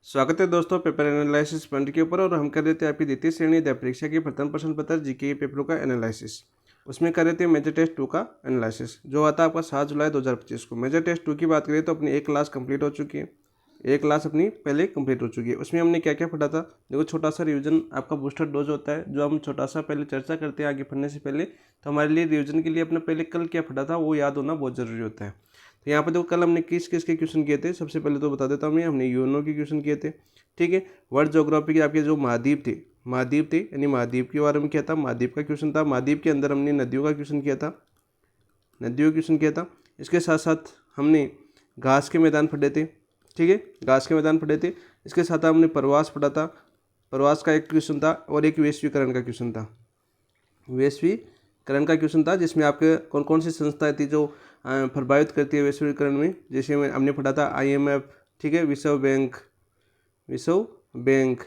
स्वागत है दोस्तों पेपर एनालिसिस पॉइंट के ऊपर। और हम कर रहे थे आपकी द्वितीय श्रेणी अध्याय परीक्षा के प्रथम प्रश्न पत्र जीके पेपरों का एनालिसिस। उसमें कर रहे थे मेजर टेस्ट 2 का एनालिसिस जो आता है आपका 7 जुलाई 2025 को। मेजर टेस्ट 2 की बात करें तो अपनी एक क्लास कंप्लीट हो चुकी है, एक क्लास अपनी पहले कंप्लीट हो चुकी है। उसमें हमने क्या क्या पढ़ा था, देखो छोटा सा रिवीजन आपका बूस्टर डोज होता है जो हम छोटा सा पहले चर्चा करते हैं आगे पढ़ने से पहले। तो हमारे लिए रिवीजन के लिए अपने पहले कल क्या पढ़ा था वो याद होना बहुत ज़रूरी होता है। तो यहाँ पर देखो कल हमने किस किस के क्वेश्चन किए थे, सबसे पहले तो बता देता हूँ मैं, हमने यूएनओ के क्वेश्चन किए थे। ठीक है, वर्ल्ड ज्योग्राफी के आपके जो महाद्वीप थे यानी महाद्वीप के बारे में क्या था, महाद्वीप का क्वेश्चन था। महाद्वीप के अंदर हमने नदियों का क्वेश्चन किया था, नदियों का क्वेश्चन किया था। इसके साथ साथ हमने घास के मैदान पढ़े थे। ठीक है, घास के मैदान पढ़े थे। इसके साथ हमने प्रवास पढ़ा था, प्रवास का एक क्वेश्चन था। और एक वैश्वीकरण का क्वेश्चन था, वैश्वीकरण का क्वेश्चन था जिसमें आपके कौन कौन सी संस्थाएं थी जो प्रभावित करती है वैश्वीकरण में। जैसे हमने पढ़ा था IMF, ठीक है, विश्व बैंक,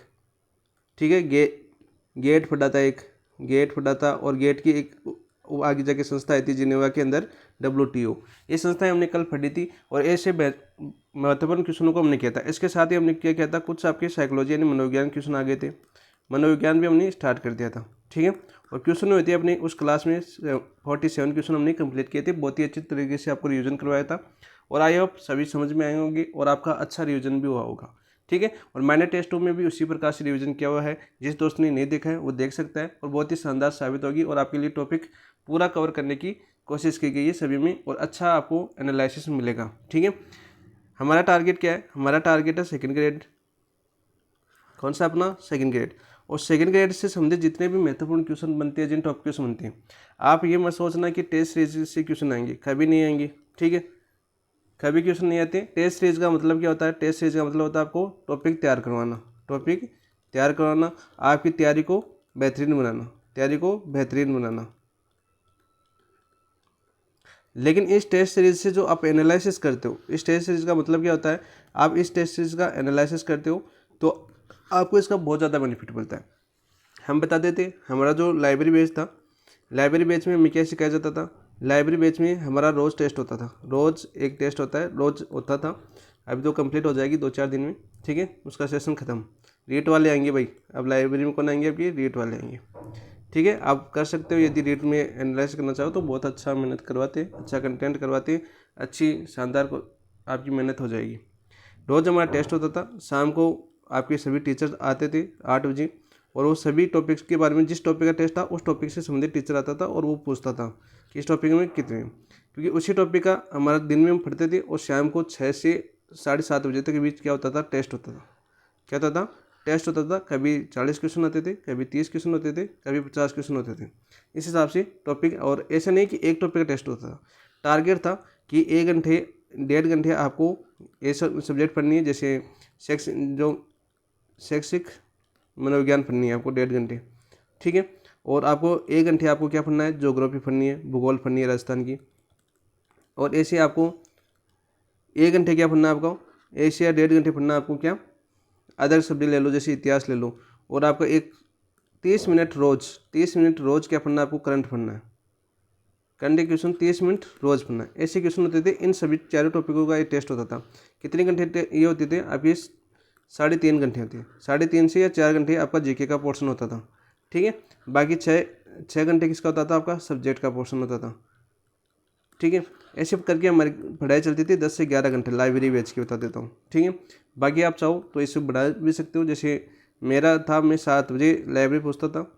ठीक है, गेट पढ़ा था, एक गेट पढ़ा था। और गेट की एक आगे जाके संस्था आई थी जिनेवा के अंदर, WTO। ये संस्थाएं हमने कल पढ़ी थी और ऐसे महत्वपूर्ण क्वेश्चनों को हमने किया था। इसके साथ ही हमने क्या किया था, कुछ आपके साइकोलॉजी यानी मनोविज्ञान क्वेश्चन आ गए थे, मनोविज्ञान भी हमने स्टार्ट कर दिया था। ठीक है, और क्वेश्चन हुए थे अपने उस क्लास में 47 क्वेश्चन हमने कंप्लीट किए थे। बहुत ही अच्छी तरीके से आपको रिवीजन करवाया था और आई होप सभी समझ में आए होंगे और आपका अच्छा रिवीजन भी हुआ होगा। ठीक है, और मैंने टेस्ट 2 में भी उसी प्रकार से रिवीजन किया हुआ है। जिस दोस्त ने नहीं देखा है वो देख सकता है और बहुत ही शानदार साबित होगी और आपके लिए टॉपिक पूरा कवर करने की कोशिश की गई है सभी में और अच्छा आपको एनालिसिस मिलेगा। ठीक है, हमारा टारगेट क्या है, हमारा टारगेट है सेकेंड ग्रेड। कौन सा अपना सेकेंड ग्रेड। और सेकेंड ग्रेड से संबंधित जितने भी महत्वपूर्ण क्वेश्चन बनते हैं, जिन टॉप क्वेश्चन बनते हैं, आप ये मत सोचना कि टेस्ट सीरीज से क्वेश्चन आएंगे, कभी नहीं आएंगे। ठीक है, कभी क्वेश्चन नहीं आते। टेस्ट सीरीज का मतलब क्या होता है, टेस्ट सीरीज का मतलब होता है आपको टॉपिक तैयार करवाना, टॉपिक तैयार करवाना, आपकी तैयारी को बेहतरीन बनाना, तैयारी को बेहतरीन बनाना। लेकिन इस टेस्ट सीरीज से जो आप एनालिसिस करते हो, इस टेस्ट सीरीज का मतलब क्या होता है, आप इस टेस्ट सीरीज का एनालिसिस करते हो तो आपको इसका बहुत ज़्यादा बेनिफिट मिलता है। हम बता देते, हमारा जो लाइब्रेरी बैच था, लाइब्रेरी बैच में हमें क्या सिखाया जाता था, लाइब्रेरी बैच में हमारा रोज़ टेस्ट होता था, रोज़ एक टेस्ट होता है, रोज़ होता था। अभी तो कंप्लीट हो जाएगी 2-4 दिन में। ठीक है, उसका सेशन ख़त्म। रीट वाले आएंगे भाई, अब लाइब्रेरी में कौन आएंगे, आपके रीट वाले आएंगे। ठीक है, आप कर सकते हो यदि रीट में एनालाइज करना चाहो तो बहुत अच्छा मेहनत करवाते, अच्छा कंटेंट करवाते, अच्छी शानदार को आपकी मेहनत हो जाएगी। रोज़ हमारा टेस्ट होता था, शाम को आपके सभी टीचर्स आते थे 8 बजे और वो सभी टॉपिक्स के बारे में, जिस टॉपिक का टेस्ट था उस टॉपिक से संबंधित टीचर आता था और वो पूछता था कि इस टॉपिक में कितने, क्योंकि उसी टॉपिक का हमारा दिन में हम पढ़ते थे और शाम को 6 से 7:30 बजे तक के बीच क्या होता था, टेस्ट होता था। क्या होता था, टेस्ट होता था। कभी 40 क्वेश्चन आते थे, कभी 30 क्वेश्चन होते थे, कभी 50 क्वेश्चन होते थे। इस हिसाब से टॉपिक, और ऐसा नहीं कि एक टॉपिक का टेस्ट होता था। टारगेट था कि 1 घंटे 1.5 घंटे आपको ये सब्जेक्ट पढ़नी है, जैसे शैक्षिक मनोविज्ञान पढ़नी है आपको 1.5 घंटे। ठीक है, और आपको 1 घंटे आपको क्या पढ़ना है, ज्योग्राफी पढ़नी है, भूगोल पढ़नी है राजस्थान की। और ऐसे आपको 1 घंटे क्या पढ़ना है आपको, ऐसे या 1.5 घंटे पढ़ना है आपको क्या, अदर सब्जेक्ट ले लो, जैसे इतिहास ले लो। और आपको 30 मिनट रोज क्या पढ़ना है आपको, करंट पढ़ना है, करंट क्वेश्चन 30 मिनट रोज पढ़ना है। ऐसे क्वेश्चन होते थे। इन सभी चारों टॉपिकों का ये टेस्ट होता था। कितने घंटे ये होते थे आपके, 3.5 घंटे होते हैं। 3.5 से या 4 घंटे आपका जीके का पोर्शन होता था। ठीक है, बाकी 6 घंटे किसका होता था, आपका सब्जेक्ट का पोर्शन होता था। ठीक है, ऐसे करके हमारी पढ़ाई चलती थी 10 से 11 घंटे, लाइब्रेरी बैच की बता देता हूँ। ठीक है, बाकी आप चाहो तो इससे बढ़ा भी सकते हो। जैसे मेरा था, मैं 7 बजे लाइब्रेरी पहुँचता था।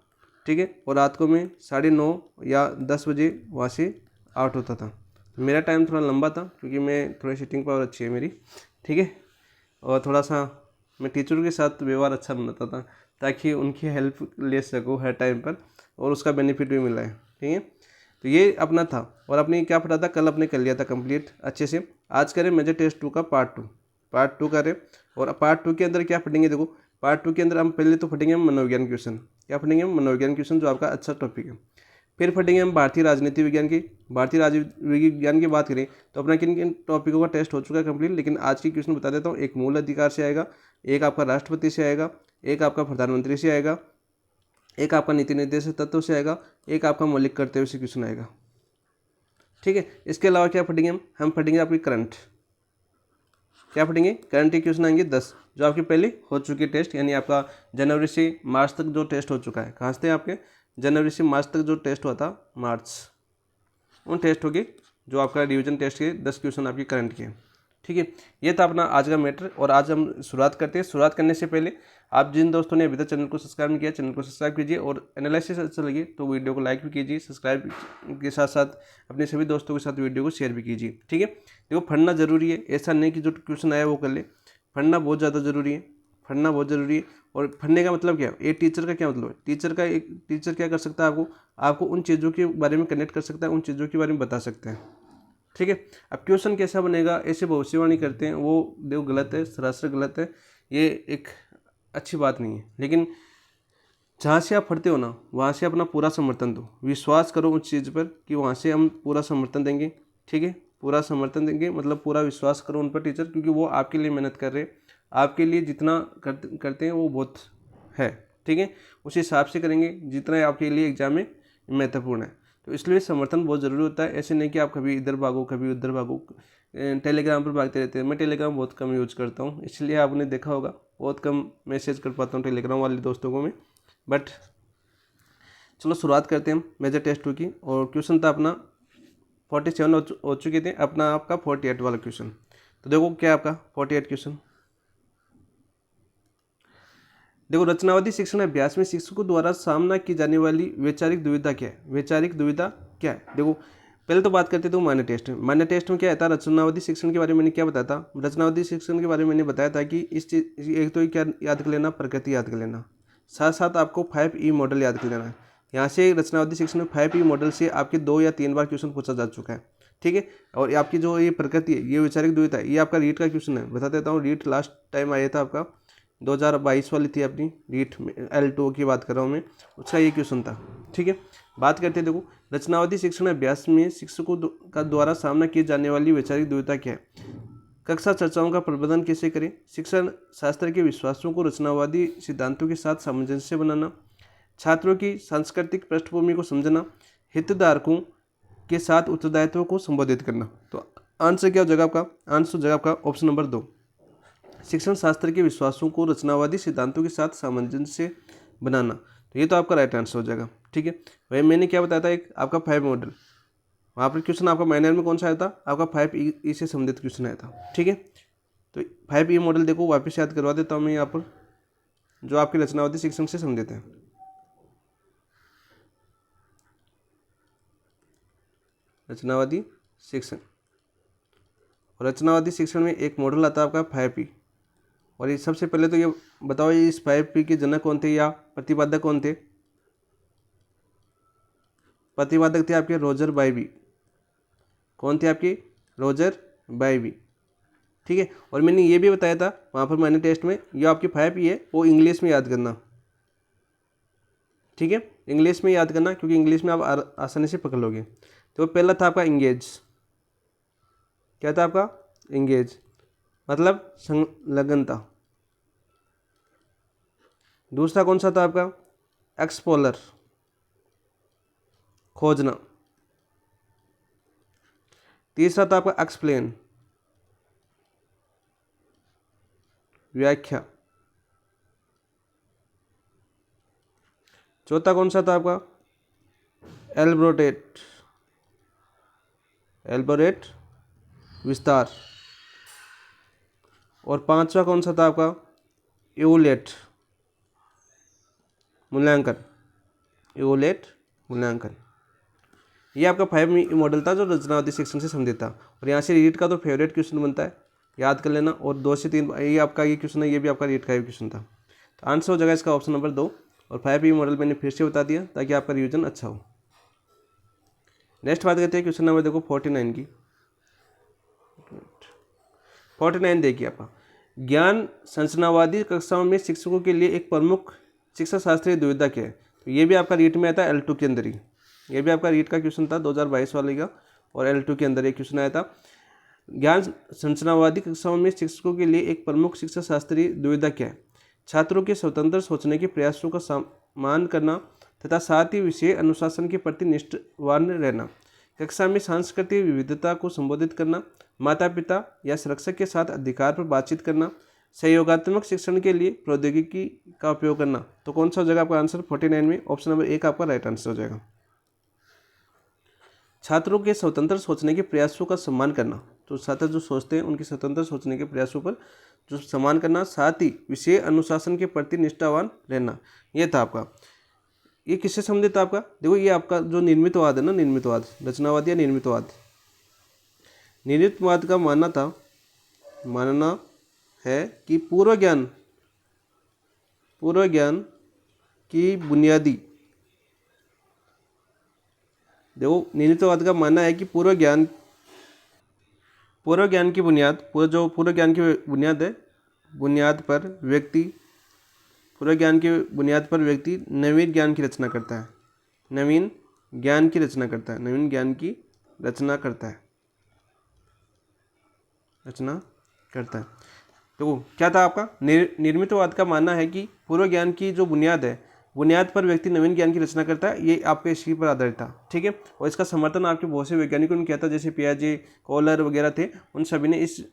ठीक है, और रात को मैं 9:30 या 10 बजे वहाँ से आउट होता था। मेरा टाइम थोड़ा लंबा था क्योंकि मैं थोड़ी सिटिंग पावर अच्छी है मेरी। ठीक है, और थोड़ा सा मैं टीचर के साथ व्यवहार अच्छा बनाता था ताकि उनकी हेल्प ले सकूँ हर टाइम पर और उसका बेनिफिट भी मिला है। ठीक है, तो ये अपना था। और अपने क्या पढ़ा था, कल अपने कर लिया था कंप्लीट अच्छे से। आज करें मेजर टेस्ट 2 का पार्ट टू करें। और पार्ट 2 के अंदर क्या पढ़ेंगे, देखो पार्ट 2 के अंदर हम पहले तो पढ़ेंगे मनोविज्ञान क्वेश्चन। क्या पढ़ेंगे, मनोविज्ञान क्वेश्चन, जो आपका अच्छा टॉपिक है। फिर पढ़ेंगे हम भारतीय राजनीति विज्ञान की। भारतीय राजनीति विज्ञान की बात करें तो अपना किन किन टॉपिकों का टेस्ट हो चुका है कंप्लीट, लेकिन आज की क्वेश्चन बता देता हूँ। एक मूल अधिकार से आएगा, एक आपका राष्ट्रपति से आएगा, एक आपका प्रधानमंत्री से आएगा, एक आपका नीति निर्देशक तत्व से आएगा, एक आपका मौलिक कर्तव्य से क्वेश्चन आएगा। ठीक है, इसके अलावा क्या पढ़ेंगे हम पढ़ेंगे आपकी करंट क्या पढ़ेंगे, करंट के क्वेश्चन आएंगे 10 जो आपके पहले हो चुके टेस्ट, यानी आपका जनवरी से मार्च तक जो टेस्ट हो चुका है। कहाँ से आपके जनवरी से मार्च तक जो टेस्ट हुआ था मार्च, उन टेस्ट हो गए जो आपका रिवीजन टेस्ट के 10 क्वेश्चन आपके करंट के। ठीक है, ये था अपना आज का मैटर। और आज हम शुरुआत करते हैं। शुरुआत करने से पहले आप जिन दोस्तों ने अभी तक चैनल को सब्सक्राइब नहीं किया, चैनल को सब्सक्राइब कीजिए और एनालिसिस अच्छा लगे तो वीडियो को लाइक भी कीजिए, सब्सक्राइब के साथ साथ अपने सभी दोस्तों के साथ वीडियो को शेयर भी कीजिए। ठीक है, देखो पढ़ना जरूरी है, ऐसा नहीं कि जो क्वेश्चन आया वो कर ले, पढ़ना बहुत ज़्यादा जरूरी है, पढ़ना बहुत जरूरी है। और पढ़ने का मतलब क्या है, एक टीचर का क्या मतलब है, टीचर क्या कर सकता है, आपको उन चीज़ों के बारे में कनेक्ट कर सकता है, उन चीज़ों के बारे में बता सकते हैं। ठीक है, अब क्वेश्चन कैसा बनेगा ऐसे भविष्यवाणी करते हैं, वो देखो गलत है, सरासर गलत है, ये एक अच्छी बात नहीं है। लेकिन जहाँ से आप पढ़ते हो ना वहाँ से अपना पूरा समर्थन दो, विश्वास करो उस चीज़ पर कि वहाँ से हम पूरा समर्थन देंगे। ठीक है, पूरा समर्थन देंगे मतलब पूरा विश्वास करो उन पर टीचर, क्योंकि वो आपके लिए मेहनत कर रहे हैं, आपके लिए जितना करते हैं वो बहुत है। ठीक है, उस हिसाब से करेंगे जितना आपके लिए एग्जाम में महत्वपूर्ण है। तो इसलिए समर्थन बहुत ज़रूरी होता है। ऐसे नहीं कि आप कभी इधर भागो कभी उधर भागो, टेलीग्राम पर भागते रहते हैं। मैं टेलीग्राम बहुत कम यूज करता हूँ, इसलिए आपने देखा होगा बहुत कम मैसेज कर पाता हूँ टेलीग्राम वाले दोस्तों को मैं। बट चलो शुरुआत करते हैं हम मेजर टेस्ट 2 की। और क्वेश्चन था अपना 47 हो चुके थे, अपना आपका 48 वाला क्वेश्चन। तो देखो क्या आपका 48 क्वेश्चन, देखो रचनावादी शिक्षण अभ्यास में शिक्षकों द्वारा सामना की जाने वाली वैचारिक दुविधा क्या है, वैचारिक दुविधा क्या है। देखो पहले तो बात करते थे मान्य टेस्ट में। मान्य टेस्ट में क्या था, रचनावादी शिक्षण के बारे में मैंने क्या बताया था, रचनावादी शिक्षण के बारे में मैंने बताया था कि इस चीज एक तो क्या याद कर लेना, प्रकृति याद कर लेना, साथ साथ आपको 5E मॉडल याद कर लेना है। यहाँ से रचनावादी शिक्षण में 5E मॉडल से आपके 2 या 3 बार क्वेश्चन पूछा जा चुका है। ठीक है, और आपकी जो ये प्रकृति है, ये वैचारिक दुविधा है, ये आपका रीट का क्वेश्चन है। बता देता हूँ, रीट लास्ट टाइम आया था आपका 2022 वाली थी अपनी रीट L2 की बात कर रहा हूँ मैं, उसका ये क्वेश्चन था। ठीक है, बात करते हैं, देखो रचनावादी शिक्षण अभ्यास में शिक्षकों का द्वारा सामना की जाने वाली वैचारिक दुविधा क्या है, कक्षा चर्चाओं का प्रबंधन कैसे करें, शिक्षण शास्त्र के विश्वासों को रचनावादी सिद्धांतों के साथ सामंजस्य बनाना, छात्रों की सांस्कृतिक पृष्ठभूमि को समझना, हितधारकों के साथ उत्तरदायित्व को संबोधित करना। तो आंसर क्या हो जाएगा आपका, आंसर हो जाएगा आपका ऑप्शन नंबर 2, शिक्षण शास्त्र के विश्वासों को रचनावादी सिद्धांतों के साथ सामंजस्य बनाना। तो ये तो आपका राइट आंसर हो जाएगा। ठीक है, वही मैंने क्या बताया था, एक आपका 5 मॉडल, वहाँ पर क्वेश्चन आपका माइनर में कौन सा आया था, आपका 5E से संबंधित क्वेश्चन आया था। ठीक है, तो 5E मॉडल देखो वापस याद करवा देता हूँ मैं यहाँ पर, जो आपके रचनावादी शिक्षण से संबंधित है। रचनावादी शिक्षण, और रचनावादी शिक्षण में एक मॉडल आता है आपका 5E। और ये सबसे पहले तो ये बताओ, ये इस 5E के जनक कौन थे या प्रतिपादक कौन थे, प्रतिपादक थे आपके रोजर बाइबी। कौन थे आपके, रोजर बाइबी। ठीक है, और मैंने ये भी बताया था वहाँ पर मैंने टेस्ट में, ये आपकी 5E है वो इंग्लिश में याद करना। ठीक है, इंग्लिश में याद करना, क्योंकि इंग्लिश में आप आसानी से पकड़ लोगे। तो पहला था आपका इंगेज, क्या था आपका, इंगेज मतलब संलग्नता। दूसरा कौन सा था आपका, एक्सप्लोरर, खोजना। तीसरा था आपका एक्सप्लेन, व्याख्या। चौथा कौन सा था आपका, एलबोरेट, एलबोरेट विस्तार। और पांचवा कौन सा था आपका, इवोलेट मूल्यांकन, इवोलेट मूल्यांकन। ये आपका 5 मॉडल था जो रचनावादी शिक्षण से संबंधित था। और यहाँ से रीट का तो फेवरेट क्वेश्चन बनता है, याद कर लेना। और 2 से 3 ये आपका ये क्वेश्चन है, ये भी आपका रीट का क्वेश्चन था। तो आंसर हो जाएगा इसका ऑप्शन नंबर 2। और 5 मॉडल मैंने फिर से बता दिया ताकि आपका रिवीजन अच्छा हो। नेक्स्ट बात करते हैं क्वेश्चन नंबर देखो 49 की। 49 देखिए आपका, ज्ञान संरचनावादी कक्षाओं में शिक्षकों के लिए एक प्रमुख शिक्षा शास्त्रीय दुविधा क्या है। तो ये भी आपका रीट में आता है L2 के अंदर ही, ये भी आपका रीट का क्वेश्चन था 2022 वाले का, और L2 के अंदर एक क्वेश्चन आया था। ज्ञान संरचनावादी कक्षाओं में शिक्षकों के लिए एक प्रमुख शिक्षा शास्त्रीय दुविधा क्या है, छात्रों के स्वतंत्र सोचने के प्रयासों का सम्मान करना तथा साथ ही विषय अनुशासन के प्रति निष्ठावान रहना, कक्षा में सांस्कृतिक विविधता को संबोधित करना, माता पिता या संरक्षक के साथ अधिकार पर बातचीत करना, सहयोगात्मक शिक्षण के लिए प्रौद्योगिकी का उपयोग करना। तो कौन सा हो जाएगा आपका आंसर 49 में? ऑप्शन नंबर 1 आपका राइट आंसर हो जाएगा। छात्रों के स्वतंत्र सोचने के प्रयासों का सम्मान करना। तो छात्र जो सोचते हैं उनके स्वतंत्र सोचने के प्रयासों पर जो सम्मान करना, साथ ही विषय अनुशासन के प्रति निष्ठावान रहना। ये था आपका। ये किससे संबंधित था आपका? देखो ये आपका जो निर्मितवाद है ना, निर्मितवाद, रचनावाद या निर्मितवाद। निर्मितवाद का मानना है कि पूर्व ज्ञान की बुनियादी, देखो निर्मितवाद का मानना है कि पूर्व ज्ञान की बुनियाद, पूर्व ज्ञान की बुनियाद है, बुनियाद पर व्यक्ति नवीन ज्ञान की रचना करता है। नवीन ज्ञान की रचना करता है। तो क्या था आपका? निर्मितवाद का मानना है कि पूर्व ज्ञान की जो बुनियाद पर व्यक्ति नवीन ज्ञान की रचना करता है। ये आपके इसी पर आधारित था, ठीक है। और इसका समर्थन आपके बहुत से वैज्ञानिकों ने किया था, जैसे पियाजे, कोहलर वगैरह थे, उन सभी ने इस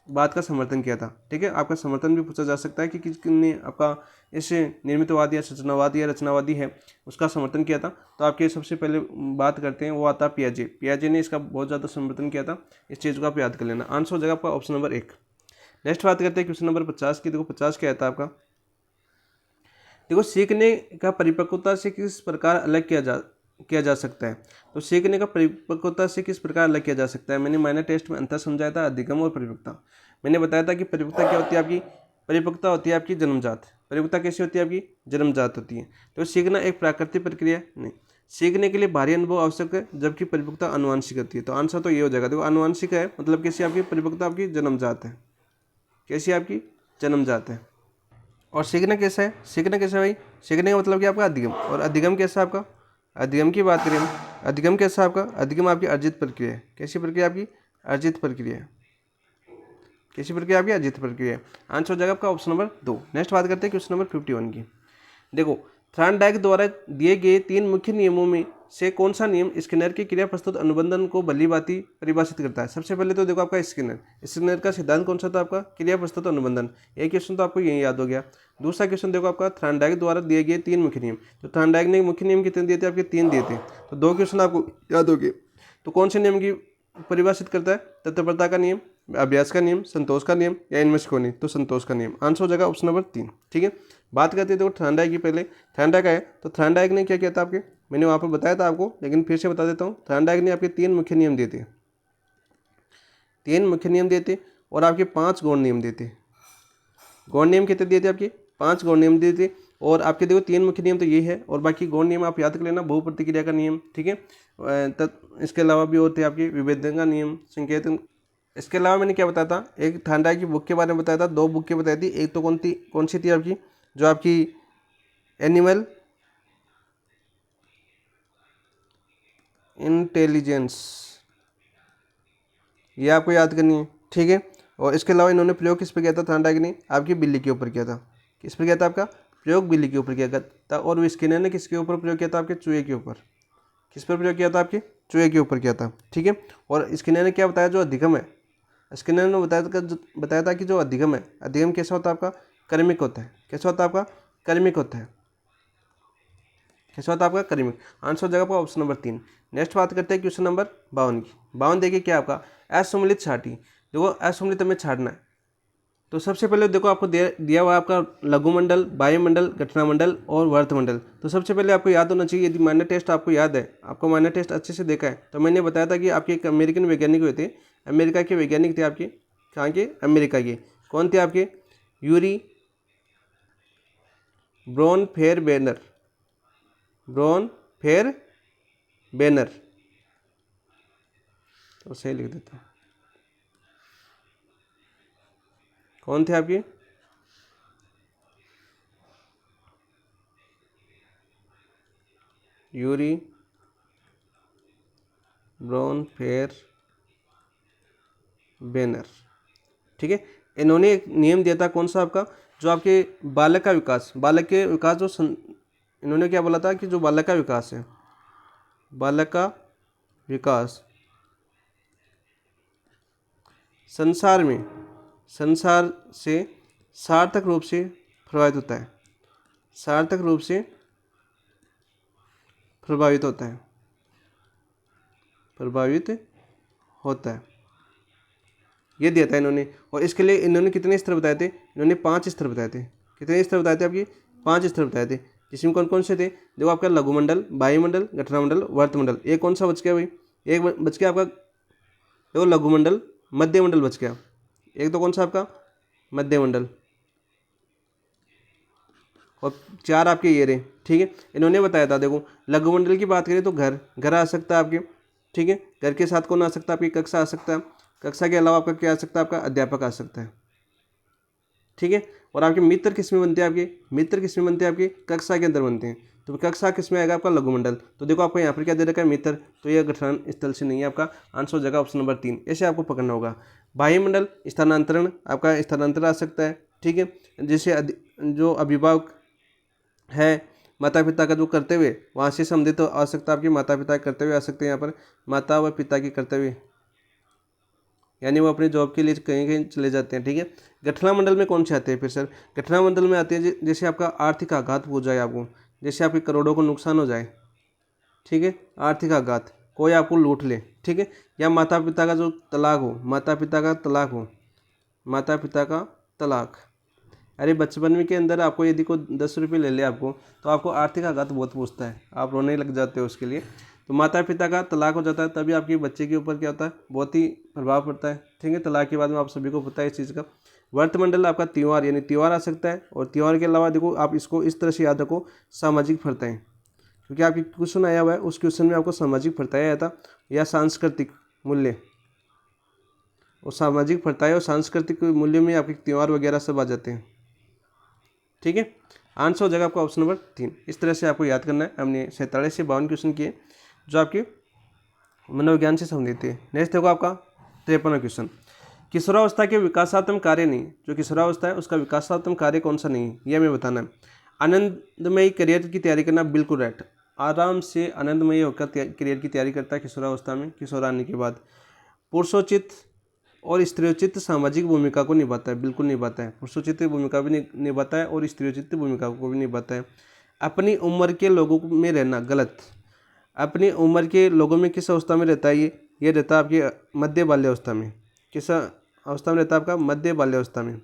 बात का समर्थन किया था, ठीक है। आपका समर्थन भी पूछा जा सकता है कि किसने आपका इस निर्मितवाद या सूचनावाद या रचनावादी है उसका समर्थन किया था। तो आपके सबसे पहले बात करते हैं वो आता पियाजे ने इसका बहुत ज़्यादा समर्थन किया था। इस चीज़ को आप याद कर लेना। आंसर हो जाएगा आपका ऑप्शन नंबर 1। नेक्स्ट बात करते हैं क्वेश्चन नंबर 50 की। देखो 50 क्या आता है आपका? देखो सीखने का परिपक्वता से किस प्रकार अलग किया जा सकता है। तो सीखने का परिपक्वता से किस प्रकार अलग किया जा सकता है? मैंने माइनर टेस्ट में अंतर समझाया था, अधिगम और परिपक्वता। मैंने बताया था कि परिपक्वता क्या होती है आपकी? परिपक्वता होती है आपकी जन्मजात। परिपक्वता कैसी होती है आपकी? जन्मजात होती है। तो सीखना एक प्राकृतिक प्रक्रिया नहीं, सीखने के लिए बाहरी अनुभव आवश्यक है, जबकि परिपक्वता अनुवांशिक होती है। तो आंसर तो ये हो जाएगा। देखो अनुवांशिक है मतलब कैसी आपकी? परिपक्वता आपकी जन्मजात है। कैसी आपकी? जन्मजात है। और सीखना कैसा है? भाई? सीखने का मतलब क्या आपका? अधिगम। और अधिगम कैसा आपका? अधिगम की बात करें हम, अधिगम कैसा आपका? अधिगम आपकी अर्जित प्रक्रिया है। कैसी प्रक्रिया आपकी? अर्जित प्रक्रिया है। कैसी प्रक्रिया आपकी? अर्जित प्रक्रिया है। आंसर हो जाएगा आपका ऑप्शन नंबर 2। नेक्स्ट बात करते हैं क्वेश्चन नंबर 51 की। देखो थॉर्नडाइक द्वारा दिए गए 3 मुख्य नियमों में से कौन सा नियम स्किनर की क्रिया प्रस्तुत अनुबंधन को भलीभांति परिभाषित करता है? सबसे पहले तो देखो आपका स्किनर का सिद्धांत कौन सा था आपका? क्रिया प्रस्तुत अनुबंधन। एक क्वेश्चन तो आपको यही याद हो गया। दूसरा क्वेश्चन देखो आपका थॉर्नडाइक द्वारा दिए गए 3 मुख्य नियम। तो थॉर्नडाइक ने मुख्य नियम कितने दिए थे आपके? 3 दिए थे। तो 2 क्वेश्चन आपको याद हो गए। तो कौन से नियम की परिभाषित करता है? तत्परता का नियम, अभ्यास का नियम, संतोष का नियम या इनमें से कोई नहीं? तो संतोष का नियम। आंसर हो जाएगा ऑप्शन नंबर 3, ठीक है। बात करते हैं देखो थॉर्नडाइक की। पहले थॉर्नडाइक है तो थॉर्नडाइक ने क्या किया था आपके? मैंने वहाँ पर बताया था आपको, लेकिन फिर से बता देता हूँ। थॉर्नडाइक ने आपके 3 मुख्य नियम दिए थे, 3 मुख्य नियम दिए थे और आपके 5 गौण नियम दिए थे। गौण नियम कितने दिए थे आपके? 5 गौण नियम दिए थे। और आपके देखो 3 मुख्य नियम तो ये है, और बाकी गौण नियम आप याद कर लेना। बहुप्रतिक्रिया का नियम, ठीक है। इसके अलावा भी और थे आपके विभेदन का नियम, संकेतन। इसके अलावा मैंने क्या बताया था? एक थॉर्नडाइक की बुक के बारे में बताया था, 2 बुक की बताई थी। एक तो कौन सी थी आपकी? जो आपकी एनिमल इंटेलिजेंस, ये आपको याद करनी है, ठीक है। और इसके अलावा इन्होंने प्रयोग किस पर किया था? थॉर्नडाइक ने आपकी बिल्ली के ऊपर किया था। किस पर किया था आपका? प्रयोग बिल्ली के ऊपर किया था। और स्किनर ने किसके ऊपर प्रयोग किया था? आपके चूहे के ऊपर। किस पर प्रयोग किया था? आपके चूहे के ऊपर किया था, ठीक है। और स्किनर ने क्या बताया? जो अधिगम है, स्किनर ने बताया था कि जो अधिगम है, अधिगम कैसा होता है आपका? कर्मिक होता है। कैसा होता है आपका? कर्मिक होता है। कैसा होता है आपका? कर्मिक। आंसर हो जाएगा आपका ऑप्शन नंबर 3। नेक्स्ट बात करते हैं क्वेश्चन नंबर 52 की। 52 देखिए क्या आपका? असम्मिलित छाटी। देखो असम्मिलित हमें छाटना है। तो सबसे पहले देखो आपको दिया हुआ आपका लघुमंडल, वायुमंडल, घटनामंडल और वर्तमंडल। तो सबसे पहले आपको याद होना चाहिए, यदि माइनर टेस्ट आपको याद है, आपको माइनर टेस्ट अच्छे से देखा है, तो मैंने बताया था कि आपके एक अमेरिकन वैज्ञानिक हुए थे। अमेरिका के वैज्ञानिक थे आपके। कहाँ के? अमेरिका के। कौन थे आपके? यूरी ब्रोनफेरबेनर। तो सही लिख देता हूँ। कौन थे आपके? यूरी ब्रोनफेरबेनर, ठीक है। इन्होंने एक नियम दिया था, कौन सा आपका? जो आपके बालक का विकास, इन्होंने क्या बोला था कि जो बालक का विकास है, बालक का विकास संसार से सार्थक रूप से प्रभावित होता है, सार्थक रूप से प्रभावित होता है, प्रभावित होता है, ये दिया था इन्होंने। और इसके लिए इन्होंने कितने स्तर बताए थे? इन्होंने 5 स्तर बताए थे। कितने स्तर बताए थे आपकी? 5 स्तर बताए थे, जिसमें कौन कौन से थे? देखो आपका लघुमंडल, वायुमंडल, गठनमंडल, वर्तमंडल। एक कौन सा बच गया भाई? एक बच गया आपका, देखो लघुमंडल, मध्यमंडल बच गया। एक तो कौन सा आपका? मध्यमंडल। और 4 आपके ये रहे, ठीक है। इन्होंने बताया था, देखो लघुमंडल की बात करें तो घर आ सकता है आपके, ठीक है। घर के साथ कौन आ सकता है? आपकी कक्षा आ सकता है। कक्षा के अलावा आपका क्या आ सकता है? आपका अध्यापक आ सकता है, ठीक है। और आपके मित्र किस में बनते हैं? आपके मित्र किस में बनते हैं? आपकी कक्षा के अंदर बनते हैं। तो कक्षा किस में आएगा? आपका लघुमंडल। तो देखो आपको यहाँ पर क्या दे रखा है? मित्र। तो यह गठन स्थल से नहीं है, आपका आंसर हो जाएगा ऑप्शन नंबर 3। ऐसे आपको पकड़ना होगा। वायुमंडल, स्थानांतरण, आपका स्थानांतरण आ सकता है, ठीक है। जैसे जो अभिभावक है, माता पिता का जो कर्तव्य, वहाँ से संबंधित तो आ सकता है। आपके माता पिता के कर्तव्य आ सकते हैं यहाँ पर, माता व पिता के कर्तव्य, यानी वो अपने जॉब के लिए कहीं कहीं चले जाते हैं, ठीक है। गठला मंडल में कौन से आते हैं फिर सर? गठला मंडल में आते हैं जैसे आपका आर्थिक आघात हो जाए आपको, जैसे आपके करोड़ों को नुकसान हो जाए, ठीक है। आर्थिक आघात, कोई आपको लूट ले, ठीक है। या माता पिता का जो तलाक हो, माता पिता का तलाक हो, माता पिता का तलाक। अरे बचपन में के अंदर आपको यदि को 10 रुपये ले ले आपको, तो आपको आर्थिक आघात बहुत पहुँचता है, आप रोने लग जाते हो उसके लिए। तो माता पिता का तलाक हो जाता है, तभी आपके बच्चे के ऊपर क्या होता है? बहुत ही प्रभाव पड़ता है, ठीक है। तलाक के बाद में आप सभी को पता है इस चीज़ का। वर्तमंडल आपका त्यौहार, यानी त्यौहार आ सकता है। और त्यौहार के अलावा देखो आप इसको इस तरह से याद रखो, सामाजिक प्रथाएं, क्योंकि आपकी क्वेश्चन आया हुआ है, उस क्वेश्चन में आपको सामाजिक प्रथाएं आया था, या सांस्कृतिक मूल्य। और सामाजिक प्रथाएं और सांस्कृतिक मूल्य में आपके त्यौहार वगैरह सब आ जाते हैं, ठीक है। आंसर हो जाएगा आपका ऑप्शन नंबर 3। इस तरह से आपको याद करना है। हमने 47 से 52 क्वेश्चन किए जो आपके मनोविज्ञान से संबंधित थे। नेक्स्ट देखो आपका 53वां क्वेश्चन, किशोरावस्था के विकासात्मक कार्य नहीं, जो किशोरावस्था है उसका विकासात्मक कार्य कौन सा नहीं है, यह हमें बताना है। आनंदमयी करियर की तैयारी करना, बिल्कुल राइट। आराम से आनंदमयी होकर करियर की तैयारी करता है किशोरावस्था में, किशोर आने के बाद। पुरुषोचित और स्त्रियोचित सामाजिक भूमिका को निभाता है, बिल्कुल निभाता है। पुरुषोचित भूमिका भी निभाता है और स्त्रियोचित भूमिका को भी निभाता है। अपनी उम्र के लोगों में रहना, गलत। अपनी उम्र के लोगों में किस अवस्था में रहता है? ये रहता है आपकी मध्य बाल्यावस्था में। किस अवस्था में रहता है? आपका मध्य बाल्यावस्था में।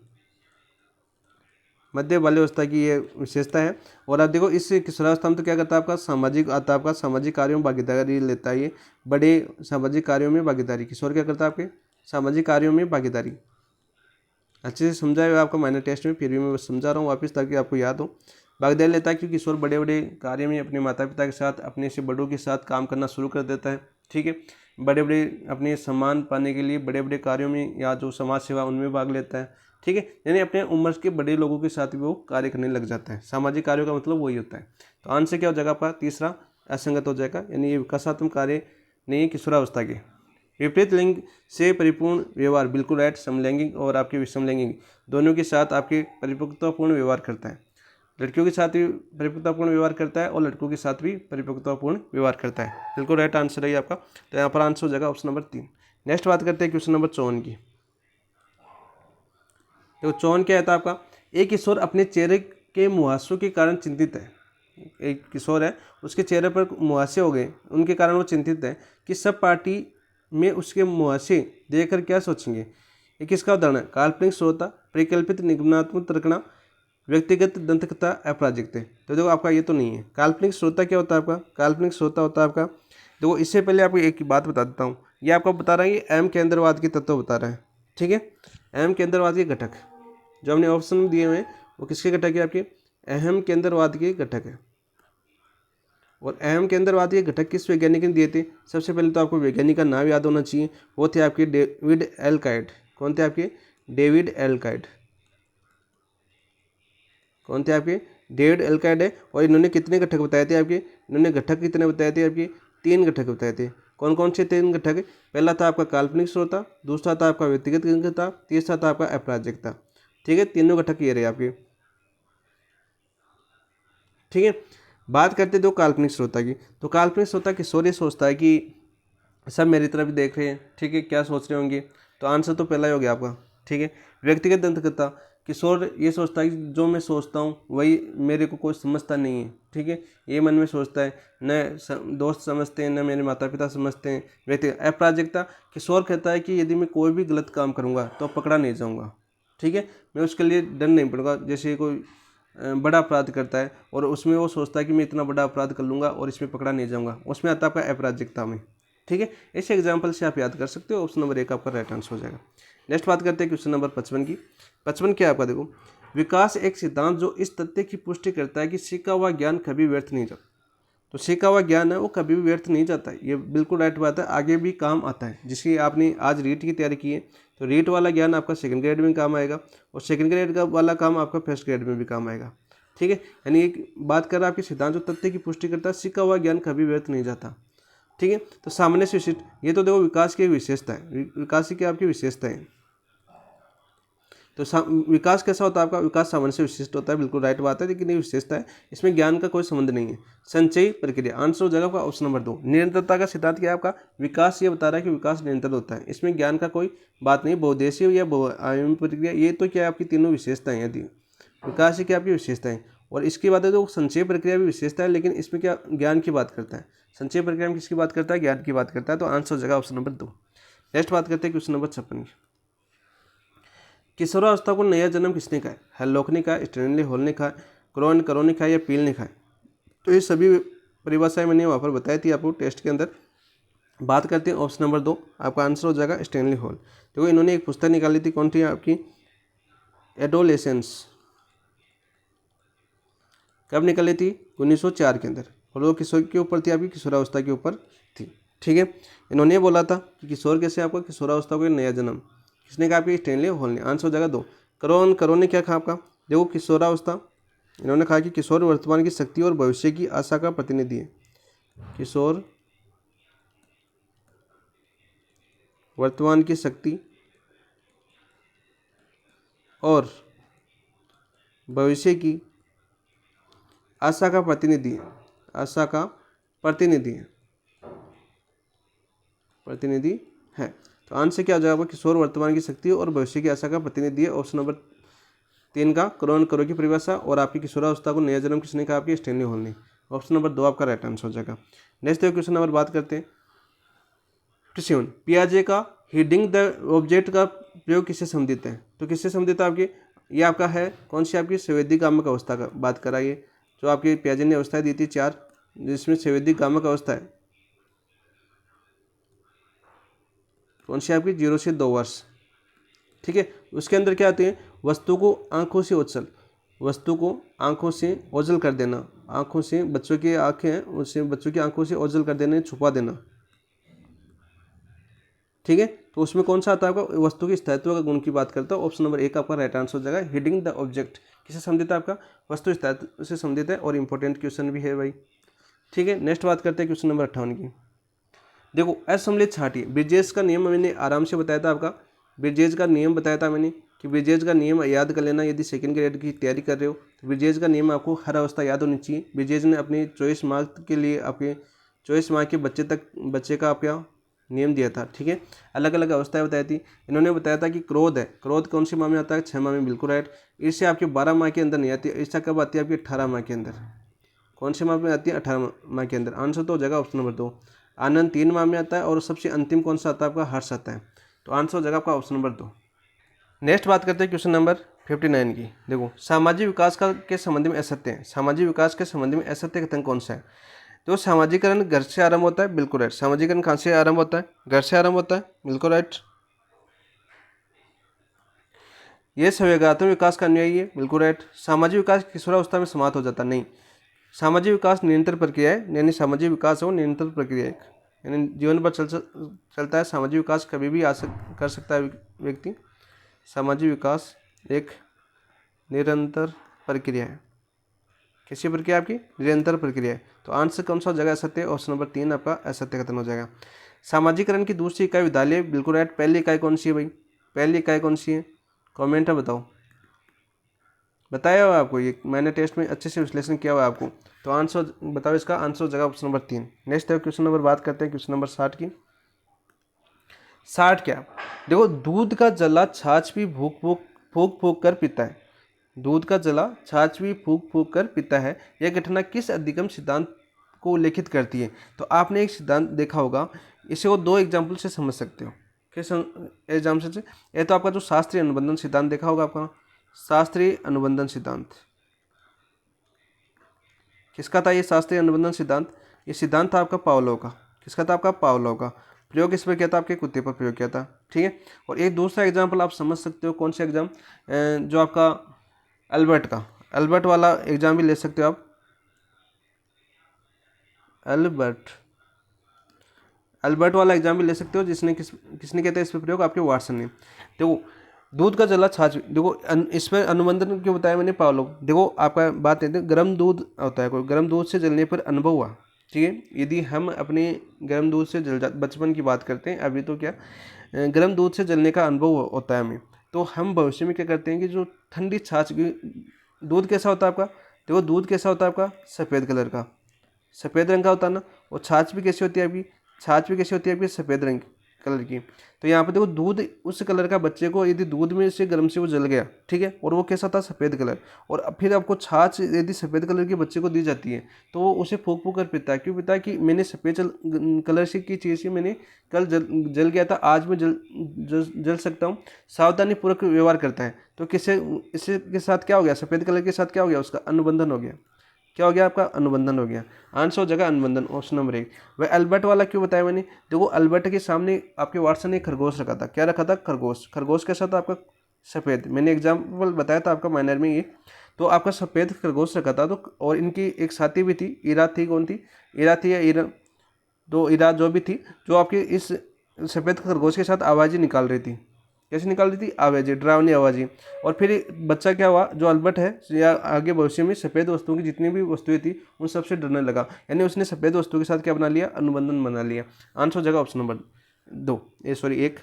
मध्य बाल्यावस्था की ये विशेषता है। और आप देखो इस किशोरावस्था में तो क्या करता है? आपका सामाजिक आता है, आपका सामाजिक कार्यों में भागीदारी लेता है। ये बड़े सामाजिक कार्यों में भागीदारी, किशोर क्या करता है? आपके सामाजिक कार्यों में भागीदारी। अच्छे से समझाया हुआ आपका माइनर टेस्ट में, फिर भी मैं बस समझा रहा हूँ वापस ताकि आपको याद हो। भागीदारी लेता है क्योंकि किशोर बड़े बड़े कार्य में अपने माता पिता के साथ, अपने से बड़ों के साथ काम करना शुरू कर देता है, ठीक है। बड़े बड़े अपने सम्मान पाने के लिए बड़े बड़े कार्यों में, या जो समाज सेवा उनमें भाग लेता है, ठीक है। यानी अपने उम्र के बड़े लोगों के साथ भी वो कार्य करने लग जाता है। सामाजिक कार्यों का मतलब वही होता है। तो आंसर क्या हो जाएगा आपका? तीसरा असंगत हो जाएगा, यानी ये विकासात्मक कार्य नहीं है किशोरावस्था के। विपरीत लिंग से परिपूर्ण व्यवहार, बिल्कुल राइट। समलैंगिक और आपके विषमलैंगिक दोनों के साथ आपके परिपक्वतापूर्ण व्यवहार करता है। लड़कियों के साथ भी परिपक्वतापूर्ण व्यवहार करता है और लड़कों के साथ भी परिपक्वतापूर्ण व्यवहार करता है। बिल्कुल राइट आंसर है आपका। तो यहाँ पर आंसर हो जाएगा ऑप्शन नंबर 3। नेक्स्ट बात करते हैं क्वेश्चन नंबर 54 की। तो 54 क्या है आपका? एक किशोर अपने चेहरे के मुहासों के कारण चिंतित है। एक किशोर है, उसके चेहरे पर मुहासे हो गए, उनके कारण वो चिंतित है कि सब पार्टी में उसके मुहासे देखकर क्या सोचेंगे। ये किसका उदाहरण है? काल्पनिक श्रोता, परिकल्पित निगमनात्मक तर्कणा, व्यक्तिगत दंतकथा, अपराजिकता। तो देखो आपका ये तो नहीं है। काल्पनिक श्रोता क्या होता है आपका? काल्पनिक श्रोता होता है आपका, देखो इससे पहले आपको एक बात बता देता हूँ। ये आपको बता रहा है कि एम केंद्रवाद के तत्व बता रहा है, ठीक है। एम केंद्रवाद के घटक जो हमने ऑप्शन दिए हुए हैं वो किसके घटक है? आपके अहम केंद्रवाद के घटक है। और अहम केंद्रवाद के घटक किस वैज्ञानिक ने दिए थे? सबसे पहले तो आपको वैज्ञानिक का नाम याद होना चाहिए, वो थे आपके डेविड एल्काइट। कौन थे आपके? डेविड एल्काइट। कौन थे आपके? डेविड एल्काइट है। और इन्होंने कितने घटक बताए थे आपके? इन्होंने घटक कितने बताए थे आपके? 3 घटक बताए थे। कौन कौन से 3 घटक? पहला था आपका काल्पनिक श्रोता, दूसरा था आपका व्यक्तिगत दंतकथा, तीसरा था आपका अपराजिकता, ठीक है। तीनों घटक ये रहे आपके, ठीक है। बात करते दो काल्पनिक श्रोता की। तो काल्पनिक श्रोता किशोर ये सोचता है कि सब मेरी तरफ देख रहे हैं, ठीक है, क्या सोच रहे होंगे? तो आंसर तो पहला ही हो गया आपका। ठीक है। व्यक्तिगत दंतकथा, किशोर ये सोचता है कि जो मैं सोचता हूँ वही मेरे को कोई समझता नहीं है। ठीक है, ये मन में सोचता है, न दोस्त समझते हैं, न मेरे माता पिता समझते हैं। व्यक्ति अपराजिकता, किशोर कहता है कि यदि मैं कोई भी गलत काम करूँगा तो पकड़ा नहीं जाऊँगा। ठीक है, मैं उसके लिए डर नहीं पड़ूंगा। जैसे कोई बड़ा अपराध करता है और उसमें वो सोचता है कि मैं इतना बड़ा अपराध कर लूँगा और इसमें पकड़ा नहीं जाऊँगा, उसमें आता है आपका अपराजिकता में। ठीक है, ऐसे एग्जाम्पल से आप याद कर सकते हो। ऑप्शन नंबर 1 आपका राइट आंसर हो जाएगा। नेक्स्ट बात करते हैं क्वेश्चन नंबर 55 की। 55 क्या है आपका, देखो, विकास एक सिद्धांत जो इस तथ्य की पुष्टि करता है कि सीखा हुआ ज्ञान कभी व्यर्थ नहीं जाता। तो सीखा हुआ ज्ञान है वो कभी भी व्यर्थ नहीं जाता है, ये बिल्कुल राइट बात है, आगे भी काम आता है। जिसकी आपने आज रीट की तैयारी की है तो रीट वाला ज्ञान आपका सेकंड ग्रेड में काम आएगा और सेकंड ग्रेड का वाला काम आपका फर्स्ट ग्रेड में भी काम आएगा। ठीक है, यानी एक बात कर रहा है आपके सिद्धांत जो तथ्य की पुष्टि करता है, सीखा हुआ ज्ञान कभी व्यर्थ नहीं जाता। ठीक है, तो सामान्य से विशिष्ट, ये तो देखो विकास की विशेषता है, विकास की आपकी विशेषता है। तो विकास कैसा होता है आपका, विकास सामान्य से विशिष्ट होता है, बिल्कुल राइट बात है, लेकिन ये विशेषता है, इसमें ज्ञान का कोई संबंध नहीं है। संचयी प्रक्रिया, आंसर हो जाएगा आपका ऑप्शन नंबर 2। निरंतरता का सिद्धांत क्या है आपका, विकास ये बता रहा है कि विकास निरंतर होता है, इसमें ज्ञान का कोई बात नहीं। बहुउद्देशीय या बहुआयामी प्रक्रिया, ये तो क्या है आपकी तीनों विशेषताएं यदि विकास की आपकी विशेषताएं। और इसकी बात है तो संचय प्रक्रिया भी विशेषता है, लेकिन इसमें क्या ज्ञान की बात करता है। संचय प्रक्रिया में किसकी बात करता है, ज्ञान की बात करता है, तो आंसर हो जाएगा ऑप्शन नंबर 2। नेक्स्ट बात करते हैं क्वेश्चन नंबर 56 की। किशोरावस्था को नया जन्म किसने कहा है, हेलोक ने कहा, स्टैनली हॉल ने कहा, करो ने कहा या पील ने कहा। तो ये सभी परिभाषाएं मैंने वहाँ पर बताई थी आपको टेस्ट के अंदर। बात करते हैं ऑप्शन नंबर 2, आपका आंसर हो जाएगा स्टैनली हॉल। देखो इन्होंने एक पुस्तक निकाली थी, कौन थी आपकी, एडोलेसेंस। कब निकाली थी, 1904 के अंदर, और वो किशोर के ऊपर थी, आपकी किशोरावस्था के ऊपर थी। ठीक है, इन्होंने बोला था कि किशोर कैसे आपका, किशोरावस्था को नया जन्म किसने कहा, आपकी स्टैनली हॉल ने। आंसर हो जाएगा 2। करो ने क्या कहा आपका, देखो किशोरावस्था, इन्होंने कहा कि किशोर वर्तमान की शक्ति और भविष्य की आशा का प्रतिनिधि है। किशोर वर्तमान की शक्ति और भविष्य की आशा का प्रतिनिधि है, आशा का प्रतिनिधि है, प्रतिनिधि है। तो आंसर क्या हो जाएगा, किशोर वर्तमान की शक्ति और भविष्य की आशा का प्रतिनिधि है। ऑप्शन नंबर 3 का करो की परिभाषा। और आपकी किशोरावस्था को नया जन्म किसने कहा, आपकी स्टैनली हॉल ने। ऑप्शन नंबर 2 आपका राइट आंसर हो जाएगा। नेक्स्ट क्वेश्चन नंबर बात करते हैं 57। पियाजे का हीडिंग द ऑब्जेक्ट का प्रयोग किससे संबंधित है, तो किससे संबंधित है आपकी, ये आपका है कौन सी, आपकी संवेदी कामक अवस्था का बात कराइए। जो आपकी पियाजे ने अवस्थाएं दी थी 4, जिसमें संवेदी कामक अवस्था है कौन सी, आपकी 0 से 2 वर्ष। ठीक है, उसके अंदर क्या आती है, वस्तु को आंखों से ओझल, वस्तु को आंखों से ओझल कर देना, आंखों से बच्चों की आंखें हैं उससे बच्चों की आंखों से ओझल कर देना, छुपा देना। ठीक है, तो उसमें कौन सा आता है आपका, वस्तु के स्थायित्व का गुण की बात करता है। ऑप्शन नंबर 1 आपका राइट आंसर हो जाएगा। हिडिंग द ऑब्जेक्ट किससे संबंधित है, आपका वस्तु स्थायित्व से संबंधित है, और इंपॉर्टेंट क्वेश्चन भी है भाई। ठीक है, नेक्स्ट बात करते हैं क्वेश्चन नंबर 58 की। देखो असम्मिलित छांटिए, ब्रिजेश का नियम मैंने आराम से बताया था आपका, ब्रिजेश का नियम बताया था मैंने कि ब्रिजेश का नियम याद कर लेना। यदि सेकंड ग्रेड की तैयारी कर रहे हो तो ब्रिजेश का नियम आपको हर अवस्था याद होनी चाहिए। ब्रिजेश ने अपने 24 मार्क के लिए आपके 24 मार्क के बच्चे का आपका नियम दिया था। ठीक है, अलग अलग अवस्थाएं बताई थी। इन्होंने बताया था कि क्रोध है, क्रोध कौन से माह में आता है, 6 माह में, बिल्कुल राइट। ईर्ष्या आपके 12 माह के अंदर नहीं आती, ईर्ष्या कब आती है, आपके 18 माह के अंदर। कौन से माह में आती है, 18 माह के अंदर। आंसर तो हो जाएगा ऑप्शन नंबर 2। आनंद 3 माह में आता है, और सबसे अंतिम कौन सा आता है, आपका हर्ष आता है। तो आंसर हो जाएगा आपका ऑप्शन नंबर 2। नेक्स्ट बात करते हैं क्वेश्चन नंबर 59 की। देखो सामाजिक विकास का के संबंध में असत्य है, सामाजिक विकास के संबंध में असत्य कथन कौन सा है। तो सामाजिकरण घर से आरंभ होता है, बिल्कुल राइट। सामाजिकरण कहाँ से आरंभ होता है, घर से आरंभ होता है, बिल्कुल राइट। ये संवेगात्मक विकास का अन्वयी है, बिल्कुल राइट। सामाजिक विकास किशोरावस्था में समाप्त हो जाता नहीं, सामाजिक विकास निरंतर प्रक्रिया है, यानी सामाजिक विकास है वो निरंतर प्रक्रिया है, यानी जीवन भर चलता है। सामाजिक विकास कभी भी कर सकता है व्यक्ति। सामाजिक विकास एक निरंतर प्रक्रिया है, किसी प्रक्रिया आपकी निरंतर प्रक्रिया है। तो आंसर कौन सा हो जाएगा, असत्य। ऑप्शन नंबर 3 आपका असत्य कथन हो जाएगा। सामाजिकरण की दूसरी इकाई विद्यालय, बिल्कुल राइट। पहली इकाई कौन सी है भाई, पहली इकाई कौन सी है, कमेंट है बताओ। बताया हुआ आपको, ये मैंने टेस्ट में अच्छे से विश्लेषण किया हुआ आपको। तो आंसर बताओ, इसका आंसर हो जाएगा ऑप्शन नंबर 3। नेक्स्ट है क्वेश्चन नंबर बात करते हैं क्वेश्चन नंबर 60 की। 60 क्या? देखो, दूध का जला छाछ भी फूक फूक कर पीता है। दूध का जला छाछ भी फूक फूक कर पीता है, यह घटना किस अधिगम सिद्धांत को उल्लेखित करती है? तो आपने एक सिद्धांत देखा होगा, इसे वो 2 एग्जाम्पल से समझ सकते हो। किस एग्जाम्पल से? ये तो आपका जो शास्त्रीय अनुबंधन सिद्धांत देखा होगा आपका, शास्त्रीय अनुबंधन सिद्धांत किसका था? ये शास्त्रीय अनुबंधन सिद्धांत, ये सिद्धांत था आपका पावलोव का। किसका था? आपका पावलोव का। प्रयोग किस पर किया था? आपके कुत्ते पर प्रयोग किया था। ठीक है। और एक दूसरा एग्जाम्पल आप समझ सकते हो, कौन सा एग्जाम? जो आपका अल्बर्ट का, अल्बर्ट वाला एग्जाम भी ले सकते हो आप। अल्बर्ट वाला एग्जाम भी ले सकते हो, जिसने किसने किया था इस पर प्रयोग? आपके वाटसन ने। देखो, दूध का जला छाछ, देखो इस पर अनुबंधन क्यों बताया मैंने? पावलोव। देखो आपका बात है, गर्म दूध होता है, कोई गर्म दूध से जलने पर अनुभव हुआ। ठीक है। यदि हम अपने गर्म दूध से बचपन की बात करते हैं, अभी तो क्या गर्म दूध से जलने का अनुभव होता है हमें, तो हम भविष्य में क्या करते हैं कि जो ठंडी छाछ की, दूध कैसा होता है आपका? देखो, दूध कैसा होता है आपका? सफ़ेद कलर का, सफ़ेद रंग का होता है ना। और छाछ भी कैसी होती है आपकी? छाछ भी कैसी होती है आपकी? सफ़ेद रंग कलर की। तो यहाँ पर देखो, दूध उस कलर का बच्चे को, यदि दूध में से गर्म से वो जल गया, ठीक है, और वो कैसा था? सफ़ेद कलर। और अब फिर आपको छाछ यदि सफ़ेद कलर के बच्चे को दी जाती है, तो वो उसे फूक फूक कर पीता है। क्यों पीता है? कि मैंने सफ़ेद कलर से की चीज़ से मैंने कल जल गया था, आज मैं जल सकता हूँ, सावधानीपूर्वक व्यवहार करता है। तो किससे, इससे के साथ क्या हो गया? सफ़ेद कलर के साथ क्या हो गया? उसका अनुबंधन हो गया। क्या हो गया? आपका अनुबंधन हो गया। आंसर हो जाएगा अनुबंधन, ऑप्शन नंबर 1। वह अल्बर्ट वाला क्यों बताया मैंने? देखो, अल्बर्ट के सामने आपके वाटसन ने खरगोश रखा था। क्या रखा था? खरगोश। खरगोश के साथ आपका सफ़ेद, मैंने एग्जाम्पल बताया था आपका माइनर में ये। तो आपका सफ़ेद खरगोश रखा था। तो और इनकी एक साथी भी थी, ईरा थी। कौन थी? ईरा थी या ईरा, तो ईरा जो भी थी, जो आपके इस सफ़ेद खरगोश के साथ आवाज़ें निकाल रही थी। कैसे निकाल रही थी? आवाज़ें, डरावनी आवाज़ें। और फिर बच्चा क्या हुआ, जो अल्बर्ट है, या आगे भविष्य में सफ़ेद वस्तुओं की जितनी भी वस्तुएं थी उन सबसे डरने लगा। यानी उसने सफ़ेद वस्तु के साथ क्या बना लिया? अनुबंधन बना लिया। आंसर हो जाएगा ऑप्शन नंबर 2, 1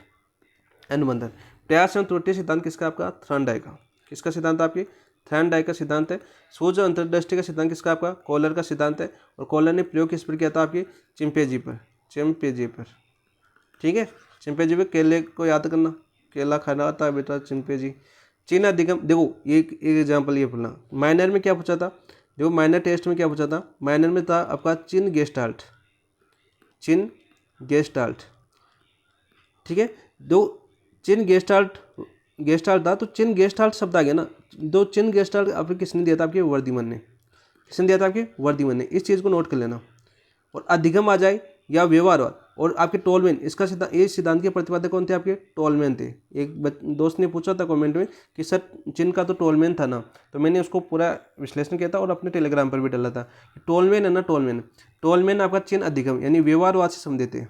अनुबंधन। प्रयास एवं त्रुटि सिद्धांत किसका? आपका थॉर्नडाइक का। किसका सिद्धांत? आपके थॉर्नडाइक का सिद्धांत है। सूर्य अंतर्दृष्टि का सिद्धांत किसका? आपका कॉलर का सिद्धांत है। और कॉलर ने प्रयोग किस पर किया था? आपके चिंपैंजी पर। चिंपैंजी पर, ठीक है। चिंपैंजी पे केले को याद करना, केला खाना आता है बेटा चिंपैंजी। चीन अधिगम, देखो ये एक एग्जाम्पल ये बोलना, माइनर में क्या पूछा था? देखो माइनर टेस्ट में क्या पूछा था? माइनर में था आपका चिन गेस्टाल्ट, चिन गेस्टाल्ट, ठीक है। दो चिन गेस्टाल्ट, गेस्टाल्ट था, तो चिन गेस्टाल्ट शब्द आ गया ना। दो चिन गेस्टाल्ट आपको किसने दिया था? आपके वर्धमान ने। किसने दिया था? आपके वर्धमान ने। इस चीज़ को नोट कर लेना। और अधिगम आ जाए या व्यवहारवाद, और आपके टोलमैन, इसका सिद्धांत, ये सिद्धांत के प्रतिपादक कौन थे? आपके टोलमैन थे। एक दोस्त ने पूछा था कमेंट में कि सर चिन का तो टोलमैन था ना, तो मैंने उसको पूरा विश्लेषण किया था और अपने टेलीग्राम पर भी डाला था। टोलमैन है ना, टोलमैन, टोलमैन आपका चिन अधिगम यानी व्यवहारवाद से समझते हैं।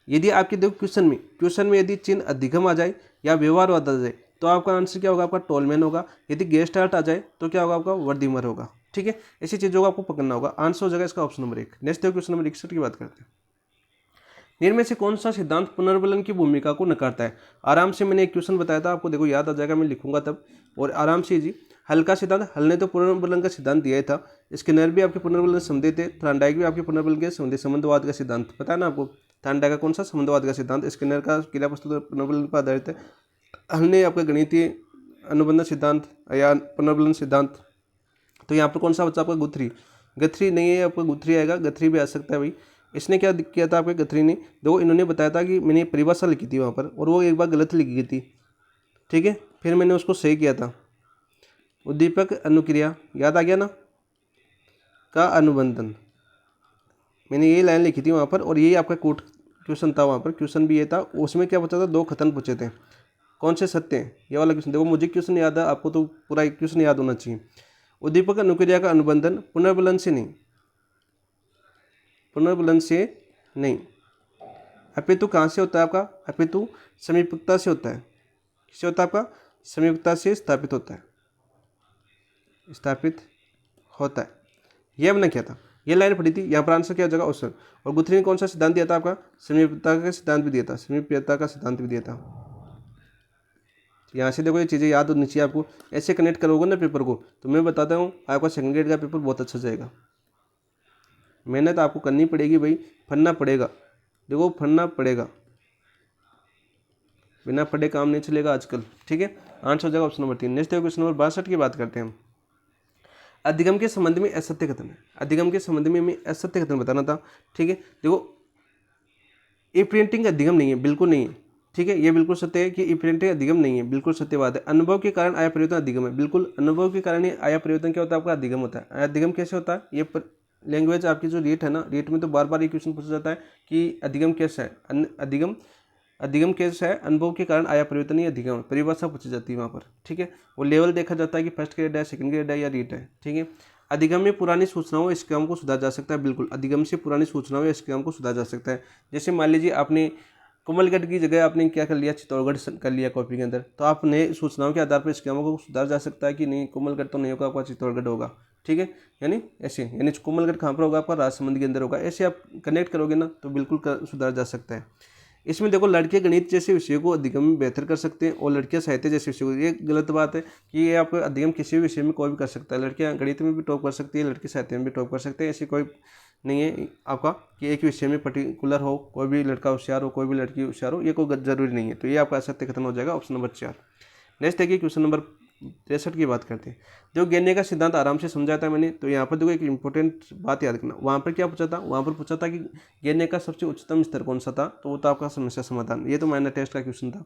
यदि आपके देखो क्वेश्चन में यदि चिन्ह अधिगम आ जाए या व्यवहारवाद आ जाए, तो आपका आंसर क्या होगा? आपका टोलमैन होगा। यदि गेस्टाल्ट आ जाए तो क्या होगा? आपका वर्धीमर होगा। ठीक है, ऐसी चीज़ों को आपको पकड़ना होगा। आंसर हो जाएगा इसका ऑप्शन नंबर 1। नेक्स्ट देखो क्वेश्चन नंबर 61 की बात करते हैं। निम्न में से कौन सा सिद्धांत पुनर्बलन की भूमिका को नकारता है? आराम से मैंने एक क्वेश्चन बताया था आपको, देखो याद आ जाएगा, मैं लिखूंगा तब, और आराम से जी। हल का सिद्धांत, हल ने तो पुनर्बलन का सिद्धांत दिया ही था। स्किनर भी आपके पुनर्बलन समझे थे, थॉर्नडाइक भी आपके पुनर्बलन के समझे, संबंधवाद का सिद्धांत पता है ना आपको। थॉर्नडाइक का कौन सा? संबंधवाद का सिद्धांत। स्किनर का क्रिया प्रस्तुत पुनर्बलन पर आधारित है। हल ने आपका गणितीय अनुबंध सिद्धांत या पुनर्बलन सिद्धांत। तो यहाँ पर कौन सा बच्चा आपका? गुथरी, गथरी नहीं है आपका, गुथरी आएगा, गथरी भी आ सकता है भाई। इसने क्या किया था आपके गथरी ने? देखो इन्होंने बताया था कि मैंने परिभाषा लिखी थी वहाँ पर, और वो एक बार गलत लिखी गई थी, ठीक है, फिर मैंने उसको सही किया था। उद्दीपक अनुक्रिया, याद आ गया ना, का अनुबंधन, मैंने ये लाइन लिखी थी वहाँ पर, और ये आपका कोट क्वेश्चन था वहाँ पर, क्वेश्चन भी ये था। उसमें क्या पूछा था? 2 कथन पूछे थे, कौन से सत्य हैं, ये वाला क्वेश्चन। देखो मुझे क्वेश्चन याद है, आपको तो पूरा एक क्वेश्चन याद होना चाहिए। उद्दीपक अनुक्रिया का अनुबंधन पुनर्बलन से नहीं, पुनर्बलन से नहीं, अपितु कहाँ से होता है आपका? अपितु समीपता से होता है। किससे होता है आपका? समीपता से स्थापित होता है, स्थापित होता है। ये हमने किया था, ये लाइन पढ़ी थी। यहाँ पर आंसर क्या हो जाएगा? ऑप्शन। और गुथरी ने कौन सा सिद्धांत दिया था आपका? समीपता का सिद्धांत भी दिया था, समीपता का सिद्धांत भी दिया था। यहाँ से देखो ये चीज़ें याद होनी चाहिए आपको। ऐसे कनेक्ट करोगे ना पेपर को, तो मैं बताता हूँ आपका सेकंड ग्रेड का पेपर बहुत अच्छा जाएगा। मेहनत आपको करनी पड़ेगी भाई, पढ़ना पड़ेगा, देखो पढ़ना पड़ेगा। बिना पढ़े काम नहीं चलेगा आजकल, ठीक है। आंसर हो जाएगा ऑप्शन नंबर 3। नेक्स्ट देखो क्वेश्चन नंबर 62 की बात करते हैं हम। अधिगम के संबंध में असत्य कथन है, अधिगम के संबंध में हमें असत्य कथन बताना था, ठीक है। देखो ई प्रिंटिंग अधिगम नहीं है, बिल्कुल नहीं है, ठीक है। ये बिल्कुल सत्य है कि ई प्रिंटिंग अधिगम नहीं है, बिल्कुल सत्य बात है। अनुभव के कारण आया परिवर्तन अधिगम है, बिल्कुल अनुभव के कारण ही आया परिवर्तन क्या होता है आपका, अधिगम होता है। अधिगम कैसे होता है, ये लैंग्वेज आपकी जो रीट है ना, रीट में तो बार बार ये क्वेश्चन पूछा जाता है कि अधिगम कैसा है, अधिगम अधिगम कैसा है, अनुभव के कारण आया परिवर्तन ही अधिगम है, परिभाषा पूछी जाती है वहाँ पर, ठीक है। वो लेवल देखा जाता है कि फर्स्ट ग्रेड है, सेकंड ग्रेड है या रीट है, ठीक है। अधिगम में पुरानी सूचनाओं या स्कैम को सुधारा जा सकता है, बिल्कुल अधिगम से पुरानी सूचनाओं या स्कैम को सुधारा जा सकता है। जैसे मान लीजिए आपने कोमलगढ़ की जगह आपने क्या कर लिया, चित्तौड़गढ़ कर लिया कॉपी के अंदर, तो आप नए सूचनाओं के आधार पर स्कैमों को सुधारा जा सकता है कि नहीं, कोमलगढ़ तो नहीं होगा आपका, चित्तौड़गढ़ होगा, ठीक है। यानी ऐसे, यानी कोमलगढ़ कहाँ पर होगा आपका, राजसमंद के अंदर होगा। ऐसे आप कनेक्ट करोगे ना तो बिल्कुल सुधारा जा सकता है। इसमें देखो लड़के गणित जैसे विषयों को अधिगम में बेहतर कर सकते हैं और लड़कियां साहित्य जैसे विषयों को, ये गलत बात है कि ये आप अधिगम किसी भी विषय में कोई भी कर सकता है। लड़कियां गणित में भी टॉप कर सकती है, लड़के साहित्य में भी टॉप कर सकते हैं। ऐसी कोई नहीं है आपका कि एक विषय में पर्टिकुलर हो, कोई भी लड़का होशियार हो, कोई भी लड़की होशियार हो, ये कोई जरूरी नहीं है। तो ये आपका असत्य खत्म हो जाएगा, ऑप्शन नंबर 4। नेक्स्ट देखिए क्वेश्चन नंबर 63 की बात करते हैं। जो गेने का सिद्धांत आराम से समझाया था मैंने, तो यहाँ पर देखो एक इंपॉर्टेंट बात याद रखना। वहाँ पर क्या पूछा था, वहाँ पर पूछा था कि गेने का सबसे उच्चतम स्तर कौन सा था, तो वो था आपका समस्या समाधान। ये तो माइनर टेस्ट का क्वेश्चन था,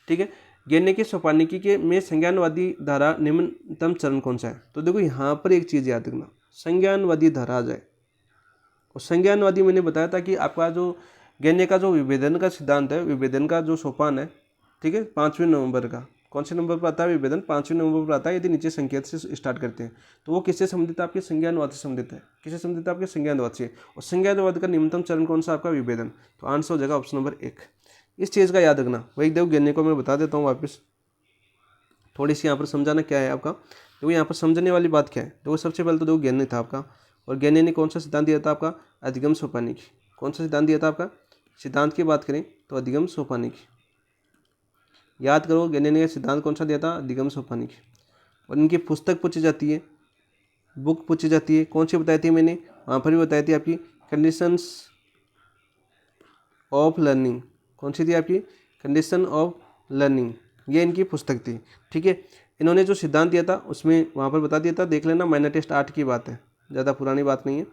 ठीक है। गेने के सोपानिकी के में संज्ञानवादी धारा निम्नतम चरण कौन सा है, तो देखो यहाँ पर एक चीज़ याद रखना, संज्ञानवादी धारा आ जाए। और संज्ञानवादी मैंने बताया था कि आपका जो गेने का जो विभेदन का सिद्धांत है, विभेदन का जो सोपान है, ठीक है, 5वें नंबर का, कौन से नंबर पर आता है विभेदन, 5वें नंबर पर आता है। यदि नीचे संकेत से स्टार्ट करते हैं तो वो किससे संबंधित है, आपके संज्ञानवाद से संबंधित है। किससे संबंधित है, आपके संज्ञानवाद से। और संज्ञानवाद का निम्नतम चरण कौन सा, आपका विभेदन। तो आंसर हो जाएगा ऑप्शन नंबर 1। इस चीज़ का याद रखना। वही देखो गेने को मैं बता देता हूँ वापस, थोड़ी सी यहाँ पर समझाना क्या है आपका। देखो यहाँ पर समझने वाली बात क्या है, देखो सबसे पहले तो देखो गेने था आपका, और गेने ने कौन सा सिद्धांत दिया था आपका, अधिगम सोपानिक। कौन सा सिद्धांत दिया था आपका, सिद्धांत की बात करें तो अधिगम सोपानिक। याद करो गेने ने सिद्धांत कौन सा दिया था, अधिगम सोपानिक। और इनकी पुस्तक पूछी जाती है, बुक पूछी जाती है, कौन सी बताई थी मैंने, वहाँ पर भी बताई थी आपकी कंडीशंस ऑफ लर्निंग। कौन सी थी आपकी, कंडीशन ऑफ लर्निंग, ये इनकी पुस्तक थी, ठीक है। इन्होंने जो सिद्धांत दिया था उसमें वहाँ पर बता दिया था, देख लेना, माइनर टेस्ट 8 की बात है, ज़्यादा पुरानी बात नहीं है,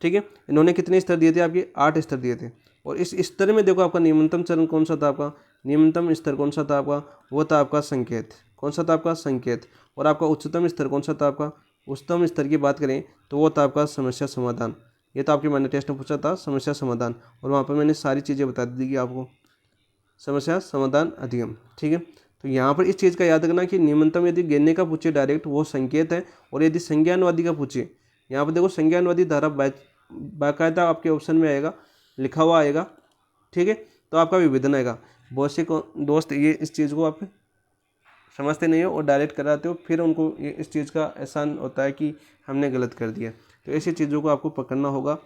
ठीक है। इन्होंने कितने स्तर दिए थे आपके, 8 स्तर दिए थे। और इस स्तर में देखो आपका निम्नतम चरण कौन सा था, आपका निम्नतम स्तर कौन सा था आपका, वो था आपका संकेत। कौन सा था आपका, संकेत। और आपका उच्चतम स्तर कौन सा था आपका, उच्चतम स्तर की बात करें तो वो था आपका समस्या समाधान। ये तो आपके मैंने टेस्ट में पूछा था, समस्या समाधान, और वहाँ पर मैंने सारी चीज़ें बता दी कि आपको, समस्या समाधान अधिगम, ठीक है। तो यहाँ पर इस चीज़ का याद रखना कि निम्नतम यदि गेने का पूछे डायरेक्ट वो संकेत है, और यदि संज्ञानवादी का पूछे, यहाँ पर देखो संज्ञानवादी धारा बाकायदा आपके ऑप्शन में आएगा, लिखा हुआ आएगा, ठीक है। तो आपका विभेदन आएगा। बहुत से दोस्त ये इस चीज़ को आप समझते नहीं हो और डायरेक्ट कराते हो, फिर उनको ये इस चीज़ का एहसान होता है कि हमने गलत कर दिया। तो ऐसी चीज़ों को आपको पकड़ना होगा,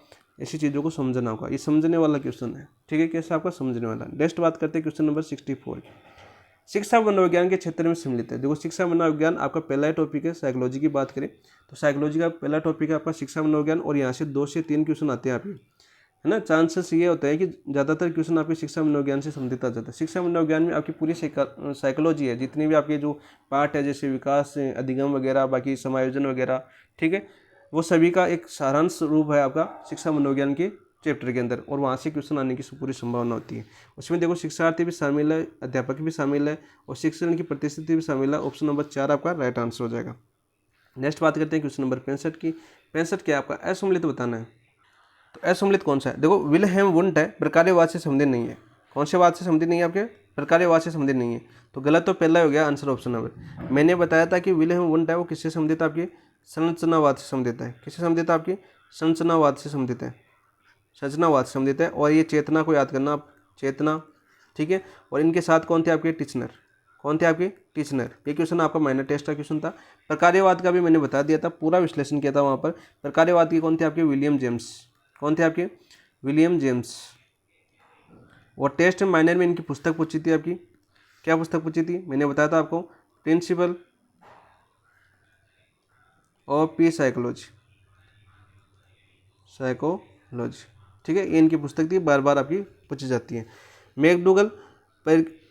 ऐसी चीज़ों को समझना होगा। ये समझने वाला क्वेश्चन है, ठीक है, कैसे आपका समझने वाला। नेक्स्ट बात करते हैं क्वेश्चन नंबर 64 की। शिक्षा मनोविज्ञान के क्षेत्र में सम्मिलित है। देखो शिक्षा मनोविज्ञान आपका पहला टॉपिक है। साइकोलॉजी की बात करें तो साइकोलॉजी का पहला टॉपिक है आपका शिक्षा मनोविज्ञान, और यहाँ से 2 से 3 क्वेश्चन आते हैं आपके, है ना। चांसेस ये होता है कि ज़्यादातर क्वेश्चन आपके शिक्षा मनोविज्ञान से संबंधित आ जाता है। शिक्षा मनोविज्ञान में आपकी पूरी साइकोलॉजी है, जितनी भी आपके जो पार्ट है, जैसे विकास, अधिगम वगैरह, बाकी समायोजन वगैरह, ठीक है, वो सभी का एक सारांश रूप है आपका शिक्षा मनोविज्ञान के चैप्टर के अंदर, और वहाँ से क्वेश्चन आने की पूरी संभावना होती है। उसमें देखो शिक्षार्थी भी शामिल है, अध्यापक भी शामिल है, और शिक्षण की प्रतिस्थिति भी शामिल है। ऑप्शन नंबर 4 आपका राइट आंसर हो जाएगा। नेक्स्ट बात करते हैं क्वेश्चन नंबर 65 की। 65 क्या है आपका, असम्मिलित बताना है। तो असम्मिलित कौन सा है, देखो विल्हेम वुंट है, प्रकार्यवाद से संबंधित नहीं है। कौन से वाद से संबंधित नहीं है आपके, प्रकार्यवाद से संबंधित नहीं है। तो गलत तो पहला हो गया आंसर ऑप्शन नंबर। मैंने बताया था कि विल्हेम वुंट है वो किससे संबंधित है, आपके संरचनावाद से संबंधित है। किससे संबंधित है, आपके संरचनावाद से संबंधित है, संरचनावाद से संबंधित है। और ये चेतना को याद करना आप, चेतना, ठीक है। और इनके साथ कौन थे आपके, टिचनर। कौन थे आपके, टिचनर। ये क्वेश्चन आपका माइनर टेस्ट का क्वेश्चन था। प्रकार्यवाद का भी मैंने बता दिया था, पूरा विश्लेषण किया था वहाँ पर। प्रकार्यवाद के कौन थे आपके, विलियम जेम्स। कौन थे आपके, विलियम जेम्स। और टेस्ट माइनर में इनकी पुस्तक पूछी थी आपकी, क्या पुस्तक पूछी थी, मैंने बताया था आपको, principle of P psychology, psychology, ठीक है। ये इनकी पुस्तक थी, बार बार आपकी पूछी जाती है। मैकडूगल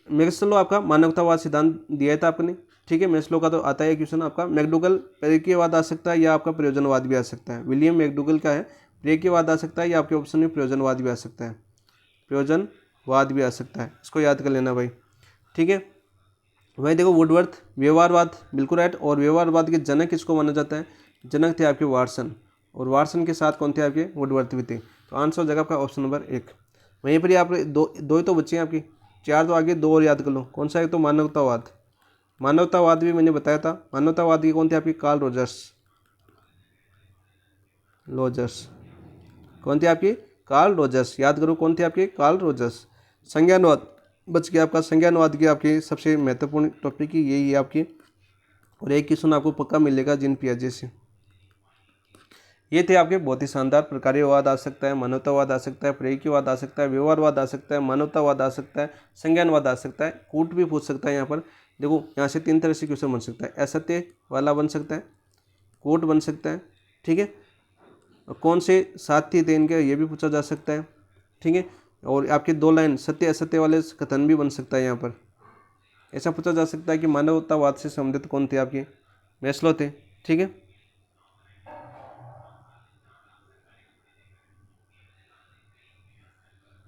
मैक्सवेल आपका मानवतावाद सिद्धांत दिया था आपने, ठीक है। मैक्सवेल का तो आता है क्वेश्चन आपका। मैकडूगल प्रयोज्यवाद आ सकता है या आपका प्रयोजनवाद भी आ सकता है। विलियम मैकडूगल का है प्रयोज्यवाद आ सकता है या आपके ऑप्शन में प्रयोजनवाद भी आ सकता है, प्रयोजनवाद भी आ सकता है, इसको याद कर लेना भाई, ठीक है। भाई देखो वुडवर्थ व्यवहारवाद बिल्कुल राइट। और व्यवहारवाद के जनक किसको माना जाता है? जनक थे आपके वाटसन, और वाटसन के साथ कौन थे आपके? वुडवर्थ भी थे। तो आंसर हो जाएगा आपका ऑप्शन नंबर 1। वहीं पर ही आप दो ही तो बच्चे हैं आपकी, 4 तो आगे 2 और याद कर लो। कौन सा है? तो मानवतावाद, मानवतावाद भी मैंने बताया था। मानवतावाद की कौन थे आपकी? कार्ल रोजर्स कौन थे आपकी? कार्ल रोजर्स, याद करो कौन थे आपके? Carl Rogers. संज्ञानवाद बच गया आपका। संज्ञानवाद की आपकी सबसे महत्वपूर्ण टॉपिक ही यही है आपकी। और एक क्वेश्चन आपको पक्का मिलेगा जीन पियाजे से। ये थे आपके बहुत ही शानदार। प्रकार्यवाद आ सकता है, मानवतावाद आ सकता है, प्रयोज्यवाद आ सकता है, व्यवहारवाद आ सकता है, मानवतावाद आ सकता है, संज्ञानवाद आ सकता है, कूट भी पूछ सकता है। यहाँ पर देखो यहाँ से 3 तरह से क्वेश्चन बन सकता है। असत्य वाला बन सकता है, कूट बन सकता है, ठीक है। और कौन से साथी थे इनके, ये भी पूछा जा सकता है, ठीक है। और आपके 2 लाइन सत्य असत्य वाले कथन भी बन सकता है। यहाँ पर ऐसा पूछा जा सकता है कि मानवतावाद से संबंधित कौन थे आपके? मैस्लो थे, ठीक है।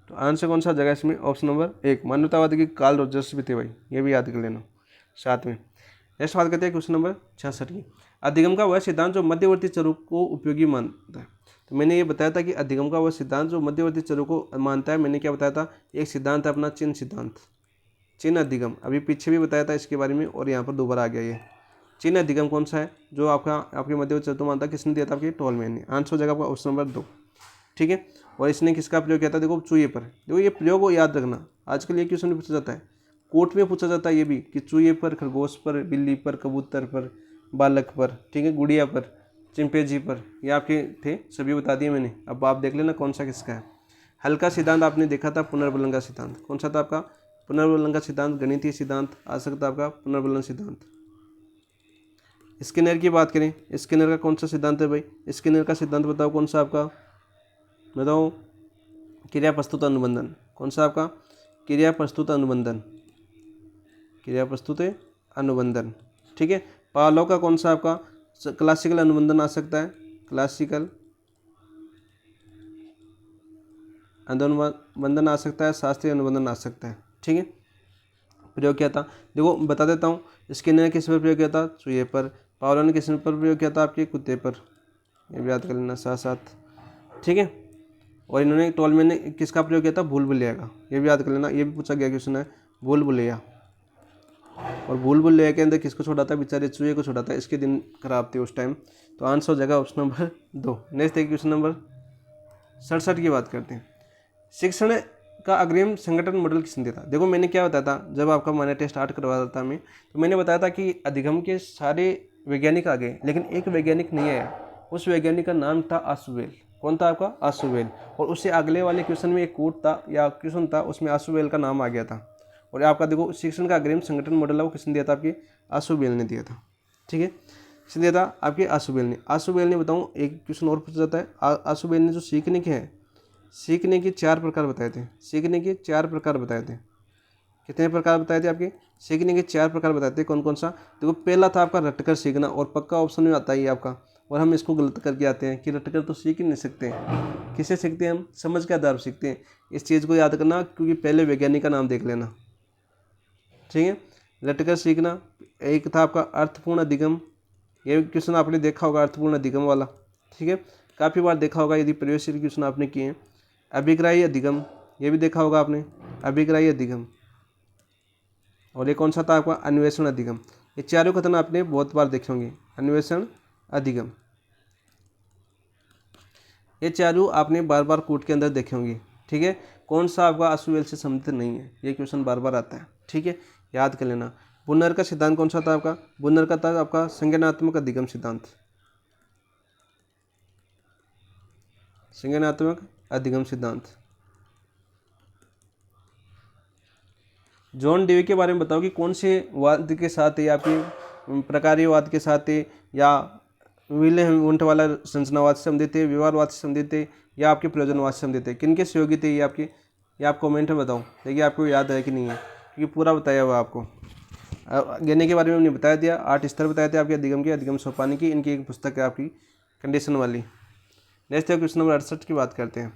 तो आंसर कौन सा जगह इसमें? ऑप्शन नंबर 1 मानवतावादी की कार्ल रोजर्स भी थे भाई, ये भी याद कर लेना साथ में। नेक्स्ट बात करते हैं क्वेश्चन नंबर 66 की। अधिगम का वह सिद्धांत जो मध्यवर्ती चरों को उपयोगी मानता है। तो मैंने ये बताया था कि अधिगम का वह सिद्धांत जो मध्यवर्ती चरों को मानता है। मैंने क्या बताया था? एक सिद्धांत है अपना चिन्ह सिद्धांत, चिन्ह अधिगम। अभी पीछे भी बताया था इसके बारे में और यहाँ पर दोबारा आ गया ये। चिन्ह अधिगम कौन सा है जो आपके मध्यवर्ती चरों को मानता है? किसने दिया था? आपके टोलमैन ने। आंसर हो जाएगा आपका ऑप्शन नंबर 2, ठीक है। और इसने किसका प्रयोग किया था? देखो चूहे पर। देखो ये प्रयोग को याद रखना, आजकल ये क्वेश्चन पूछा जाता है, कोर्ट में पूछा जाता है ये भी, कि चूहे पर, खरगोश पर, बिल्ली पर, कबूतर पर, बालक पर, ठीक है, गुड़िया पर, चिंपैंजी पर। ये आपके थे, सभी बता दिए मैंने। अब आप देख लेना कौन सा किसका है। हल का सिद्धांत आपने देखा था, पुनर्बलन का सिद्धांत। कौन सा था आपका? पुनर्बलन का सिद्धांत। गणितीय सिद्धांत आ सकता है आपका पुनर्बलन सिद्धांत। स्किनर की बात करें, स्किनर का कौन सा सिद्धांत है भाई? स्किनर का सिद्धांत बताओ कौन सा आपका? बताओ। क्रिया प्रस्तुत अनुबंधन। कौन सा आपका? क्रिया प्रस्तुत अनुबंधन, क्रिया प्रस्तुत अनुबंधन, ठीक है। पावलोव का कौन सा आपका? क्लासिकल अनुबंधन आ सकता है, क्लासिकल अनुबंधन आ सकता है, शास्त्रीय अनुबंधन आ सकता है, ठीक है। प्रयोग किया था, देखो बता देता हूँ। स्किनर ने किस पर प्रयोग किया था? चूहे पर। पावलोव ने किस पर प्रयोग किया था? आपके कुत्ते पर। ये भी याद कर लेना साथ साथ, ठीक है। और इन्होंने टोलमैन ने किसका प्रयोग किया था? भूल भुलैया का। ये भी याद कर लेना, ये भी पूछा गया क्वेश्चन है, भूल भुलैया। और भूल भुलैया के अंदर किसको छोड़ा था? बेचारे चूहे को छोड़ा था, इसके दिन खराब थे उस टाइम। तो आंसर हो जाएगा ऑप्शन नंबर 2। नेक्स्ट देखिए क्वेश्चन नंबर 67 की बात करते हैं। शिक्षण का अग्रिम संगठन मॉडल किसने दिया था? देखो मैंने क्या बताया था जब आपका मैंने टेस्ट स्टार्ट करवाया था मैं, तो मैंने बताया था कि अधिगम के सारे वैज्ञानिक आ गए, लेकिन एक वैज्ञानिक नहीं आया। उस वैज्ञानिक का नाम था आशुवेल। कौन था आपका? आशुवेल। और उससे अगले वाले क्वेश्चन में एक कोट था या क्वेश्चन था, उसमें आशुवेल का नाम आ गया था। और आपका देखो शिक्षण का अग्रिम संगठन मॉडल है वो किसने दिया था? आपके आशुवेल ने दिया था, ठीक है। किसने दिया था? आपके आशुवेल ने। आशुवेल ने बताऊँ एक क्वेश्चन और पूछा जाता है, आशुवेल ने जो सीखने के हैं, सीखने के 4 प्रकार बताए थे। सीखने के 4 प्रकार बताए थे। कितने प्रकार बताए थे? आपके सीखने के 4 प्रकार बताए थे। कौन कौन सा? देखो पहला था आपका रटकर सीखना, और पक्का ऑप्शन में आता ही आपका। और हम इसको गलत करके आते हैं कि रटकर तो सीख ही नहीं सकते। किसे सीखते हैं हम? समझ के आधार पर सीखते हैं। इस चीज़ को याद करना, क्योंकि पहले वैज्ञानिक का नाम देख लेना, ठीक है। रटकर सीखना। एक था आपका अर्थपूर्ण अधिगम। ये क्वेश्चन आपने देखा होगा, अर्थपूर्ण अधिगम वाला, ठीक है, काफ़ी बार देखा होगा यदि प्रयोगशील क्वेश्चन आपने किए हैं। अभिग्राही अधिगम, ये भी देखा होगा आपने, अभिग्राही अधिगम। और ये कौन सा था आपका? अन्वेषण अधिगम। ये चारों कथन आपने बहुत बार देखे होंगे, अन्वेषण अधिगम। ये चारों आपने बार बार कोट के अंदर देखे होंगे, ठीक है। कौन सा आपका आशुवेल से संबंधित नहीं है? ये क्वेश्चन बार बार आता है, ठीक है, याद कर लेना। बुनर का सिद्धांत कौन सा था आपका? बुनर का था आपका संज्ञानात्मक अधिगम सिद्धांत, संज्ञानात्मक अधिगम सिद्धांत। जॉन डेवी के बारे में बताओ कि कौन से वाद के साथ है, आपके प्रकार्यवाद के साथ है, या विलियम वुंट वाला संरचनावाद से संबंधित है, व्यवहारवाद से संबंधित है, या आपके प्रयोजनवाद से संबंधित है? किनके सहयोगी थे ये आपके? ये आप कमेंट में बताओ, देखिए आपको याद है कि नहीं है। क्योंकि पूरा बताया हुआ आपको। गणने के बारे में नहीं बताया दिया, 8 स्तर बताए थे आपके अधिगम के, अधिगम सोपानी की, इनकी एक पुस्तक है आपकी कंडीशन वाली। नेक्स्ट है क्वेश्चन नंबर 68 की बात करते हैं।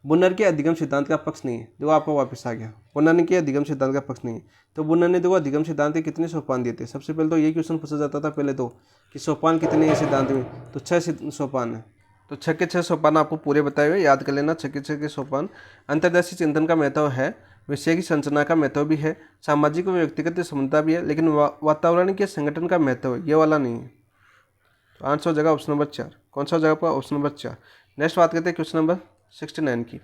बुनर के अधिगम सिद्धांत का पक्ष नहीं है, देखो आपको वापस आ गया, बुनर के अधिगम सिद्धांत का पक्ष नहीं है। तो बुनर ने देखो अधिगम सिद्धांत के कितने सोपान दिए थे, सबसे पहले तो ये क्वेश्चन पूछा जाता था पहले तो कि सोपान कितने हैं सिद्धांत में, तो 6 सोपान है। तो 6 के 6 सोपान आपको पूरे बताए हुए याद कर लेना, 6 के 6 सोपान। अंतर्दर्शी चिंतन का महत्व है, विषय की संरचना का महत्व भी है, सामाजिक व व्यक्तिगत क्षमता भी है, लेकिन वातावरण के संगठन का महत्व है, ये वाला नहीं है। तो आंसर हो जाएगा ऑप्शन नंबर 4। कौन सा हो जाएगा आपका? Option number 4। नेक्स्ट बात करते हैं क्वेश्चन नंबर 69 की।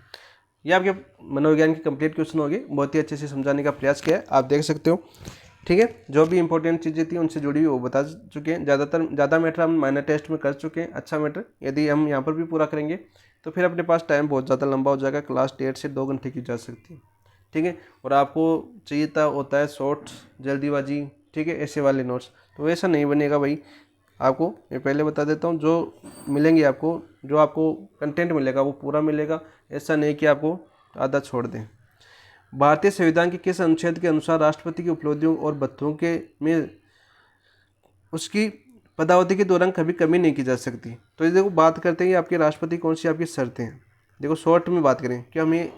ये आपके मनोविज्ञान की कंप्लीट क्वेश्चन होगी, बहुत ही अच्छे से समझाने का प्रयास किया है, आप देख सकते हो। ठीक है, जो भी इंपॉर्टेंट चीज़ें थी उनसे जुड़ी हुई वो बता चुके हैं। ज़्यादा मैटर हम माइनर टेस्ट में कर चुके हैं। अच्छा मैटर यदि हम यहाँ पर भी पूरा करेंगे तो फिर अपने पास टाइम बहुत ज़्यादा लंबा हो जाएगा, क्लास 1.5 से 2 घंटे की जा सकती है। ठीक है, और आपको चाहिए होता है शॉर्ट्स, जल्दीबाजी, ठीक है, ऐसे वाले नोट्स, तो ऐसा नहीं बनेगा भाई। आपको मैं पहले बता देता हूँ, जो मिलेंगे आपको, जो आपको कंटेंट मिलेगा वो पूरा मिलेगा, ऐसा नहीं कि आपको आधा छोड़ दें। भारतीय संविधान के किस अनुच्छेद के अनुसार राष्ट्रपति की उपलब्धियों और भत्तों के में उसकी पदावधि के दौरान कभी कमी नहीं की जा सकती? तो ये देखो बात करते हैं कि आपके राष्ट्रपति कौन सी आपकी शर्तें हैं। देखो शॉर्ट में बात करें कि हमें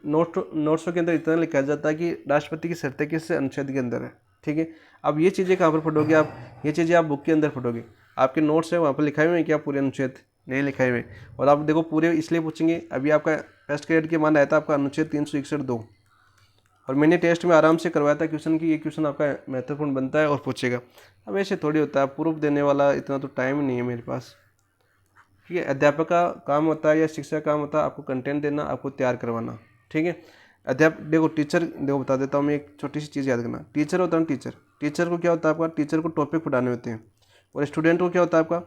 नोट्सों के अंदर इतना लिखा जाता है कि राष्ट्रपति की शर्तें किस अनुच्छेद के अंदर है। ठीक है, अब ये चीज़ें कहाँ पर पढ़ोगे आप? ये चीज़ें आप बुक के अंदर पढ़ोगे, आपके नोट्स है वहाँ पर लिखाए हुए हैं क्या पूरे अनुच्छेद? नहीं लिखाए हुए। और आप देखो पूरे इसलिए पूछेंगे, अभी आपका फर्स्ट ग्रेड के मान आया था आपका अनुच्छेद 361(2), और मैंने टेस्ट में आराम से करवाया था क्वेश्चन की ये क्वेश्चन आपका महत्वपूर्ण बनता है और पूछेगा। अब ऐसे थोड़ी होता है, प्रूफ देने वाला इतना तो टाइम नहीं है मेरे पास। ठीक है, अध्यापक का काम होता है या शिक्षक का काम होता है आपको कंटेंट देना, आपको तैयार करवाना। ठीक है, देखो टीचर, देखो बता देता हूँ मैं, एक छोटी सी चीज़ याद करना। टीचर होता है टीचर को क्या होता है आपका? टीचर को टॉपिक पढ़ाने होते हैं। और स्टूडेंट को क्या होता है आपका?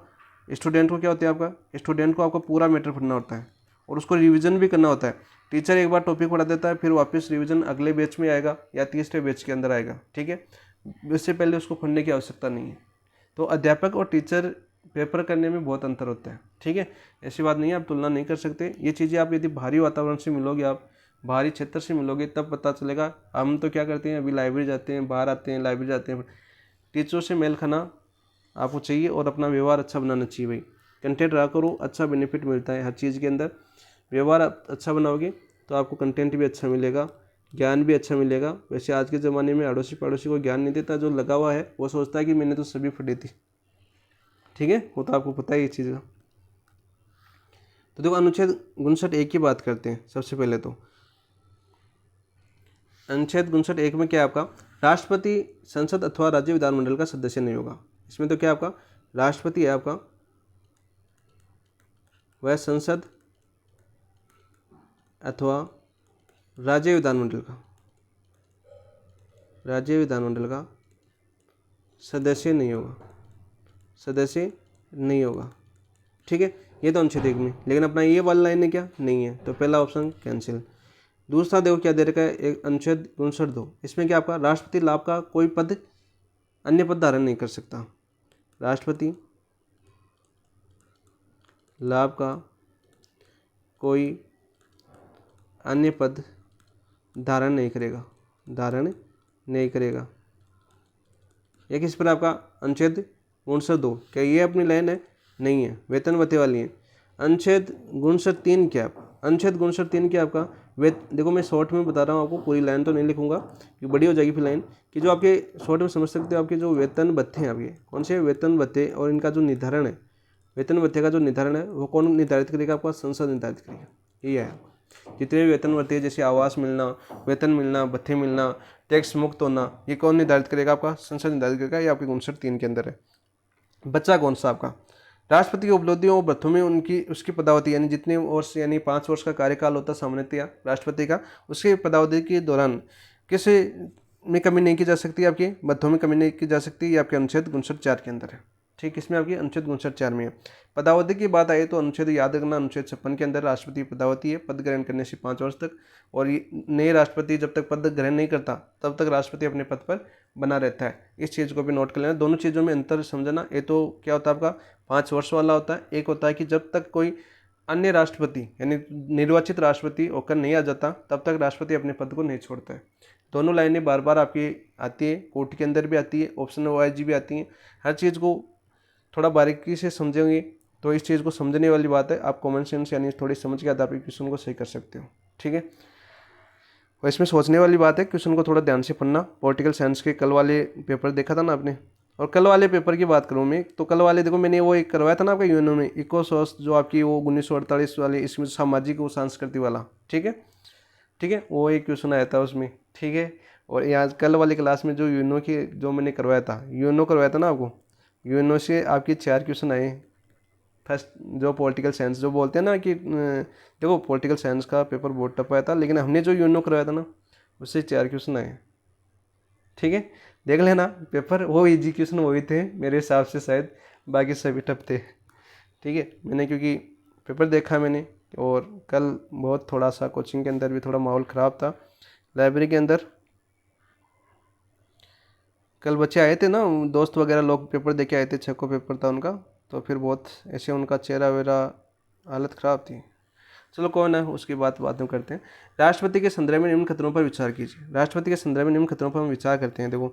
स्टूडेंट को क्या होता है आपका? स्टूडेंट को आपको पूरा मैटर पढ़ना होता है और उसको रिवीजन भी करना होता है। टीचर एक बार टॉपिक पढ़ा देता है, फिर वापस रिवीजन अगले बैच में आएगा या तीसरे बैच के अंदर आएगा। ठीक है, इससे पहले उसको पढ़ने की आवश्यकता नहीं है। तो अध्यापक और टीचर पेपर करने में बहुत अंतर होता है। ठीक है, ऐसी बात नहीं है, आप तुलना नहीं कर सकते। ये चीज़ें आप यदि बाहरी वातावरण से मिलोगे, आप बाहरी क्षेत्र से मिलोगे, तब पता चलेगा। हम तो क्या करते हैं, अभी लाइब्रेरी जाते हैं, बाहर आते हैं, लाइब्रेरी जाते हैं, टीचरों से मेल खाना आपको चाहिए और अपना व्यवहार अच्छा बनाना चाहिए भाई। कंटेंट रहा करो, अच्छा बेनिफिट मिलता है हर चीज़ के अंदर। व्यवहार अच्छा बनाओगे तो आपको कंटेंट भी अच्छा मिलेगा, ज्ञान भी अच्छा मिलेगा। वैसे आज के ज़माने में अड़ोसी पड़ोसी को ज्ञान नहीं देता, जो लगा हुआ है वो सोचता है कि मैंने तो सभी पढ़ी थी। ठीक है, वो तो आपको पता है ये चीज़ का। तो देखो अनुच्छेद 59(1) की बात करते हैं। सबसे पहले तो अनुच्छेद 59(1) में क्या है आपका? राष्ट्रपति संसद अथवा राज्य विधानमंडल का सदस्य नहीं होगा। इसमें तो क्या आपका? राष्ट्रपति है आपका, वह संसद अथवा राज्य विधानमंडल का सदस्य नहीं होगा। ठीक है, ये तो अनुच्छेद 1 में, लेकिन अपना ये वाला लाइन है क्या? नहीं है, तो पहला ऑप्शन कैंसिल। दूसरा देखो क्या दे रखा है, एक अनुच्छेद 59(2), इसमें क्या आपका? राष्ट्रपति लाभ का कोई पद अन्य पद धारण नहीं कर सकता। राष्ट्रपति लाभ का कोई अन्य पद धारण नहीं करेगा। एक इस पर आपका अनुच्छेद 59(2), क्या ये अपनी लाइन है? नहीं है, वेतन भत्ते वाली है। अनुच्छेद 59(3) क्या? अनुच्छेद 59(3) क्या आपका? देखो मैं शॉर्ट में बता रहा हूँ आपको, पूरी लाइन तो नहीं लिखूंगा कि बड़ी हो जाएगी फिर लाइन, कि जो आपके शॉर्ट में समझ सकते हो, आपके जो वेतन भत्ते हैं आपके कौन से वेतन भत्ते, और इनका जो निर्धारण है, वेतन भत्ते का जो निर्धारण है वो कौन निर्धारित करेगा? आपका संसद निर्धारित करेगा। ये है, जितने भी वेतन भत्ते जैसे आवास मिलना, वेतन मिलना, भत्ते मिलना, टैक्स मुक्त होना, ये कौन निर्धारित करेगा? आपका संसद निर्धारित करेगा। ये आपके 59(3) के अंदर है। बच्चा कौन सा आपका? राष्ट्रपति की उपलब्धियों और भत्तों में उसकी पदावधि, यानी जितने वर्ष, यानी 5 वर्ष का कार्यकाल होता है सामान्यतया राष्ट्रपति का, उसके पदावधि के दौरान किसी में कमी नहीं की जा सकती, आपकी भत्तों में कमी नहीं की जा सकती। ये आपके अनुच्छेद 59(4) के अंदर है। ठीक, इसमें आपकी अनुच्छेद 59(4) में है। पदावधि की बात आई तो अनुच्छेद याद रखना, अनुच्छेद 56 के अंदर राष्ट्रपति पदावधि है, पद ग्रहण करने से 5 वर्ष तक, और नए राष्ट्रपति जब तक पद ग्रहण नहीं करता तब तक राष्ट्रपति अपने पद पर बना रहता है। इस चीज़ को भी नोट कर लेना। दोनों चीज़ों में अंतर समझना। ये तो क्या होता है आपका 5 वर्ष वाला होता है, एक होता है कि जब तक कोई अन्य राष्ट्रपति यानी निर्वाचित राष्ट्रपति होकर नहीं आ जाता तब तक राष्ट्रपति अपने पद को नहीं छोड़ता है। दोनों लाइनें बार बार आपकी आती है, कोटि के अंदर भी आती है, ऑप्शन वाइज भी आती हैं। हर चीज़ को थोड़ा बारीकी से समझेंगे तो इस चीज़ को समझने वाली बात है। आप कॉमन सेंस यानी थोड़ी समझ के आप क्वेश्चन को सही कर सकते हो, ठीक है। और इसमें सोचने वाली बात है, क्वेश्चन को थोड़ा ध्यान से पढ़ना। पॉलिटिकल साइंस के कल वाले पेपर देखा था ना आपने, और कल वाले पेपर की बात करूँ मैं तो कल वाले देखो मैंने वो एक करवाया था ना आपका यूएनओ में, इको सोर्स जो आपकी वो 1948 वाली, इसमें सामाजिक व सांस्कृतिक वाला, ठीक है, ठीक है, वो एक क्वेश्चन आया था उसमें, ठीक है। और यहाँ कल वाली क्लास में जो यूएनओ की जो मैंने करवाया था, यूएनओ करवाया था ना आपको, यूएनओ से आपके 4 क्वेश्चन आए। फर्स्ट जो पॉलिटिकल साइंस जो बोलते हैं ना कि देखो पॉलिटिकल साइंस का पेपर बहुत टफ आया था, लेकिन हमने जो यूएनओ करवाया था ना उससे 4 क्वेश्चन आए, ठीक है। देख लेना पेपर, वो इजी क्वेश्चन वही थे मेरे हिसाब से शायद, बाकी सभी टफ थे, ठीक है। मैंने क्योंकि पेपर देखा मैंने, और कल बहुत थोड़ा सा कोचिंग के अंदर भी थोड़ा माहौल ख़राब था, लाइब्रेरी के अंदर कल बच्चे आए थे ना, दोस्त वगैरह लोग पेपर दे के आए थे, 6 को पेपर था उनका, तो फिर बहुत ऐसे उनका चेहरा वेरा हालत ख़राब थी। चलो कौन है उसकी बाद में करते हैं। राष्ट्रपति के संदर्भ में निम्न खतरों पर विचार कीजिए। राष्ट्रपति के संदर्भ में निम्न खतरों पर हम विचार करते हैं। देखो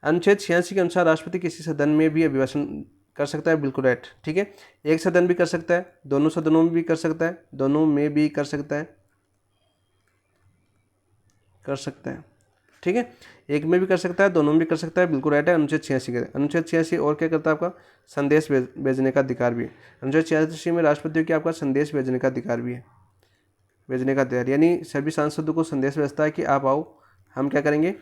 अनुच्छेद 86 के अनुसार राष्ट्रपति किसी सदन में भी अभिभाषण कर सकता है, बिल्कुल राइट, ठीक है। एक सदन भी कर सकता है, दोनों सदनों में भी कर सकता है, दोनों में भी कर सकता है, ठीक है। एक में भी कर सकता है, दोनों में भी कर सकता है, बिल्कुल राइट है। अनुच्छेद 86 के अनुच्छेद 86 और क्या करता है आपका, संदेश भेजने का अधिकार भी है। अनुच्छेद 86 में राष्ट्रपति के आपका संदेश भेजने का अधिकार भी है, भेजने का अधिकार यानी सभी सांसदों को संदेश भेजता है कि आप आओ, हम क्या करेंगे,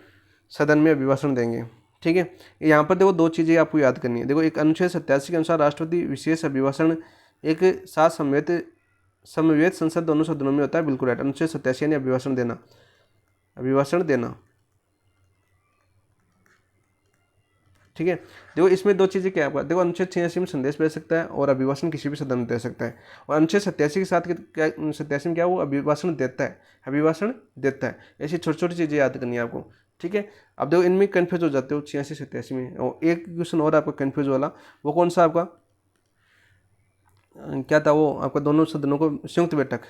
सदन में अभिभाषण देंगे, ठीक है। यहाँ पर देखो 2 चीज़ें आपको याद करनी है। देखो एक अनुच्छेद 87 के अनुसार राष्ट्रपति विशेष अभिभाषण एक साथ समवेत संसद दोनों सदनों में होता है, बिल्कुल राइट। अनुच्छेद 87 यानी अभिभाषण देना, ठीक है। देखो इसमें 2 चीज़ें क्या है, देखो अनुच्छेद 86 में संदेश भेज सकता है और अभिभाषण किसी भी सदन में दे सकता है, और अनुच्छेद 87 के साथ क्या, 87 में क्या वो अभिभाषण देता है। ऐसी छोटी छोटी चीज़ें याद करनी है आपको, ठीक है। अब देखो इनमें कन्फ्यूज हो जाते हो 86 87 में। और एक क्वेश्चन और आपका कन्फ्यूज वाला, वो कौन सा आपका क्या था, वो आपका दोनों सदनों को संयुक्त बैठक,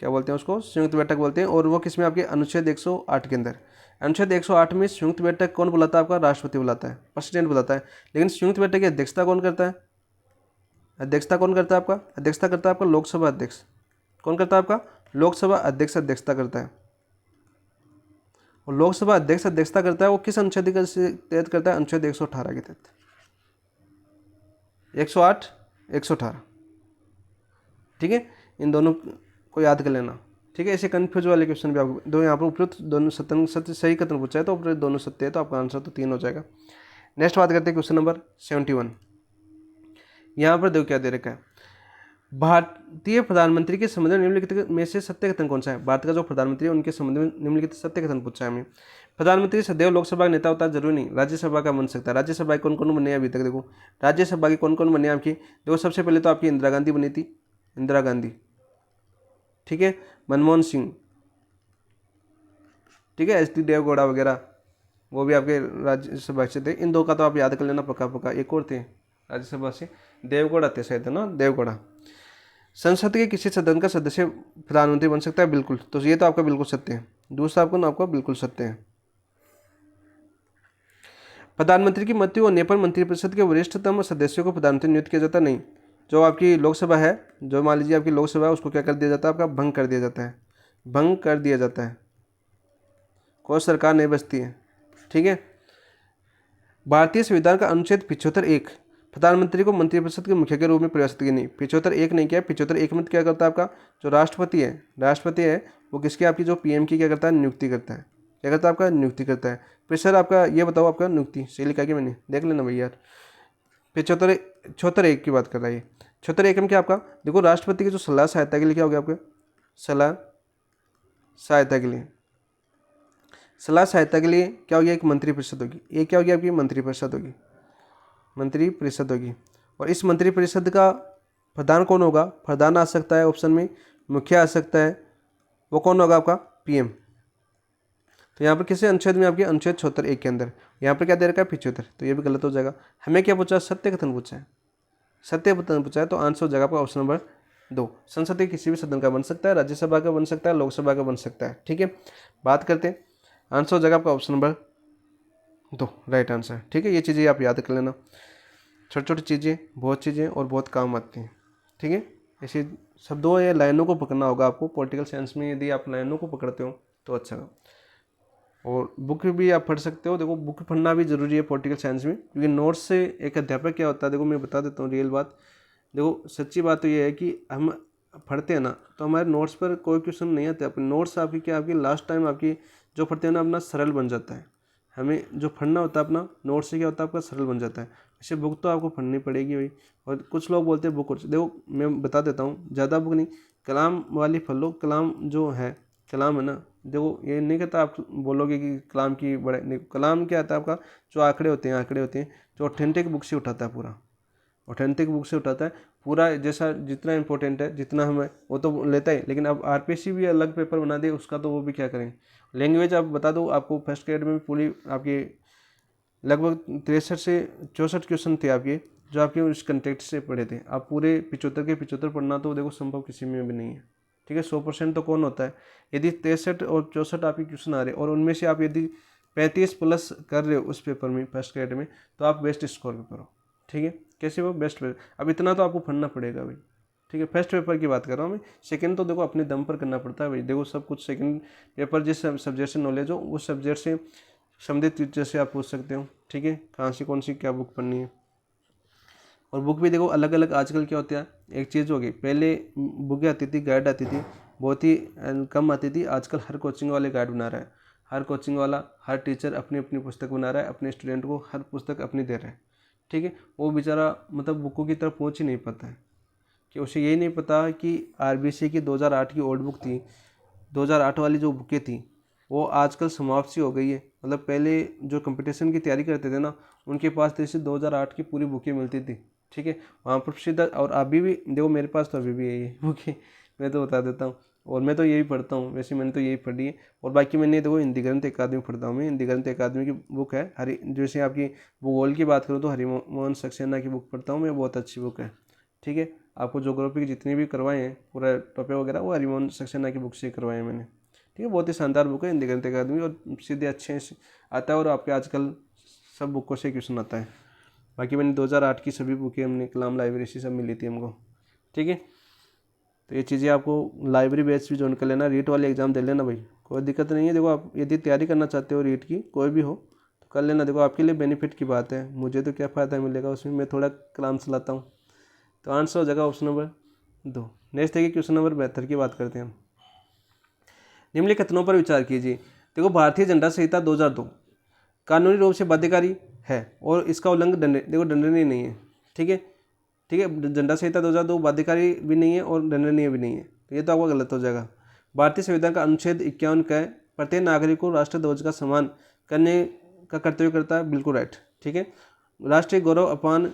क्या बोलते हैं उसको, संयुक्त बैठक बोलते हैं। और वो किसमें आपके अनुच्छेद 108 के अंदर, अनुच्छेद 108 में संयुक्त बैठक कौन बुलाता है आपका, राष्ट्रपति बुलाता है, प्रेसिडेंट बुलाता है। लेकिन संयुक्त बैठक की अध्यक्षता कौन करता है, आपका अध्यक्षता करता है आपका लोकसभा अध्यक्ष। कौन करता है आपका, लोकसभा अध्यक्ष अध्यक्षता करता है। और लोकसभा अध्यक्ष अध्यक्षता करता है वो किस अनुच्छेद के तहत करता है, अनुच्छेद 118 के तहत, 108 118, ठीक है। इन दोनों को याद कर लेना, ठीक है। ऐसे कन्फ्यूज वाले क्वेश्चन भी आपको दो यहाँ पर उपयुक्त दोनों सत्य सही कथन पूछा है तो उपयुक्त दोनों सत्य है, तो आपका आंसर तो 3 हो जाएगा। नेक्स्ट बात करते हैं क्वेश्चन नंबर 71। यहाँ पर देखो क्या दे रखा है, भारतीय प्रधानमंत्री के संबंध में निम्नलिखित में से सत्य कथन कौन सा है। भारत का जो प्रधानमंत्री है उनके संबंध में निम्नलिखित सत्य कथन पूछा है हमें। प्रधानमंत्री सदैव लोकसभा का नेता होता है, जरूरी नहीं, राज्यसभा का बन सकता है। राज्यसभा के कौन कौन बने अभी तक, देखो राज्यसभा के कौन कौन बने आपकी, देखो सबसे पहले तो आपकी इंदिरा गांधी बनी थी, इंदिरा गांधी, ठीक है। मनमोहन सिंह, ठीक है। एच डी देवगौड़ा वगैरह वो भी आपके राज्यसभा से थे। इन 2 का तो आप याद कर लेना पक्का। एक और थे राज्यसभा से, देवगौड़ा थे शायद, है ना, देवगौड़ा। संसद के किसी सदन का सदस्य प्रधानमंत्री बन सकता है, बिल्कुल, तो ये तो आपका बिल्कुल सत्य है। दूसरा आपका बिल्कुल सत्य है। प्रधानमंत्री की मृत्यु होने पर मंत्रिपरिषद के वरिष्ठतम सदस्यों को प्रधानमंत्री नियुक्त किया जाता नहीं। जो आपकी लोकसभा है, जो मान लीजिए आपकी लोकसभा है, उसको क्या कर दिया जाता है, आपका भंग कर दिया जाता है, कोई सरकार नहीं बचती है, ठीक है। भारतीय संविधान का अनुच्छेद 75(1) प्रधानमंत्री को मंत्रिपरिषद के मुखिया के रूप में परिभाषित की नहीं। 75(1) नहीं किया, 75(1) में क्या करता है आपका जो राष्ट्रपति है वो किसके आपकी जो पीएम की क्या करता है, नियुक्ति करता है। क्या करता है आपका, नियुक्ति करता है। फिर सर आपका ये बताओ, आपका नियुक्ति सही लिखा कि मैंने, देख लेना भैया यार। 75(1) की बात कर रहा है ये। 75(1) में क्या आपका देखो, राष्ट्रपति की जो सलाह सहायता के लिए क्या हो गया आपका, सलाह सहायता के लिए क्या हो गया, एक मंत्रिपरिषद होगी। एक क्या होगी आपकी, मंत्रिपरिषद होगी। और इस मंत्रिपरिषद का प्रधान कौन होगा, प्रधान आ सकता है ऑप्शन में, मुखिया आ सकता है, वो कौन होगा आपका, पीएम। तो यहाँ पर किसी अनुच्छेद में आपके अनुच्छेद 74(1) के अंदर यहाँ पर क्या दे रखा है, 75, तो ये भी गलत हो जाएगा। हमें क्या पूछा, सत्य कथन पूछा है, तो आंसर हो जाएगा आपका ऑप्शन नंबर 2। संसद के किसी भी सदन का बन सकता है, राज्यसभा का बन सकता है, लोकसभा का बन सकता है। ठीक है, बात करते हैं आंसर हो जाएगा आपका ऑप्शन नंबर 2 राइट आंसर। ठीक है, ये चीज़ें आप याद कर लेना, छोटी छोटी चीज़ें बहुत चीज़ें और बहुत काम आती हैं। ठीक है, ऐसे शब्दों या लाइनों को पकड़ना होगा आपको पॉलिटिकल साइंस में, यदि आप लाइनों को पकड़ते हो तो अच्छा है। और बुक भी आप पढ़ सकते हो, देखो बुक पढ़ना भी ज़रूरी है पॉलिटिकल साइंस में, क्योंकि नोट्स से एक अध्यापक क्या होता है, देखो मैं बता देता हूँ रियल बात। देखो सच्ची बात तो ये है कि हम पढ़ते हैं ना तो हमारे नोट्स पर कोई क्वेश्चन नहीं आते, अपने नोट्स आपकी क्या आपकी लास्ट टाइम आपकी जो पढ़ते हैं ना अपना सरल बन जाता है। हमें जो पढ़ना होता है अपना नोट्स से क्या होता है आपका सरल बन जाता है। ऐसे बुक तो आपको पढ़नी पड़ेगी भाई। और कुछ लोग बोलते हैं बुक, देखो मैं बता देता हूँ, ज़्यादा बुक नहीं, कलाम वाली पढ़ लो। कलाम जो है, कलाम है ना, देखो ये नहीं कहता आप बोलोगे कि कलाम की बड़े नहीं, कलाम क्या आता है आपका जो आंकड़े होते हैं जो ऑथेंटिक बुक से उठाता है, पूरा ऑथेंटिक बुक से उठाता है पूरा, जैसा जितना इंपॉर्टेंट है जितना हमें वो तो लेता है। लेकिन अब आरपीएससी भी अलग पेपर बना दे उसका, तो वो भी क्या करेंगे। लैंग्वेज आप बता दो, आपको फर्स्ट ग्रेड में पूरी आपकी लगभग 63 से 64 क्वेश्चन थे आपके जो आपके उस कंटेक्ट से पढ़े थे। आप पूरे 75 के 75 पढ़ना तो देखो संभव किसी में भी नहीं है। ठीक है, 100% तो कौन होता है। यदि 63 और 64 आपके क्वेश्चन आ रहे और उनमें से आप यदि 35 प्लस कर रहे हो उस पेपर में फर्स्ट ग्रेड में, तो आप बेस्ट स्कोर करो। ठीक है, कैसे वो बेस्ट पेपर, अब इतना तो आपको पढ़ना पड़ेगा भाई। ठीक है, फर्स्ट पेपर की बात कर रहा हूँ मैं, सेकंड तो देखो अपने दम पर करना पड़ता है भाई। देखो सब कुछ सेकंड पेपर जिस सब्जेक्ट से नॉलेज हो उस सब्जेक्ट से संबंधित टीचर से आप पूछ सकते हो। ठीक है, कहाँ से कौन सी क्या बुक पढ़नी है। और बुक भी देखो अलग अलग आजकल क्या होता है, एक चीज़ होगी, पहले बुकें आती थी, गाइड आती थी, बहुत ही कम आती थी। आजकल हर कोचिंग वाले गाइड बना रहा है, हर कोचिंग वाला हर टीचर अपनी अपनी पुस्तक बना रहा है, अपने स्टूडेंट को हर पुस्तक अपनी दे रहा है। ठीक है, वो बेचारा मतलब बुकों की तरफ पहुँच ही नहीं पाता है, कि उसे यही नहीं पता कि आरबीसी की 2008 की ओल्ड बुक थी, 2008 वाली जो बुकें थी वो आजकल समाप्त सी हो गई है। मतलब पहले जो कंपटीशन की तैयारी करते थे ना उनके पास जैसे 2008 की पूरी बुकें मिलती थी। ठीक है, वहाँ पर प्रसिद्ध, और अभी भी देखो मेरे पास तो अभी भी है ये बुकें, मैं तो बता देता हूँ। और मैं तो यही पढ़ता हूँ, वैसे मैंने तो यही पढ़ी है। और बाकी मैंने देखो हिंदी ग्रंथ अकादमी पढ़ता हूँ मैं, हिंदी ग्रंथ अकादमी की बुक है हरि, जैसे आपकी भूगोल की बात करूँ तो हरिमोहन सक्सेना की बुक पढ़ता हूँ मैं, बहुत अच्छी बुक है। ठीक है, आपको ज्योग्राफी की जितनी भी करवाए हैं पूरा टॉपिक वगैरह वो हरिमोहन सक्सेना की बुक से करवाए हैं मैंने। ठीक है, बहुत ही शानदार बुक है हिंदी ग्रंथ अकादमी, और सीधे अच्छे से आता है और आपके आजकल सब बुकों से क्वेश्चन आता है। बाकी मैंने 2008 की सभी बुकें हमने कलाम लाइब्रेरी से सब मिली थी हमको। ठीक है, तो ये चीज़ें आपको लाइब्रेरी बैच भी ज्वाइन कर लेना, रीट वाले एग्जाम दे लेना भाई, कोई दिक्कत नहीं है। देखो आप यदि तैयारी करना चाहते हो रीट की कोई भी हो तो कर लेना, देखो आपके लिए बेनिफिट की बात है, मुझे तो क्या फ़ायदा मिलेगा उसमें, मैं थोड़ा कलाम चलाता हूँ। तो आंसर हो जाएगा ऑप्शन नंबर 2। नेक्स्ट देखिए क्वेश्चन नंबर 72 की बात करते हैं हम। निम्नलिखित कथनों पर विचार कीजिए। देखो भारतीय झंडा संहिता 2002 कानूनी रूप से बाध्यकारी है और इसका उल्लंघन देखो दंडनीय नहीं है। ठीक है, ठीक है, झंडा संहिता 2002 बाध्यकारी भी नहीं है और दंडनीय भी नहीं है, तो ये तो आपका गलत हो जाएगा। भारतीय संविधान का अनुच्छेद 51 का प्रत्येक नागरिक को राष्ट्र ध्वज का सम्मान करने का कर्तव्य करता है, बिल्कुल राइट। ठीक है, राष्ट्रीय गौरव अपमान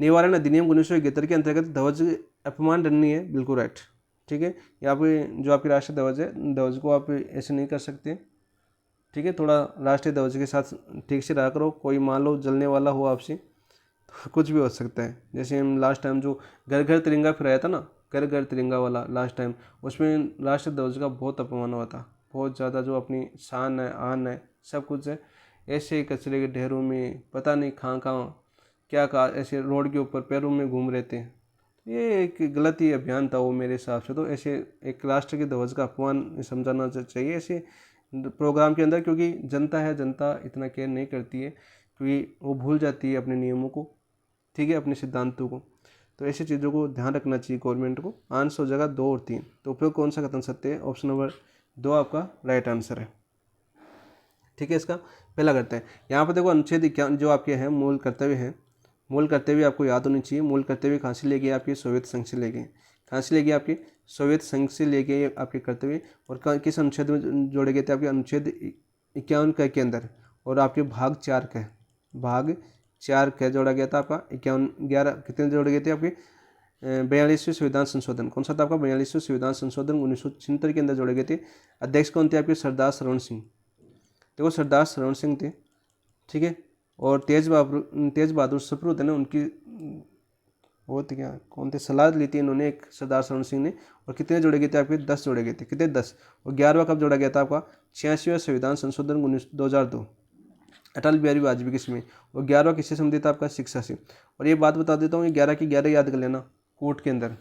निवारण अधिनियम 1971 के अंतर्गत ध्वज अपमान दंडनीय है, बिल्कुल राइट। ठीक है, यहाँ पे जो आपकी राष्ट्रीय ध्वज है, ध्वज को आप ऐसे नहीं कर सकते। ठीक है, थोड़ा राष्ट्रीय ध्वज के साथ ठीक से रहा करो, कोई मान लो जलने वाला हो आपसे तो कुछ भी हो सकता है। जैसे हम लास्ट टाइम जो घर घर तिरंगा फिराया था ना, घर घर तिरंगा वाला लास्ट टाइम, उसमें राष्ट्रीय ध्वज का बहुत अपमान हुआ था, बहुत ज़्यादा। जो अपनी शान है आन है सब कुछ है, ऐसे कचरे के ढेरों में पता नहीं कहाँ क्या कहा, ऐसे रोड के ऊपर पैरों में घूम रहे थे। ये एक गलत ही अभियान था वो मेरे हिसाब से। तो ऐसे एक राष्ट्र के ध्वज का अपमान समझाना चाहिए ऐसे प्रोग्राम के अंदर, क्योंकि जनता है, जनता इतना केयर नहीं करती है, क्योंकि वो भूल जाती है अपने नियमों को। ठीक है, अपने सिद्धांतों को। तो ऐसी चीज़ों को ध्यान रखना चाहिए गवर्नमेंट को। आंसर हो जाएगा 2 और 3। तो उपयोग कौन सा कथन सत्य है, ऑप्शन नंबर 2 आपका राइट आंसर है। ठीक है, इसका पहला करते हैं। यहाँ पर देखो अनुच्छेद 51 जो आपके हैं मूल कर्तव्य हैं, मूल कर्तव्य आपको याद होनी चाहिए। मूल कर्तव्य कहाँ से लेके आपके सोवियत संघ से लेके, कहाँ से लेके आपके सोवियत संघ से लेके आपके कर्तव्य, और किस अनुच्छेद में जोड़े गए थे आपके अनुच्छेद 51 के अंदर, और आपके भाग 4 का, भाग 4 का जोड़ा गया था आपका 51 कितने जोड़े गए थे आपके 42वें संविधान संशोधन। कौन सा था आपका 42वें संविधान संशोधन 1976 के अंदर जोड़े गए थे। अध्यक्ष कौन थे आपके सरदार सरवण सिंह, देखो सरदार सरवण सिंह थे। ठीक है, और तेज बहादुर सप्रू थे ना, वो थे क्या, कौन थे, सलाह ली थी इन्होंने एक सरदार सरवण सिंह ने, और कितने जोड़े गए थे आपके, 10 जोड़े गए थे, कितने 10। और 11वां कब जोड़ा गया था आपका, 86वां संविधान संशोधन 2002 अटल बिहारी वाजपेयी की समय। और 11वां किससे संबंधित था आपका, शिक्षा से। और ये बात बता देता हूँ, ये 11 की 11 याद कर लेना, कोर्ट के अंदर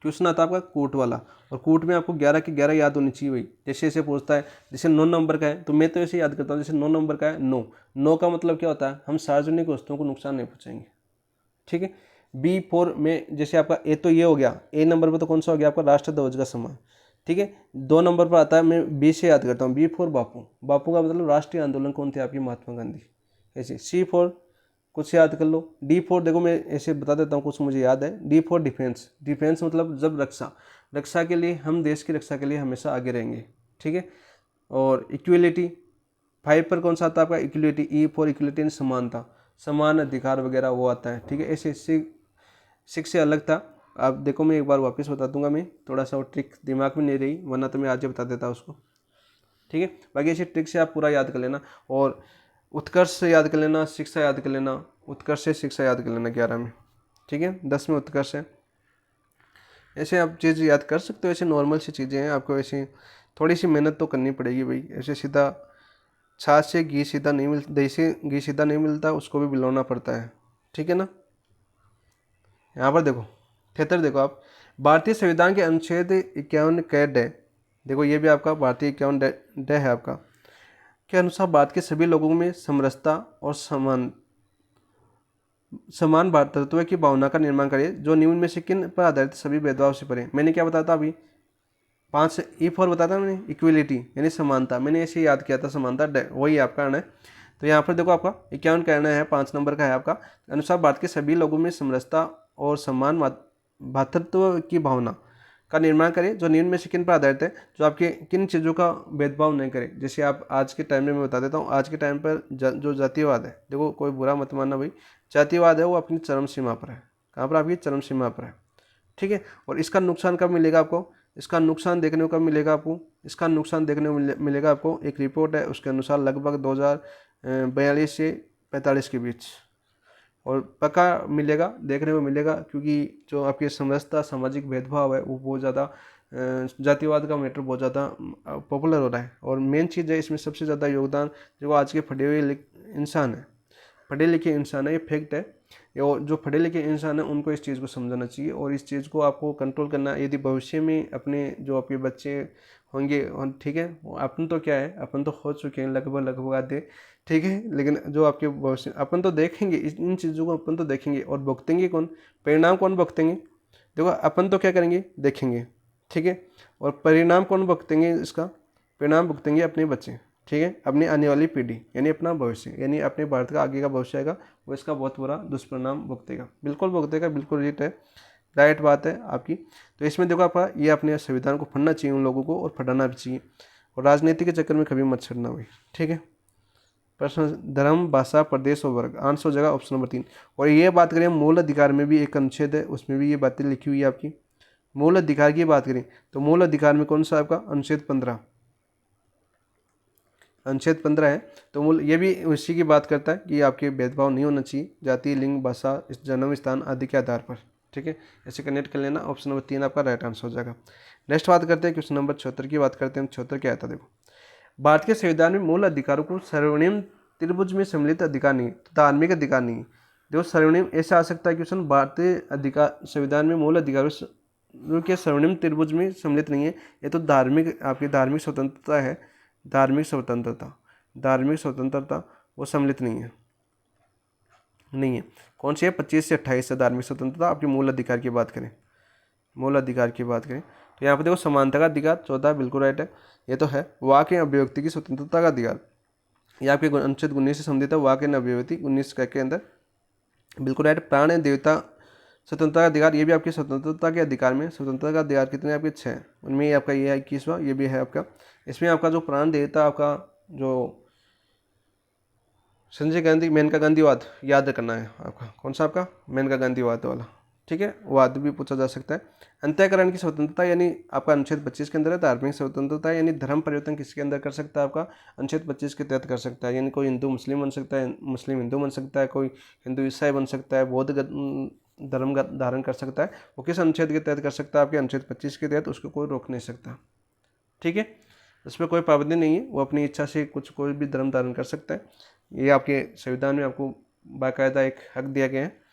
क्वेश्चन आता है आपका कोर्ट वाला, और कोर्ट में आपको 11 की 11 याद होनी चाहिए भाई। जैसे ऐसे पूछता है, जैसे 9 नंबर का है तो मैं तो ऐसे याद करता हूँ, जैसे 9 नंबर का है, 9 का मतलब क्या होता है, हम सार्वजनिक वस्तुओं को नुकसान नहीं पहुँचाएंगे, ठीक है। B4 में जैसे आपका ए तो ये हो गया, ए नंबर पर तो कौन सा हो गया आपका, राष्ट्र ध्वज का सम्मान, ठीक है। 2 नंबर पर आता है, मैं बी से याद करता हूँ, B4 बापू, बापू का मतलब राष्ट्रीय आंदोलन कौन थे आपके, महात्मा गांधी। ऐसे C4 कुछ याद कर लो। D4 देखो मैं ऐसे बता देता हूँ, कुछ मुझे याद है। D4 डिफेंस, डिफेंस मतलब जब रक्षा के लिए, हम देश की रक्षा के लिए हमेशा आगे रहेंगे, ठीक है। और इक्वलिटी 5 पर कौन सा आता है आपका, इक्वलिटी, E4 इक्वलिटी समानता, समान अधिकार वगैरह वो आता है, ठीक है। ऐसे 6 से अलग था। अब देखो मैं एक बार वापस बता दूंगा, मैं थोड़ा सा वो ट्रिक दिमाग में नहीं रही, वरना तो मैं आज ही बता देता उसको, ठीक है। बाकी ऐसे ट्रिक से आप पूरा याद कर लेना, और उत्कर्ष से याद कर लेना, शिक्षा याद कर लेना, उत्कर्ष से शिक्षा याद कर लेना 11 में, ठीक है। 10 में उत्कर्ष है। ऐसे आप चीज़ याद कर सकते हो, ऐसे नॉर्मल सी चीज़ें हैं, आपको ऐसे थोड़ी सी मेहनत तो करनी पड़ेगी भाई। ऐसे सीधा छाछ से घी सीधा नहीं मिलता, दही से घी सीधा नहीं मिलता, उसको भी बिलौना पड़ता है, ठीक है ना। यहाँ पर देखो 73 देखो आप, भारतीय संविधान के अनुच्छेद 51 कैड है, देखो ये भी आपका भारतीय 51 डे है आपका, के अनुसार भारत के सभी लोगों में समरसता और समान भातृत्व की भावना का निर्माण करे, जो निम्न में से किन पर आधारित सभी भेदभाव से परे। मैंने क्या बताया था अभी, 5 E4 बताया था मैंने, इक्वलिटी यानी समानता, मैंने ऐसे याद किया था, समानता वही आपका है। तो यहाँ पर देखो आपका 51 कहना है, 5 नंबर का है आपका, अनुसार भारत के सभी लोगों में समरसता और समान भातृत्व की भावना का निर्माण करें, जो निम्न में से किन पर आधारित है, जो आपके किन चीज़ों का भेदभाव नहीं करे। जैसे आप आज के टाइम में मैं बता देता हूँ, आज के टाइम पर जो जातिवाद है, देखो कोई बुरा मत मानना भाई, जातिवाद है वो अपनी चरम सीमा पर है। कहाँ पर, आपकी चरम सीमा पर है, ठीक है। और इसका नुकसान कब मिलेगा आपको, इसका नुकसान देखने को कब मिलेगा आपको, इसका नुकसान देखने को मिलेगा आपको, एक रिपोर्ट है उसके अनुसार लगभग 2042 से 45 के बीच, और पक्का मिलेगा, देखने को मिलेगा, क्योंकि जो आपकी समरसता, सामाजिक भेदभाव है वो बहुत ज़्यादा, जातिवाद का मैटर बहुत ज़्यादा पॉपुलर हो रहा है। और मेन चीज़ है इसमें सबसे ज़्यादा योगदान जो आज के पढ़े हुए इंसान है, पढ़े लिखे इंसान है, ये फैक्ट है। और जो पढ़े लिखे इंसान है उनको इस चीज़ को समझना चाहिए, और इस चीज़ को आपको कंट्रोल करना, यदि भविष्य में अपने जो आपके बच्चे होंगे, ठीक है, अपन तो क्या है, अपन तो हो चुके हैं लगभग आधे, ठीक है, लेकिन जो आपके भविष्य, अपन तो देखेंगे इन चीज़ों को, अपन तो देखेंगे, और भुगतेंगे कौन, परिणाम कौन भुगतेंगे, देखो अपन तो क्या करेंगे, देखेंगे, ठीक है, और परिणाम कौन भुगतेंगे, इसका परिणाम भुगतेंगे अपने बच्चे, ठीक है, अपनी आने वाली पीढ़ी, यानी अपना भविष्य, यानी अपने भारत का आगे का भविष्य आएगा, वो इसका बहुत बुरा दुष्परिणाम भुगतेगा, बिल्कुल भुगतेगा, बिल्कुल राइट बात है आपकी। तो इसमें देखो आपका ये अपने संविधान को पढ़ना चाहिए उन लोगों को, और पढ़ाना भी चाहिए, और राजनीति के चक्कर में कभी मत छड़ना भाई, ठीक है। प्रश्न, धर्म, भाषा, प्रदेश और वर्ग, आंसर हो जाएगा ऑप्शन नंबर 3। और ये बात करें मूल अधिकार में भी एक अनुच्छेद है, उसमें भी ये बातें लिखी हुई है आपकी। मूल अधिकार की बात करें तो मूल अधिकार में कौन सा आपका, अनुच्छेद 15, अनुच्छेद 15 है। तो मूल ये भी उसी की बात करता है कि आपके भेदभाव नहीं होना चाहिए जाति, लिंग, भाषा, जन्म स्थान आदि के आधार पर, ठीक है। ऐसे कनेक्ट कर लेना, ऑप्शन नंबर 3 आपका राइट आंसर हो जाएगा। नेक्स्ट बात करते हैं क्वेश्चन नंबर 76 की बात करते हैं। 76 क्या आता है, देखो, भारत के संविधान में मूल अधिकारों को सर्वनिम्न त्रिभुज में सम्मिलित अधिकार नहीं, तो धार्मिक अधिकार नहीं। देखो सर्वनिम्न ऐसा आ सकता है क्वेश्चन, भारतीय अधिकार संविधान में मूल अधिकारों के सर्वनिम्न त्रिभुज में सम्मिलित नहीं है, ये तो धार्मिक, आपकी धार्मिक स्वतंत्रता है, धार्मिक स्वतंत्रता वो सम्मिलित नहीं है। कौन सी है, 25 से 28 से धार्मिक स्वतंत्रता। आपकी मूल अधिकार की बात करें, मूल अधिकार की बात करें तो यहाँ पर देखो समानता का अधिकार 14 बिल्कुल राइट है, ये तो है। वाक एवं अभिव्यक्ति की स्वतंत्रता का अधिकार, ये आपके अनुच्छेद 19 से संबंधित है, वाक एवं अभिव्यक्ति 19 के अंदर बिल्कुल राइट। प्राण एवं देवता स्वतंत्रता का अधिकार, ये भी आपकी स्वतंत्रता के अधिकार में, स्वतंत्रता का अधिकार कितने आपके 6, उनमें आपका ये है 21वां, ये भी है आपका। इसमें आपका जो प्राण देवता, आपका जो संजय गांधी, मेनका गांधीवाद याद करना है आपका, कौन सा आपका, मेनका गांधीवाद वाला, ठीक है, वाद भी पूछा जा सकता है। अंतःकरण की स्वतंत्रता यानी आपका अनुच्छेद 25 के अंदर है। धार्मिक स्वतंत्रता यानी धर्म परिवर्तन किसके अंदर कर सकता है, आपका अनुच्छेद 25 के तहत कर सकता है। यानी कोई हिंदू मुस्लिम बन सकता है, मुस्लिम हिंदू बन सकता है, कोई हिंदू ईसाई बन सकता है, बौद्ध धर्म का धारण कर सकता है। वो किस अनुच्छेद के तहत कर सकता है, आपके अनुच्छेद 25 के तहत, उसको कोई रोक नहीं सकता। ठीक है, उसमें कोई पाबंदी नहीं है, वो अपनी इच्छा से कोई भी धर्म धारण कर सकता है। ये आपके संविधान में आपको बाकायदा एक हक दिया गया है।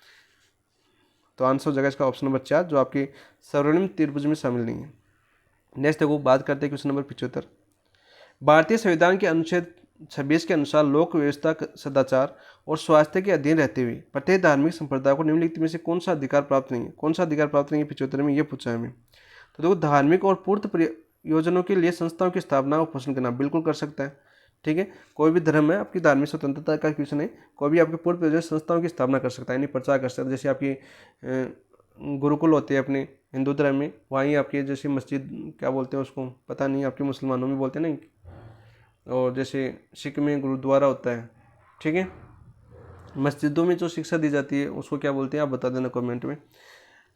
तो आंसर हो जाएगा इसका ऑप्शन नंबर 4, जो आपकी स्वर्णिम त्रिभुज में शामिल नहीं है। नेक्स्ट देखो, बात करते हैं क्वेश्चन नंबर 75। भारतीय संविधान के अनुच्छेद 26 के अनुसार लोक व्यवस्था, सदाचार और स्वास्थ्य के अधीन रहते हुए प्रत्येक धार्मिक संप्रदाय को निम्नलिखित में से कौन सा अधिकार प्राप्त नहीं है। कौन सा अधिकार प्राप्त नहीं है 75 में, ये पूछा है हमें। तो देखो, धार्मिक और पूर्त प्रयोजनों के लिए संस्थाओं की स्थापना और पोषण करना बिल्कुल कर सकता है। ठीक है, कोई भी धर्म है, आपकी धार्मिक स्वतंत्रता का क्वेश्चन है, कोई भी आपके पूर्व प्रयोजन संस्थाओं की स्थापना कर सकता है, यानी प्रचार कर सकता है। जैसे आपकी गुरुकुल होते हैं अपने हिंदू धर्म में, वहीं आपके जैसे मस्जिद क्या बोलते हैं उसको पता नहीं, आपके मुसलमानों में बोलते हैं नहीं, और जैसे सिख में गुरुद्वारा होता है। ठीक है, मस्जिदों में जो शिक्षा दी जाती है उसको क्या बोलते हैं, आप बता देना कमेंट में।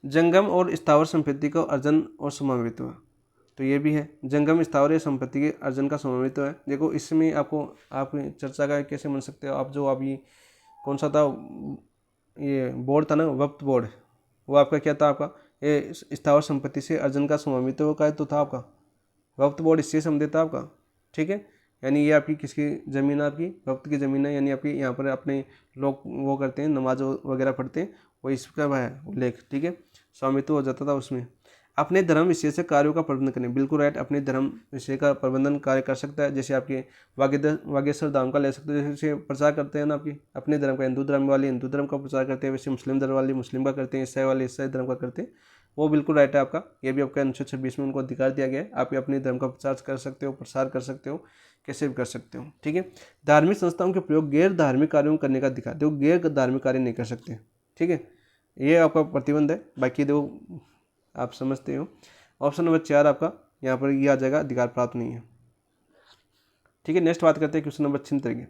जंगम और स्थावर संपत्ति का अर्जन और समावित्व, तो ये भी है, जंगम स्थावर या संपत्ति के अर्जन का समावित्व है। देखो, इसमें आपको आप चर्चा का कैसे बन सकते हो आप, जो अभी कौन सा था ये बोर्ड था ना, वक्फ बोर्ड, वो आपका क्या था, आपका ये स्थावर संपत्ति से अर्जन का समावित्व का तो था आपका, वक्फ बोर्ड इससे संबंधित था आपका। ठीक है, यानी ये आपकी किसकी ज़मीन है, आपकी वक्त की ज़मीन है, यानी आपकी यहाँ पर अपने लोग वो करते हैं, नमाज वगैरह पढ़ते हैं, वो इसका है उल्लेख। ठीक है, स्वामित्व हो जाता था उसमें। अपने धर्म विषय से कार्यों का प्रबंधन करें, बिल्कुल राइट, अपने धर्म विषय का प्रबंधन कार्य कर सकता है। जैसे आपके वागेश्वर धाम का ले सकते हैं, जैसे प्रचार करते हैं ना आपकी अपने धर्म का, हिंदू धर्म वाले हिंदू धर्म का प्रचार करते हैं, वैसे मुस्लिम धर्म वाले मुस्लिम का करते हैं, ईसाई वाले ईसाई धर्म का करते हैं, वो बिल्कुल राइट है आपका। ये भी आपका अनुच्छेद 26 में उनको अधिकार दिया गया है, आप अपने धर्म का प्रचार कर सकते हो, प्रसार कर सकते हो, कैसे भी कर सकते हो। ठीक है, धार्मिक संस्थाओं के प्रयोग गैर धार्मिक कार्यों में करने का अधिकार, देखो गैर धार्मिक कार्य नहीं कर सकते। ठीक है, ये आपका प्रतिबंध है, बाकी देखो आप समझते हो। ऑप्शन नंबर 4 आपका यहाँ पर यह आ जाएगा, अधिकार प्राप्त नहीं है। ठीक है, नेक्स्ट बात करते हैं क्वेश्चन नंबर 76 की।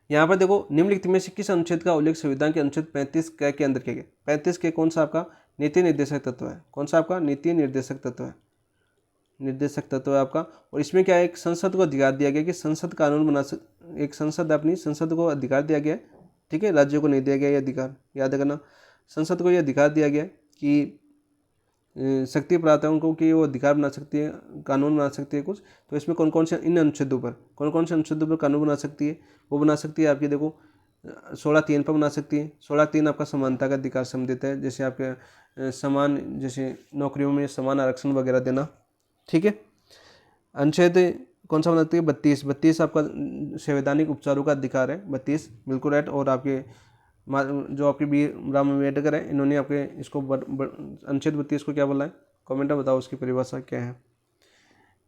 यहाँ पर देखो, निम्नलिखित में से किस अनुच्छेद का उल्लेख संविधान के अनुच्छेद 35 के अंदर किया गया। 35 के कौन सा आपका नीति निर्देशक तत्व है, कौन सा आपका नीति निर्देशक तत्व है, निर्देशक तत्व है आपका। और इसमें क्या है, एक संसद को अधिकार दिया गया कि संसद कानून बना एक संसद अपनी संसद को अधिकार दिया गया है। ठीक है, राज्यों को नहीं दिया गया ये अधिकार, याद रखना, संसद को ये अधिकार दिया गया कि शक्ति प्राप्त है उनको कि वो अधिकार बना सकती है, कानून बना सकती है कुछ। तो इसमें कौन कौन से इन अनुच्छेदों पर, कौन कौन से अनुच्छेदों पर कानून बना सकती है, वो बना सकती है आपकी देखो 16(3) पर बना सकती है। 16(3) आपका समानता का अधिकार सम्मिलित है, जैसे आपके समान, जैसे नौकरियों में समान आरक्षण वगैरह देना। ठीक है, अनुच्छेद कौन सा बनाती है 32 आपका संवैधानिक उपचारों का अधिकार है, 32 बिल्कुल राइट। और आपके जो आपके बी राम अम्बेडकर है, इन्होंने आपके इसको अनुच्छेद 32 को क्या बोला है, कमेंट में बताओ उसकी परिभाषा क्या है।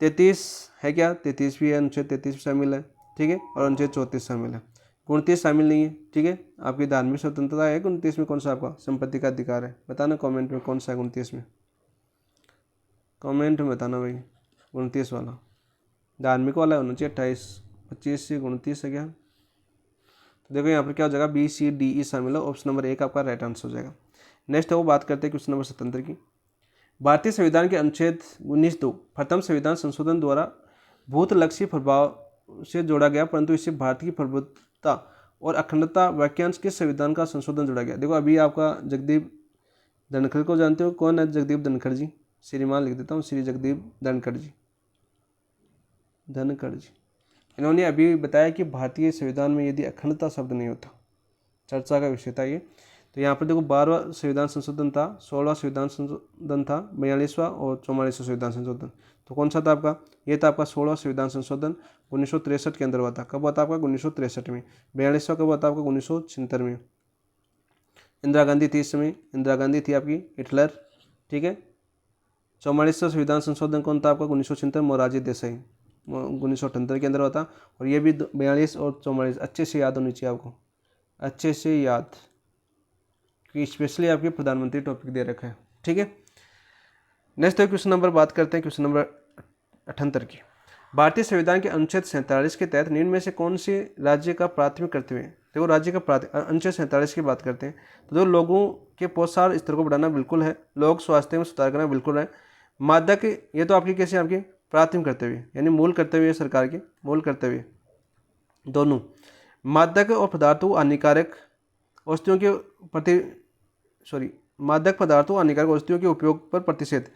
33 है क्या, 33 भी है, अनुच्छेद 33 शामिल है। ठीक है, और अनुच्छेद 34 शामिल है, 29 शामिल नहीं है। ठीक है, आपकी धार्मिक स्वतंत्रता है 29 में, कौन सा आपका संपत्ति का अधिकार है, बताना कमेंट में कौन सा है 29 में, कमेंट में बताना भाई। 29 वाला धार्मिक वाला होना चाहिए, 28, 25 से 29 है क्या। तो देखो यहाँ पर क्या हो जाएगा, BCDE शामिल है, ऑप्शन नंबर 1 आपका राइट आंसर हो जाएगा। नेक्स्ट है वो बात करते हैं क्वेश्चन नंबर 77 की। भारतीय संविधान के अनुच्छेद 19(2) प्रथम संविधान संशोधन द्वारा भूतलक्षी प्रभाव से जोड़ा गया, परंतु इससे भारत की प्रभुत्वता और अखंडता वाक्यांश के संविधान का संशोधन जोड़ा गया। देखो, अभी आपका जगदीप धनखड़ को जानते हो, कौन है जगदीप धनखड़ जी, श्रीमान लिख देता हूँ, श्री जगदीप धनखड़ जी, धनखड़ जी। इन्होंने अभी बताया कि भारतीय संविधान में यदि अखंडता शब्द नहीं होता, चर्चा का विषय था ये। तो यहाँ पर देखो 12वां संविधान संशोधन था, 16वां संविधान संशोधन था, 42वां और 44वां संविधान संशोधन। तो कौन सा था आपका, ये था आपका 16वां संविधान संशोधन 1963 के अंदर हुआ था। कब हुआ था आपका 1963 में। 42वां कब हुआ था आपका 1976 में। इंदिरा गांधी थी इस समय, इंदिरा गांधी थी आपकी, हिटलर। ठीक है, 44वां संविधान संशोधन कौन था आपका 1976, मोरारजी देसाई, 1978 के अंदर हुआ था। और ये भी 42 और 44 अच्छे से याद होनी चाहिए आपको, अच्छे से याद, कि स्पेशली आपके प्रधानमंत्री टॉपिक दे रखा है। ठीक है, नेक्स्ट क्वेश्चन नंबर बात करते हैं क्वेश्चन नंबर 78 की। भारतीय संविधान के अनुच्छेद 47 के तहत निम्न में से कौन से राज्य का प्राथमिक कर्तव्य है? देखो राज्य का अनुच्छेद 47 की बात करते हैं तो जो लोगों के पोषण स्तर को बढ़ाना बिल्कुल है, लोक स्वास्थ्य में सुधार करना बिल्कुल है। मादक ये तो आपकी कैसे आपके प्राथमिक कर्तव्य यानी मूल कर्तव्य है, सरकार के मूल कर्तव्य दोनों। मादक और पदार्थों हानिकारक वस्तुओं के मादक पदार्थों हानिकारक वस्तुओं के उपयोग पर प्रतिषेध,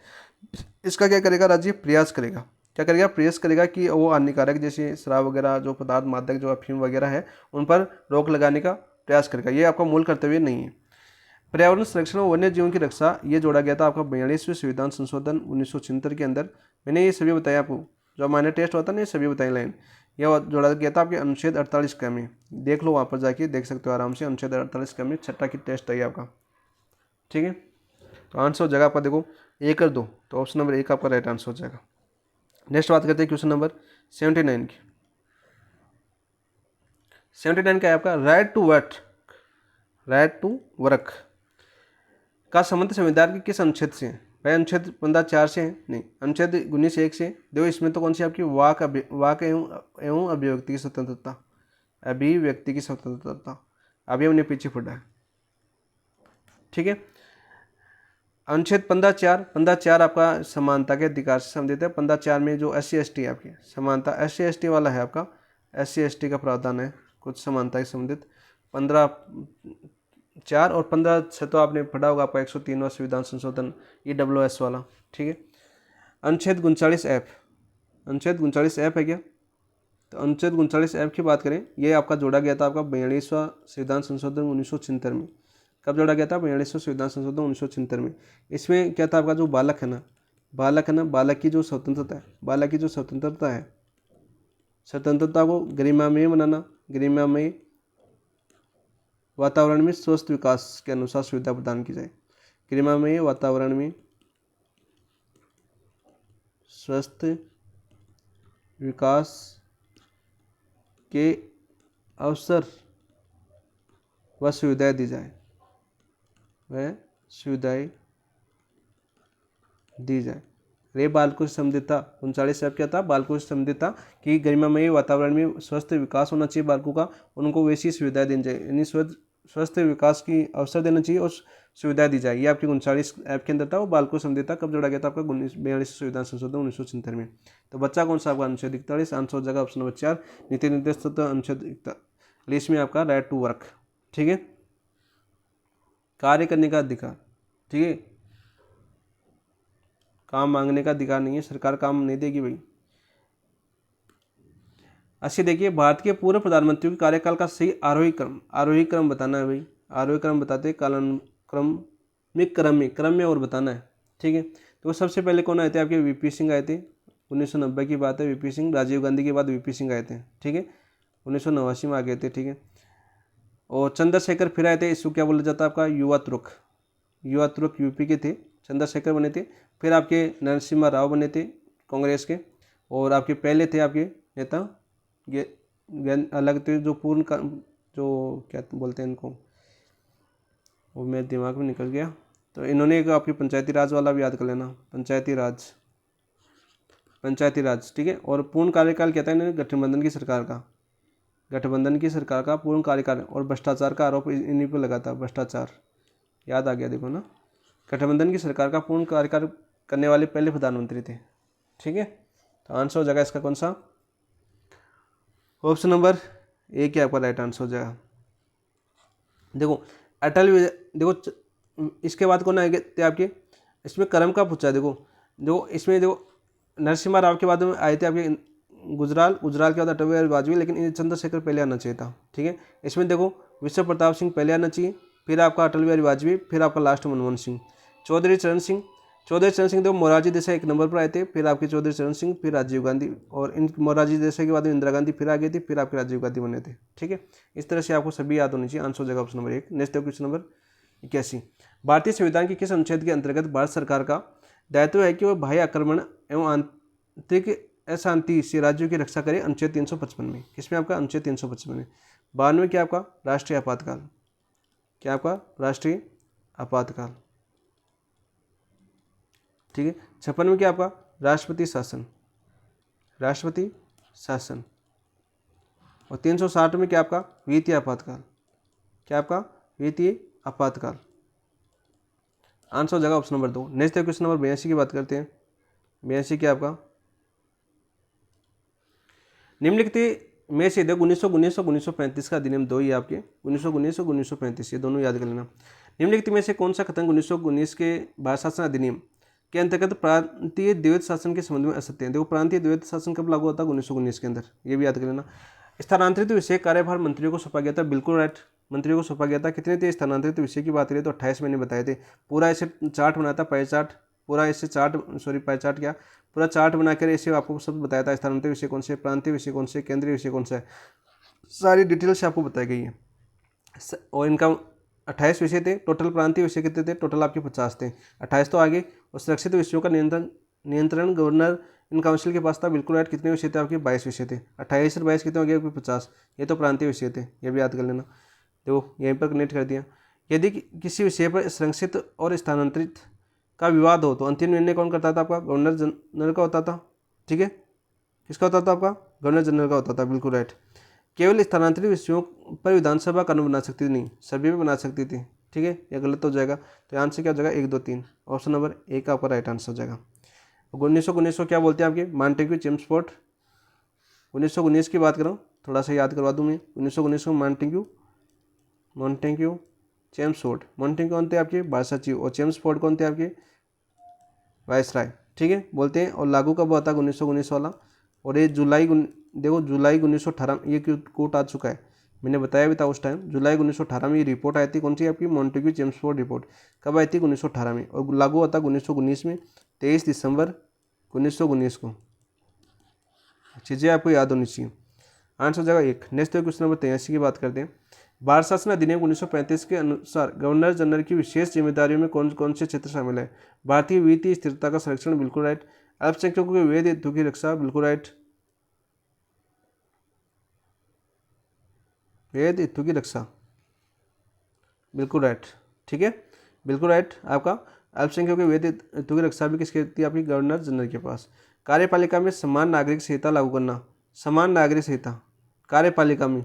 इसका क्या करेगा राज्य? प्रयास करेगा। क्या करेगा? प्रयास करेगा कि वो हानिकारक जैसे शराब वगैरह जो पदार्थ मादक जो अफीम वगैरह है उन पर रोक लगाने का प्रयास करेगा। ये आपका मूल कर्तव्य नहीं है। पर्यावरण संरक्षण और वन्य जीवन की रक्षा ये जोड़ा गया था आपका 42वें संविधान संशोधन 1976 के अंदर। मैंने ये सभी बताया आपको, जो माइनर टेस्ट होता है ना ये सभी बताई लाइन, यह जोड़ा गया था आपके अनुच्छेद 48 क में। देख लो वहाँ पर जाके देख सकते हो आराम से, अनुच्छेद 48 क में छठा की टेस्ट है आपका। ठीक है, तो आंसर हो जाएगा आपका देखो 1 और 2, तो ऑप्शन नंबर 1 आपका राइट आंसर हो जाएगा। नेक्स्ट बात करते हैं क्वेश्चन नंबर 79 की। 79 का है आपका राइट टू वर्क का संबंध संविधान के किस अनुच्छेद से है? भाई अनुच्छेद 15(4) से है? नहीं, अनुच्छेद 19(1) से। देखो इसमें तो कौन सी आपकी वाक एवं अभिव्यक्ति की स्वतंत्रता, अभिव्यक्ति की स्वतंत्रता, अभी हमने पीछे पढ़ा है। ठीक है, अनुच्छेद 15(4) आपका समानता के अधिकार से संबंधित है। 15(4) में जो SC/ST है आपकी समानता, SC/ST वाला है आपका, SC/ST का प्रावधान है कुछ समानता से संबंधित। 15(4) और 15(6) तो आपने पढ़ा होगा आपका 103वां संविधान संशोधन EWS वाला। ठीक है, अनुच्छेद 39F, अनुच्छेद 39F है क्या? तो अनुच्छेद 39F की बात करें, ये आपका जोड़ा गया था आपका 42वां संविधान संशोधन 1976 में। कब जोड़ा गया था? 42वां संविधान संशोधन 1976 में। इसमें क्या था आपका जो बालक है ना, बालक की जो स्वतंत्रता है, बालक की जो स्वतंत्रता है, स्वतंत्रता को गरिमामय बनाना, गरिमामय वातावरण में स्वस्थ विकास के अनुसार सुविधा प्रदान की जाए। गरिमामय वातावरण में स्वस्थ विकास के अवसर व सुविधाएं दी जाए, वह सुविधाएं दी जाए। रे बालकों से संबंधित था 39F क्या था? बालकों से संबंधित था कि गरिमामय वातावरण में स्वस्थ विकास होना चाहिए बालकों का, उनको वैसी सुविधाएं देनी चाहिए, यानी स्वस्थ विकास की अवसर देना चाहिए और सुविधाएं दी जाए। ये आपकी 39F के अंदर था, वो बालकों से संबंधित था। कब जोड़ा गया था आपका? 42 संविधान संशोधन 1976 में। तो बच्चा कौन सा आपका? अनुच्छेद 41, आंसर हो जाएगा ऑप्शन नंबर 4 नीति निर्देश तत्व अनुच्छेद 41 में आपका राइट टू वर्क। ठीक है, कार्य करने का अधिकार। ठीक है, काम मांगने का अधिकार नहीं है, सरकार काम नहीं देगी भाई। अच्छी देखिए, भारत के पूर्व प्रधानमंत्रियों के कार्यकाल का सही आरोही क्रम बताना है भाई। आरोही क्रम बताते कालानुक्रमिक क्रम में और बताना है। ठीक है, तो सबसे पहले कौन आए थे आपके? VP सिंह आए थे, 1990 की बात है। VP सिंह, राजीव गांधी के बाद VP सिंह आए थे। ठीक है, 1989 में आ गए थे। ठीक है, और चंद्रशेखर फिर आए थे, इसको क्या बोला जाता है आपका? युवा तुर्क UP के थे, चंद्रशेखर बने थे। फिर आपके नरसिम्हा राव बने थे कांग्रेस के, और आपके पहले थे आपके नेता ये अलग थे जो पूर्ण का जो क्या बोलते हैं इनको, वो मेरे दिमाग में निकल गया। तो इन्होंने एक आपकी पंचायती राज वाला भी याद कर लेना, पंचायती राज। ठीक है, और पूर्ण कार्यकाल कहता है इन्होंने गठबंधन की सरकार का पूर्ण कार्यकाल, और भ्रष्टाचार का आरोप इन्हीं पर लगा था, भ्रष्टाचार याद आ गया देखो ना। गठबंधन की सरकार का पूर्ण कार्यकाल करने वाले पहले प्रधानमंत्री थे। ठीक है, तो आंसर हो जाएगा इसका कौन सा? ऑप्शन नंबर 1 आपका राइट आंसर हो जाएगा। देखो देखो इसके बाद कौन आएंगे थे आपके? इसमें क्रम का पूछा है। देखो इसमें देखो नरसिम्हा राव के बाद में आए थे आपके गुजराल के बाद अटल बिहारी वाजपेयी, लेकिन चंद्रशेखर पहले आना चाहिए था। ठीक है, इसमें देखो विश्व प्रताप सिंह पहले आना चाहिए, फिर आपका अटल बिहारी वाजपेयी, फिर आपका लास्ट मनमोहन सिंह। चौधरी चरण सिंह देखो मोरारजी देसाई 1 नंबर पर आए थे, फिर आपके चौधरी चरण सिंह, फिर राजीव गांधी, और इन मोरारजी देसाई के बाद इंदिरा गांधी फिर आ गई थी, फिर आपके राजीव गांधी बने थे। ठीक है, इस तरह से आपको सभी याद होनी चाहिए। आंसर हो जाएगा option number 1। Next question number 81। भारतीय संविधान के किस अनुच्छेद के अंतर्गत भारत सरकार का दायित्व है कि वह बाह्य आक्रमण एवं आंतरिक अशांति से राज्यों की रक्षा करे? अनुच्छेद 355 में। किसमें आपका? अनुच्छेद 355 में। 92 क्या आपका? राष्ट्रीय आपातकाल। क्या आपका? राष्ट्रीय आपातकाल। ठीक है, 56 में क्या आपका? राष्ट्रपति शासन। राष्ट्रपति शासन। और 360 में क्या आपका वित्तीय आपातकाल, क्या आपका वित्तीय आपातकाल। आंसर हो जाएगा ऑप्शन नंबर 2। नेक्स्ट है क्वेश्चन नंबर 82 की बात करते हैं। 82 क्या आपका, निम्नलिखित में से देखो 1919 का अधिनियम 2 ही आपके 1919 और 1935 ये दोनों याद कर लेना। निम्नलिखित में से कौन सा कथन 1919 के भारत शासन अधिनियम के अंतर्गत प्रांतीय द्वैत शासन के संबंध में असत्य है। देखो प्रांतीय द्वैत शासन कब लागू होता है, 1919 के अंदर, ये भी याद कर लेना। स्थानांतरित विषय कार्यभार मंत्रियों को सौंपा गया था, बिल्कुल राइट, मंत्रियों को सौंपा गया था। कितने थे स्थानांतरित विषय की बात करें तो 28 मैंने बताए थे। पूरा ऐसे चार्ट बनाया था, पाई चार्ट, पूरा ऐसे चार्ट, सॉरी पाई चार्ट क्या, पूरा चार्ट बनाकर ऐसे आपको सब बताया था, स्थानांतरित विषय कौन से, प्रांतीय विषय कौन से, केंद्रीय विषय कौन सा है, सारी डिटेल से आपको बताई गई है। और इनका 28 विषय थे, टोटल प्रांतीय विषय कितने थे, टोटल आपके 50 थे, 28 तो आगे। और सुरक्षित विषयों का नियंत्रण गवर्नर इन काउंसिल के पास था, बिल्कुल राइट। कितने विषय थे आपके, 22 विषय थे। 28 और 22 कितने हो गए, 50। ये तो प्रांतीय विषय थे, ये भी याद कर लेना। देखो यहीं पर कनेक्ट कर दिया। यदि किसी विषय पर संरक्षित और स्थानांतरित का विवाद हो तो अंतिम निर्णय कौन करता था, आपका गवर्नर जनरल का होता था, ठीक है। किसका होता था, आपका गवर्नर जनरल का होता था, बिल्कुल राइट। केवल स्थानांतरित विषयों पर विधानसभा कानून बना सकती थी, नहीं सभी में बना सकती थी, ठीक है। यह गलत हो जाएगा, तो आंसर क्या हो जाएगा, 1, 2, 3, ऑप्शन नंबर 1 आपका राइट आंसर हो जाएगा। 1919 को क्या बोलते हैं आपके, मॉन्टेग्यू चेम्सफोर्ड। 1919 की बात करो, थोड़ा सा याद करवा दूँ मैं। 1919 को मॉन्टेग्यू चेम्सफोर्ड, मॉन्टेग्यू कौन थे आपके, बादशाह, और चेम्सफोर्ड कौन थे आपके, वायसराय, ठीक है, बोलते हैं। और लागू कब हुआ था, 1919 वाला। और ये जुलाई, देखो जुलाई 1918 ये कोर्ट आ चुका है, मैंने बताया भी था उस टाइम। जुलाई 1918 में ये रिपोर्ट आई थी, कौन सी आपकी, मॉन्टेग्यू चेम्सफोर्ड रिपोर्ट। कब आई थी, 1918 में। और लागू हुआ था 1919 में, 23 दिसंबर 1919 को। चीज़ें आपको याद होनी चाहिए। आंसर हो जाएगा 1। नेक्स्ट क्वेश्चन नंबर 83 की बात करते हैं। भारत शासन अधिनियम 1935 के अनुसार गवर्नर जनरल की विशेष जिम्मेदारियों में कौन कौन से क्षेत्र शामिल है। भारतीय वित्तीय स्थिरता का संरक्षण, बिल्कुल राइट। अल्पसंख्यकों के विविध हितों की रक्षा, बिल्कुल राइट। विविध हितों की रक्षा, बिल्कुल राइट, ठीक है, बिल्कुल राइट। आपका अल्पसंख्यकों के विविध हितों की रक्षा भी किसकी थी, आपकी गवर्नर जनरल के पास। कार्यपालिका में समान नागरिक संहिता लागू करना, समान नागरिक संहिता कार्यपालिका में,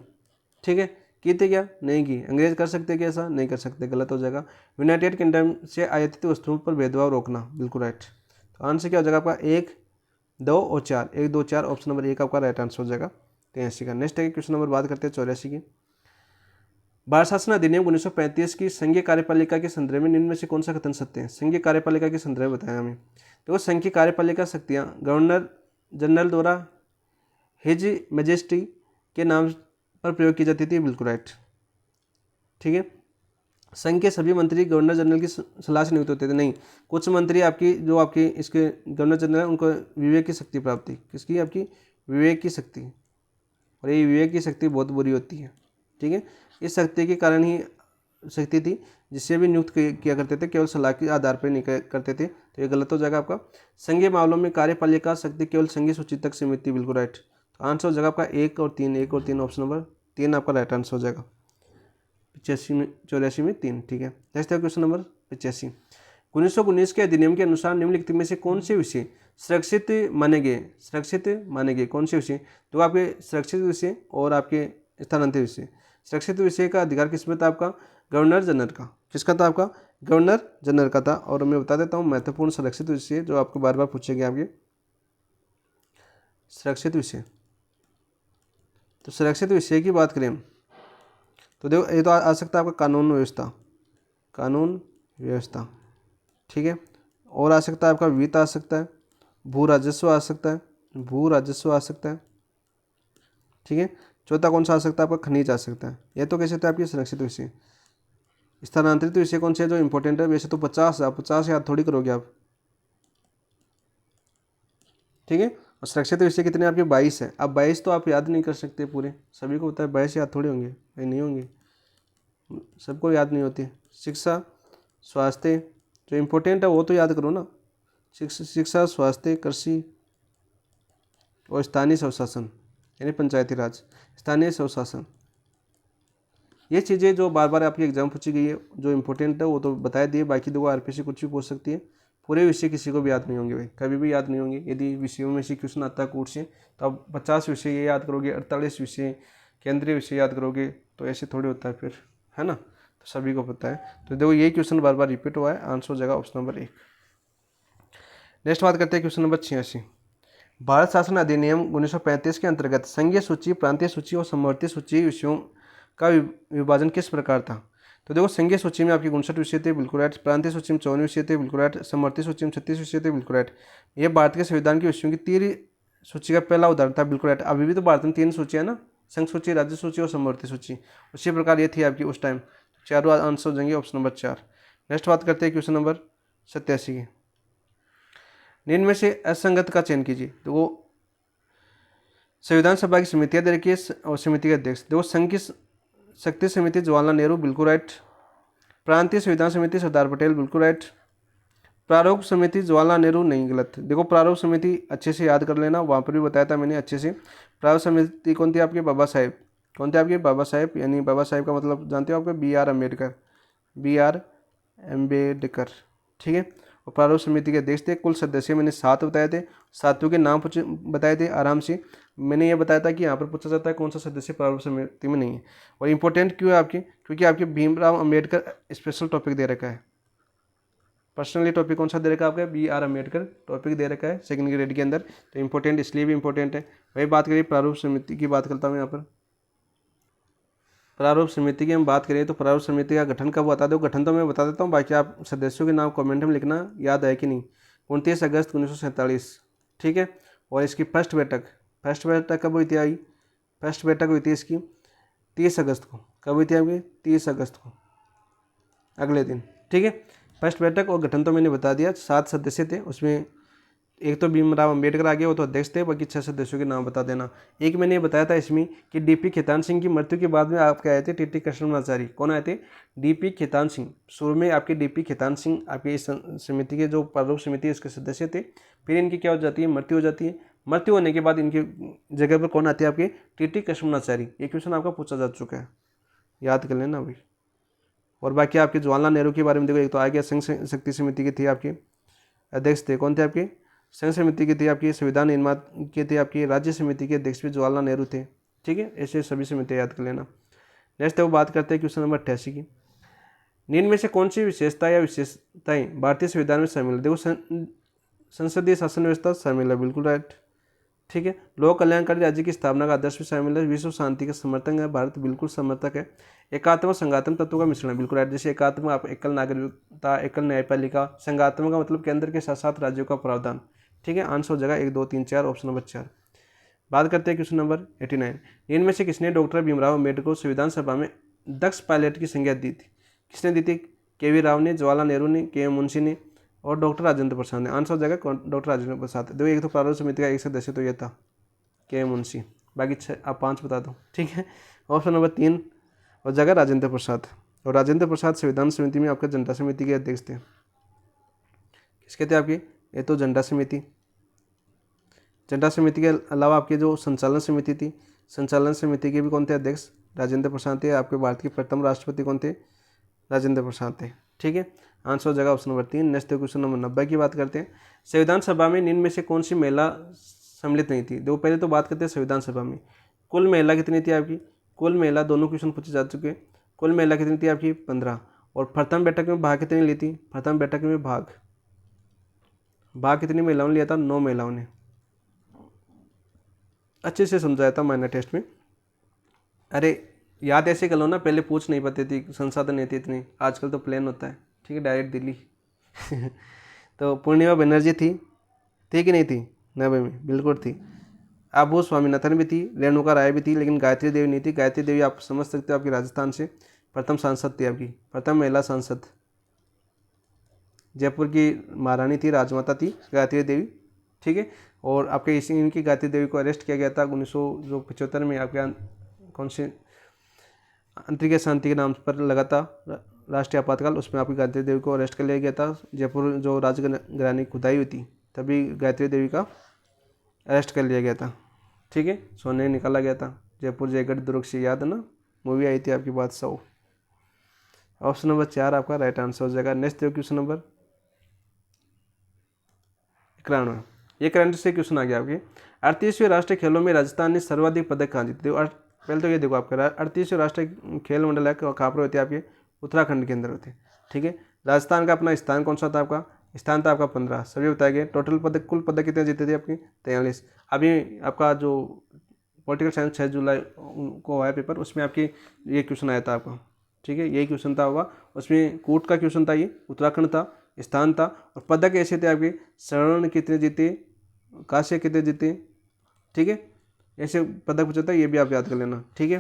ठीक है, की थी क्या, नहीं की। अंग्रेज कर सकते क्या ऐसा, नहीं कर सकते, गलत हो जाएगा। यूनाइटेड किंगडम से आयातित वस्तुओं पर भेदभाव रोकना, बिल्कुल राइट। तो आंसर क्या हो जाएगा आपका, 1, 2 और 4, 1, 2, 4, ऑप्शन नंबर 1 आपका राइट आंसर हो जाएगा 83 का। नेक्स्ट है क्वेश्चन नंबर बात करते हैं 84 की। भारत शासन अधिनियम 1935 की संघीय कार्यपालिका के संदर्भ में निम्न में से कौन सा कथन सत्य है। संघीय कार्यपालिका के संदर्भ में बताया हमें। देखो संघीय कार्यपालिका शक्तियाँ गवर्नर जनरल द्वारा हिज मैजेस्टी के नाम पर प्रयोग की जाती थी, बिल्कुल राइट, ठीक है। संघ के सभी मंत्री गवर्नर जनरल की सलाह से नियुक्त होते थे, नहीं। कुछ मंत्री आपकी जो आपके इसके गवर्नर जनरल है उनको विवेक की शक्ति प्राप्त थी, किसकी, आपकी विवेक की शक्ति। और ये विवेक की शक्ति बहुत बुरी होती है, ठीक है। इस शक्ति के कारण ही शक्ति थी जिससे भी नियुक्त किया करते थे, केवल सलाह के आधार पर नहीं करते थे, तो ये गलत हो जाएगा आपका। संघीय मामलों में कार्यपालिका शक्ति केवल संघीय सूची तक सीमित थी, बिल्कुल राइट। तो आंसर हो जाएगा आपका 1 और 3, 1 और 3, ऑप्शन नंबर 3 आपका राइट आंसर हो जाएगा। 85 में 84 में 3, ठीक है। नेक्स्ट है क्वेश्चन नंबर 85। 1919 के अधिनियम के अनुसार निम्नलिखित में से कौन से विषय सुरक्षित माने गए, सुरक्षित माने गए, कौन से विषय, तो आपके सुरक्षित विषय और आपके स्थानांतरित विषय। सुरक्षित विषय का अधिकार किसमें था, आपका गवर्नर जनरल का। किसका था, आपका गवर्नर जनरल का था। और मैं बता देता हूँ महत्वपूर्ण सुरक्षित विषय जो आपको बार बार पूछेंगे आपके, सुरक्षित विषय। तो सुरक्षित विषय की बात करें तो देखो ये तो आ सकता है आपका कानून व्यवस्था, कानून व्यवस्था, ठीक है। और आ सकता है आपका वित्त आ सकता है, भू राजस्व आ सकता है, भू राजस्व आ सकता है, ठीक है। चौथा कौन सा आ सकता है, आपका खनिज आ सकता है। ये तो कैसे थे आपके सुरक्षित विषय। स्थानांतरित विषय कौन से है जो इंपॉर्टेंट है, वैसे तो 50 याद थोड़ी करोगे आप, ठीक है। और सुरक्षित विषय कितने आपके 22 है। अब 22 तो आप याद नहीं कर सकते पूरे, सभी को होता है 22 याद थोड़े होंगे, नहीं होंगे, सबको याद नहीं होती। शिक्षा स्वास्थ्य जो इम्पोर्टेंट है वो तो याद करो ना, शिक्षा स्वास्थ्य कृषि और स्थानीय स्वशासन यानी पंचायती राज, स्थानीय स्वशासन। ये चीज़ें जो बार बार आपकी एग्जाम पूछी गई है जो इम्पोर्टेंट है वो तो बता दिए, बाकी देखो आरपीसी कुछ भी पूछ सकती है, पूरे विषय किसी को भी याद नहीं होंगे भाई, कभी भी याद नहीं होंगे। यदि विषयों में से क्वेश्चन आता है कोर्ट से तो आप 50 विषय ये याद करोगे, 48 विषय केंद्रीय विषय याद करोगे, तो ऐसे थोड़ी होता है फिर, है ना। तो सभी को पता है। तो देखो ये क्वेश्चन बार बार रिपीट हुआ है, आंसर हो जाएगा ऑप्शन नंबर 1। नेक्स्ट बात करते हैं क्वेश्चन नंबर 86। भारत शासन अधिनियम 1935 के अंतर्गत संघीय सूची, प्रांतीय सूची और समवर्ती सूची विषयों का विभाजन किस प्रकार था। तो देखो संघीय सूची में आपकी 59 विषय थे, बिल्कुल राइट। प्रांतीय सूची में 54 विषय थे, बिल्कुल राइट। समवर्ती सूची में 36 विषय थे, बिल्कुल राइट। ये भारत के संविधान के विषयों की 3 सूची का पहला उदाहरण था, बिल्कुल राइट। अभी भी तो भारत में 3 सूची है ना, संघ सूची, राज्य सूची और समवर्ती सूची। उसी प्रकार ये थी आपकी उस टाइम। चारों आंसर हो जाएंगे ऑप्शन नंबर 4। नेक्स्ट बात करते हैं क्वेश्चन नंबर 87 की। निम्न में से असंगत का चयन कीजिए। तो वो संविधान सभा की समितियां दे रखी है और समिति के अध्यक्ष। देखो संघ की शक्ति समिति जवाहरलाल नेहरू, बिल्कुल राइट। प्रांतीय संविधान समिति सरदार पटेल, बिल्कुल राइट। प्रारूप समिति जवाहरलाल नेहरू, नहीं, गलत। देखो प्रारूप समिति अच्छे से याद कर लेना, वहाँ पर भी बताया था मैंने अच्छे से। प्रारूप समिति कौन थी आपके, बाबा साहेब। कौन थे आपके, बाबा साहेब। यानी बाबा साहेब का मतलब जानते हो आपके, BR अम्बेडकर, BR अम्बेडकर, ठीक है। और प्रारूप समिति के अध्यक्ष थे। कुल सदस्य मैंने 7 बताए थे, 7 के नाम बताए थे आराम से। मैंने ये बताया था कि यहाँ पर पूछा जाता है कौन सा सदस्य प्रारूप समिति में नहीं है। और इम्पोर्टेंट क्यों है आपके, क्योंकि आपके भीमराव अम्बेडकर स्पेशल टॉपिक दे रखा है। पर्सनली टॉपिक कौन सा दे रखा है आपका, BR अम्बेडकर टॉपिक दे रखा है सेकंड ग्रेड के अंदर। तो इंपॉर्टेंट इसलिए भी इंपॉर्टेंट है। वही बात करिए प्रारूप समिति की, बात करता हूँ यहाँ पर। प्रारूप समिति की हम बात करें तो प्रारूप समिति का गठन कब बता दो, गठन तो मैं बता देता हूँ, बाकी आप सदस्यों के नाम कमेंट में लिखना, याद है कि नहीं। 29 अगस्त 1947, ठीक है। और इसकी फर्स्ट बैठक कब हुई थी आई, फर्स्ट बैठक हुई थी इसकी 30 अगस्त को। कब हुई थी आपकी, 30 अगस्त को, अगले दिन, ठीक है। फर्स्ट बैठक और गठन तो मैंने बता दिया। 7 सदस्य थे, उसमें एक तो भीमराव अम्बेडकर आ गया, वो तो अध्यक्ष थे, बाकी 6 सदस्यों के नाम बता देना। एक मैंने ये बताया था इसमें कि DP खेतान सिंह की मृत्यु के बाद में आपके आए थे TT कृष्णमाचारी। कौन आए थे, DP खेतान सिंह। शुरू में आपके DP खेतान सिंह आपकी इस समिति के जो प्रारूप समिति उसके सदस्य थे। फिर इनकी क्या हो जाती है, मृत्यु हो जाती है। मृत्यु होने के बाद इनकी जगह पर कौन आते हैं आपके, TT कृष्णमाचारी। ये क्वेश्चन आपका पूछा जा चुका है, याद कर लेना भाई। और बाकी आपके जवाहरलाल नेहरू के बारे में देखो, एक तो आ गया संघ शक्ति समिति के थे आपके अध्यक्ष थे। कौन थे आपके, संघ समिति की थी आपकी, संविधान निर्माण के थे आपकी, राज्य समिति के अध्यक्ष भी जवाहरलाल नेहरू थे, ठीक है। ऐसे सभी समितियाँ याद कर लेना। नेक्स्ट है वो बात करते हैं क्वेश्चन नंबर 88 की। निम्न में से कौन सी विशेषता या विशेषताएं भारतीय संविधान में शामिल है। देखो संसदीय शासन व्यवस्था शामिल है, बिल्कुल राइट, ठीक है। लोक कल्याणकारी राज्य की स्थापना का आदर्श भी शामिल है। विश्व शांति का समर्थक है भारत, बिल्कुल समर्थक है। एकात्मक संघात्मक तत्वों का मिश्रण है, बिल्कुल राइट। जैसे एकात्मक आप एकल नागरिकता, एकल न्यायपालिका। संघात्मक का मतलब केंद्र के साथ साथ राज्यों का प्रावधान, ठीक है। आंसर हो जाएगा 1, 2, 3, 4, ऑप्शन नंबर 4। बात करते हैं क्वेश्चन नंबर 89। इनमें से किसने डॉक्टर भीमराव अम्बेडकर को संविधान सभा में दक्ष पायलट की संज्ञा दी थी। किसने दी थी, KV राव ने, जवाहरलाल नेहरू ने, KM मुंशी ने और डॉक्टर राजेंद्र प्रसाद ने। आंसर हो जाएगा डॉक्टर राजेंद्र प्रसाद। देखो एक तो प्रारूप समिति का एक सदस्य तो ये था KM मुंशी, बाकी 6 आप 5 बता दो, ठीक है। ऑप्शन नंबर 3 हो जाएगा राजेंद्र प्रसाद। और राजेंद्र प्रसाद संविधान समिति में आपके जनता समिति के अध्यक्ष थे। किसके थे आपके, ये तो जनता समिति। जनता समिति के अलावा आपके जो संचालन समिति थी, संचालन समिति के भी कौन थे अध्यक्ष, राजेंद्र प्रसाद थे। आपके भारत के प्रथम राष्ट्रपति कौन थे, राजेंद्र प्रसाद थे, ठीक है। आंसर हो जाएगा option number 3। Next question number 90 की बात करते हैं। संविधान सभा में निम्न में से कौन सी महिला सम्मिलित नहीं थी। देखो पहले तो बात करते हैं संविधान सभा में कुल महिला कितनी थी आपकी, कुल महिला, दोनों क्वेश्चन पूछे जा चुके हैं। कुल महिला कितनी थी आपकी, 15। और प्रथम बैठक में भाग कितनी ली थी, प्रथम बैठक में भाग कितनी महिलाओं ने लिया था, 9 महिलाओं ने। अच्छे से समझाया था माइनर टेस्ट में। अरे याद ऐसे कर लो ना, पहले पूछ नहीं पाते थी, संसाधन नहीं थे इतने, आजकल तो प्लेन होता है, ठीक है, डायरेक्ट दिल्ली। तो पूर्णिमा बनर्जी थी कि नहीं थी, 90 में, बिल्कुल थी। आबू स्वामीनाथन भी थी, रेणुका राय भी थी, लेकिन गायत्री देवी नहीं थी। गायत्री देवी आप समझ सकते हो आपकी राजस्थान से प्रथम सांसद थी, आपकी प्रथम महिला सांसद, जयपुर की महारानी थी, राजमाता थी गायत्री देवी, ठीक है। और आपके इनकी गायत्री देवी को अरेस्ट किया गया था 1975 में, आपके कौन से अंतरिक्ष शांति के नाम पर लगा था राष्ट्रीय आपातकाल, उसमें आपकी गायत्री देवी को अरेस्ट कर लिया गया था। जयपुर जो राजघराने खुदाई हुई थी तभी गायत्री देवी का अरेस्ट कर लिया गया था, ठीक है। सोने निकाला गया था जयपुर जयगढ़ दुर्ग से, याद है ना, मूवी आई थी आपकी बादशाह। ऑप्शन नंबर 4 आपका राइट आंसर हो जाएगा। Next question number 91। ये करंट से क्वेश्चन आ गया आपके। 38वें राष्ट्रीय खेलों में राजस्थान ने सर्वाधिक पदक कहाँ जीते? पहले तो ये देखो आपका 38वें राष्ट्रीय खेल मंडल है कहाँ पर होते हैं आपके? उत्तराखंड के अंदर होते हैं। ठीक है, राजस्थान का अपना स्थान कौन सा था? आपका स्थान था आपका 15, सभी बताए गए। टोटल पदक, कुल पदक कितने जीते थे आपके? 43। अभी आपका जो पॉलिटिकल साइंस 6 जुलाई को आया पेपर, उसमें आपकी ये क्वेश्चन आया था आपका। ठीक है, यही क्वेश्चन था होगा, उसमें कूट का क्वेश्चन था, ये उत्तराखंड था, स्थान था, और पदक ऐसे थे आपके स्वर्ण कितने जीते, कांस्य कितने जीते। ठीक है, ऐसे पदक पूछा था, ये भी आप याद कर लेना। ठीक है,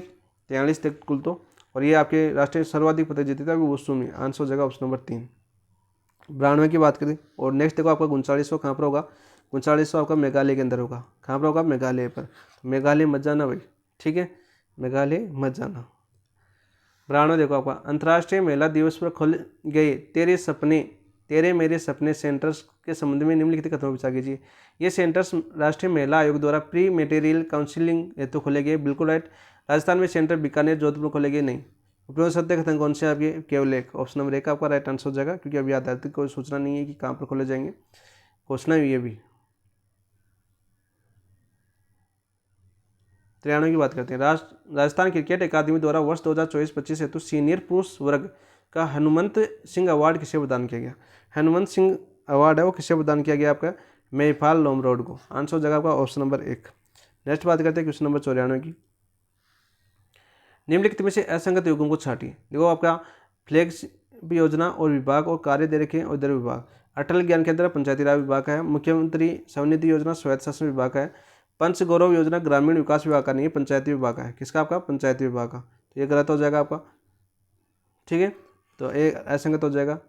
43 तक कुल तो। और ये आपके राष्ट्रीय सर्वाधिक पदक जीते थे आपके वुशु में, आंसर जगह ऑप्शन नंबर 3। 92 की बात करें। और नेक्स्ट देखो आपका 3900 कहाँ पर होगा? 3900 आपका मेघालय के अंदर होगा। कहाँ पर होगा? मेघालय पर। मेघालय मत जाना भाई, ठीक है, मेघालय मत जाना। 92 देखो आपका, अंतर्राष्ट्रीय महिला दिवस पर खोले गए तेरे मेरे सपने सेंटर्स के संबंध में निम्नलिखित कथनों पर विचार कीजिए। ये सेंटर्स राष्ट्रीय महिला आयोग द्वारा प्री मेटेरियल काउंसिलिंग हेतु खोले गए, बिल्कुल राइट। राजस्थान में सेंटर बीकानेर जोधपुर खोले गए, नहीं। उपरोक्त सत्य कथन कौन से आपके? केवल एक, ऑप्शन नंबर 1 आपका राइट आंसर हो जाएगा, क्योंकि अभी आधारित कोई सूचना नहीं है कि कहाँ पर खोले जाएंगे, घोषणा हुई है अभी। 93 की बात करते हैं। राजस्थान क्रिकेट अकादमी द्वारा वर्ष 2024-25 हेतु सीनियर पुरुष वर्ग का हनुमंत सिंह अवार्ड किसे प्रदान किया गया? हनुमंत सिंह अवार्ड है वो किसे प्रदान किया गया आपका? महिपाल लोमरोड को। आंसर हो जाएगा आपका ऑप्शन नंबर 1। नेक्स्ट बात करते हैं क्वेश्चन नंबर 94 की। निम्नलिखित में से असंगत युगों को छाटिए। देखो आपका फ्लैगशिप योजना और विभाग और कार्य दे रखे हैं, और इधर विभाग। अटल ज्ञान केंद्र पंचायती राज विभाग का है। मुख्यमंत्री स्वनिधि योजना स्वायत्त शासन विभाग का है। पंच गौरव योजना ग्रामीण विकास विभाग का नहीं है, पंचायती विभाग का है। किसका? आपका पंचायती विभाग का। तो ये गलत हो जाएगा आपका। ठीक है, तो ये असंगत हो जाएगा।